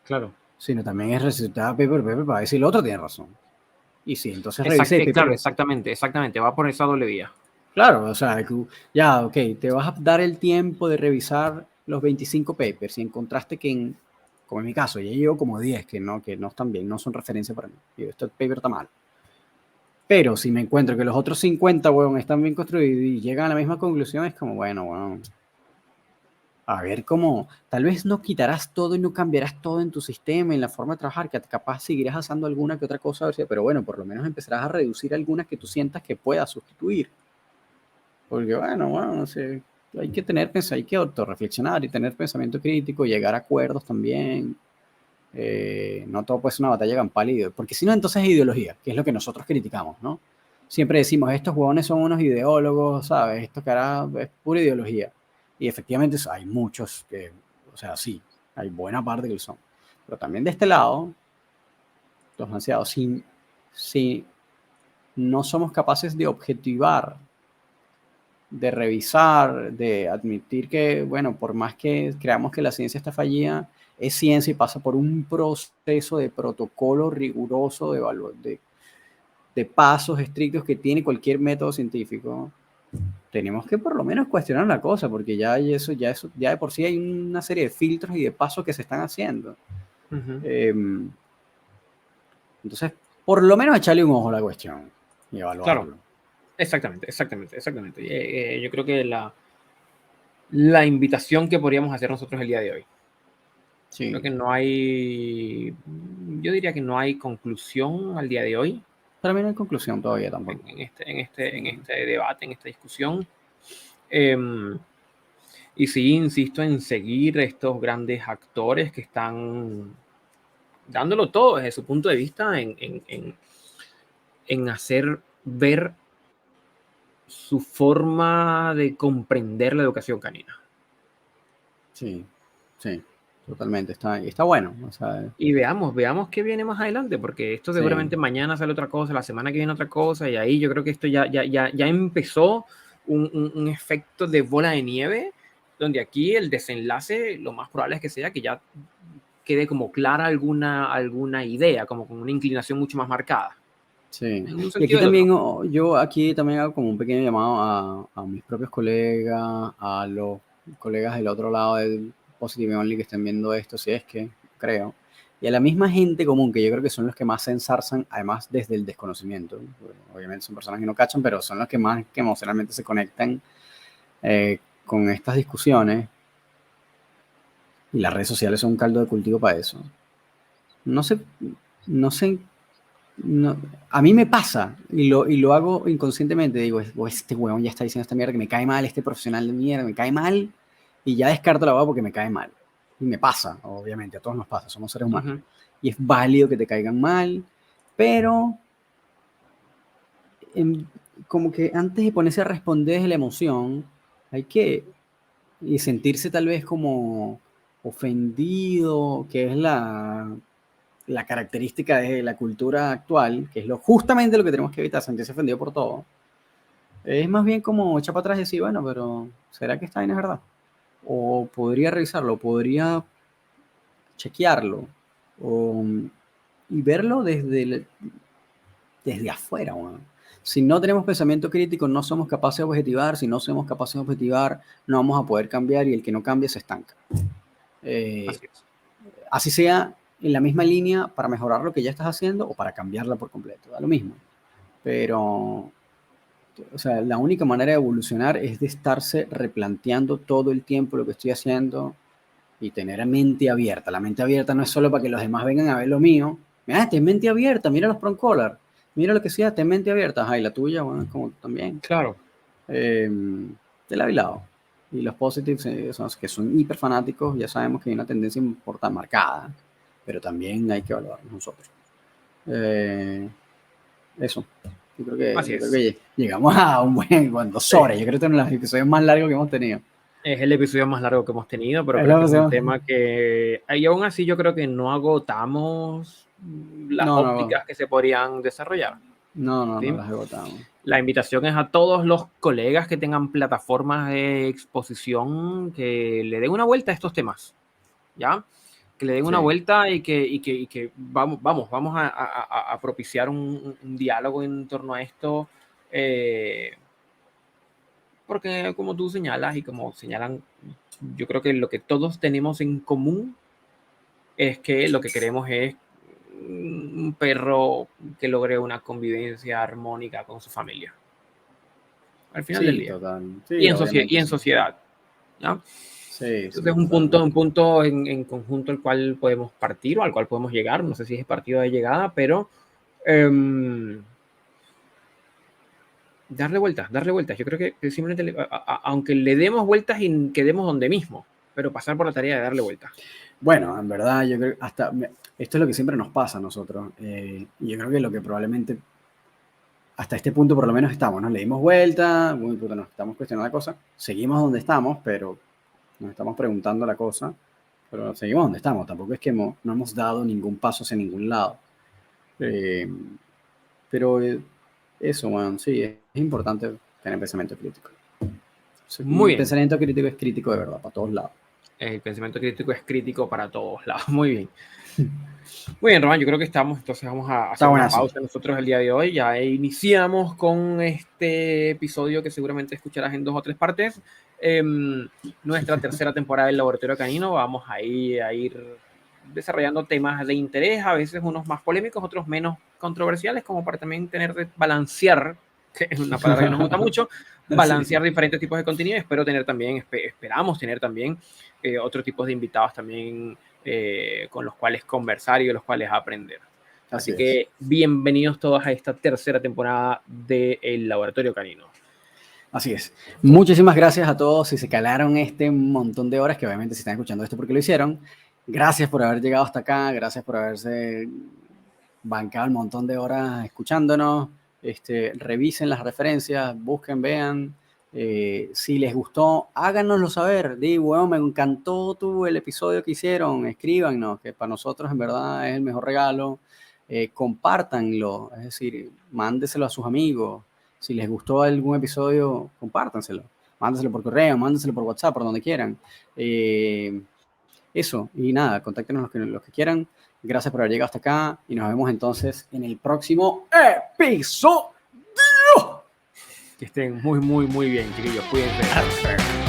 Claro. sino también es revisar paper por paper para ver si el otro tiene razón. Y sí, entonces revisé paper Claro, por exactamente. Va por esa doble vía. Claro, o sea, ya, ok, te vas a dar el tiempo de revisar los 25 papers y encontraste que, como en mi caso, ya llevo como 10 que no están bien, no son referencia para mí. Digo, este paper está mal. Pero si me encuentro que los otros 50, weón, están bien construidos y llegan a la misma conclusión, es como, bueno, weón, a ver cómo, tal vez no quitarás todo y no cambiarás todo en tu sistema, en la forma de trabajar, que capaz seguirás haciendo alguna que otra cosa, pero bueno, por lo menos empezarás a reducir algunas que tú sientas que puedas sustituir. Porque bueno, no sé, hay que autorreflexionar y tener pensamiento crítico, llegar a acuerdos también. No todo puede ser una batalla campal, porque si no, entonces es ideología, que es lo que nosotros criticamos, ¿no? Siempre decimos, estos huevones son unos ideólogos, ¿sabes? Esto cara es pura ideología. Y efectivamente hay muchos que, o sea, sí, hay buena parte que lo son. Pero también de este lado, los ansiados, si no somos capaces de objetivar, de revisar, de admitir que, bueno, por más que creamos que la ciencia está fallida, es ciencia y pasa por un proceso de protocolo riguroso, de pasos estrictos que tiene cualquier método científico. Tenemos que por lo menos cuestionar la cosa, porque ya de por sí hay una serie de filtros y de pasos que se están haciendo. Entonces, por lo menos echarle un ojo a la cuestión y evaluarlo. Claro. Exactamente, exactamente, exactamente. Yo creo que la invitación que podríamos hacer nosotros el día de hoy. Creo Sí, que no hay, yo diría que no hay conclusión al día de hoy para mí no hay conclusión todavía tampoco. en Sí, este debate, en esta discusión. Em, y sí, insisto en seguir estos grandes actores que están dándolo todo desde su punto de vista en hacer ver su forma de comprender la educación canina. sí, sí, totalmente. Está bueno. O sea, Y veamos qué viene más adelante, porque esto sí, seguramente mañana sale otra cosa, la semana que viene otra cosa, y ahí yo creo que esto ya empezó un efecto de bola de nieve, donde aquí el desenlace lo más probable es que sea que ya quede como clara alguna idea, como con una inclinación mucho más marcada, sí. en un Y aquí sentido o el otro. también, yo aquí también hago como un pequeño llamado a mis propios colegas, a los colegas del otro lado del Positive Only que estén viendo esto, si es que creo, y a la misma gente común, que yo creo que son los que más se ensarzan, además desde el desconocimiento. Bueno, obviamente son personas que no cachan, pero son los que más que emocionalmente se conectan con estas discusiones, y las redes sociales son un caldo de cultivo para eso. No sé, no sé. No, a mí me pasa y lo hago inconscientemente. Digo, "Oh, este huevón ya está diciendo esta mierda, que me cae mal, este profesional de mierda, me cae mal", y ya descarto la hueá porque me cae mal. Y me pasa, obviamente, a todos nos pasa, somos seres humanos. Ujú. Y es válido que te caigan mal, pero em, como que antes de ponerse a responder desde la emoción, hay que y sentirse tal vez como ofendido, que es la característica de la cultura actual, que es justamente lo que tenemos que evitar, sentirse ofendido por todo, es más bien como echar para atrás y decir, bueno, pero ¿será que esta vaina es verdad? O podría revisarlo, podría chequearlo, o, y verlo desde afuera. Bueno. Si no tenemos pensamiento crítico, no somos capaces de objetivar. Si no somos capaces de objetivar, no vamos a poder cambiar, y el que no cambia se estanca. Eh, Así es. Así sea en la misma línea para mejorar lo que ya estás haciendo o para cambiarla por completo, da lo mismo. Pero, o sea, la única manera de evolucionar es de estarse replanteando todo el tiempo lo que estoy haciendo y tener mente abierta. La mente abierta no es solo para que los demás vengan a ver lo mío. Mira, ten mente abierta, mira los Pro Collar, mira lo que sea, ten mente abierta. Ajá, y la tuya, bueno, como también. Claro, Eh, de lado y lado. Y los positives, son los que son hiper fanáticos, ya sabemos que hay una tendencia importante marcada, pero también hay que evaluar nosotros. Eh, Eso. así Yo creo es. que llegamos a un buen, bueno, 2 horas. Yo creo que este es uno de los episodios más largos que hemos tenido. Es el episodio más largo que hemos tenido, pero Es creo lo que que es un hacemos. tema que, y aún así yo creo que no agotamos las No, no, ópticas que se podrían desarrollar. no ¿Sí? las agotamos. La invitación es a todos los colegas que tengan plataformas de exposición que le den una vuelta a estos temas, ¿ya? Que le den una Sí, vuelta y que vamos a propiciar un diálogo en torno a esto, eh, porque como tú señalas y como señalan, yo creo que lo que todos tenemos en común es que lo que queremos es un perro que logre una convivencia armónica con su familia, al final del sí, día. total. Y Sí, en, y obviamente en sí. sociedad, ¿no? Sí, Entonces sí, es totalmente. un punto en conjunto al cual podemos partir o al cual podemos llegar. No sé si es partido de llegada, pero eh, darle vueltas. Yo creo que simplemente, aunque le demos vueltas y quedemos donde mismo, pero pasar por la tarea de darle vueltas. Bueno, en verdad, yo creo esto es lo que siempre nos pasa a nosotros. Y yo creo que lo que probablemente hasta este punto por lo menos estamos, ¿no? Le dimos vuelta, muy puta, nos estamos cuestionando la cosa, seguimos donde estamos, pero nos estamos preguntando la cosa, pero seguimos donde estamos, tampoco es que no hemos dado ningún paso hacia ningún lado. Eh, pero eso, bueno, sí, es importante tener pensamiento crítico. Muy Y bien. pensamiento crítico es crítico de verdad, para todos lados. El pensamiento crítico es crítico para todos lados. Muy bien. Muy bien, Román, yo creo que estamos, entonces vamos a Está hacer una buenazo. pausa nosotros el día de hoy. Ya iniciamos con este episodio que seguramente escucharás en 2 o 3 partes. Nuestra tercera temporada del Laboratorio Canino. Vamos a ir desarrollando temas de interés, a veces unos más polémicos, otros menos controversiales, como para también balancear que es una palabra que nos gusta mucho, balancear diferentes tipos de contenido. Espero tener también, esperamos tener también otro tipo de invitados también con los cuales conversar y de los cuales aprender. Así que bienvenidos todos a esta tercera temporada de El Laboratorio Canino. Así es. Muchísimas gracias a todos si se calaron este montón de horas, que obviamente si están escuchando esto porque lo hicieron. Gracias por haber llegado hasta acá, gracias por haberse bancado el montón de horas escuchándonos. Revisen las referencias, busquen, vean. Si les gustó, háganoslo saber. Bueno, me encantó el episodio que hicieron. Escríbanos, que para nosotros en verdad es el mejor regalo. Compártanlo, es decir, mándeselo a sus amigos. Si les gustó algún episodio, compártanselo. Mándeselo por correo, mándeselo por WhatsApp, por donde quieran. Eso, y nada, contáctenos los que quieran. Gracias por haber llegado hasta acá y nos vemos entonces en el próximo episodio. Que estén muy, muy, muy bien, chiquillos. Cuídense.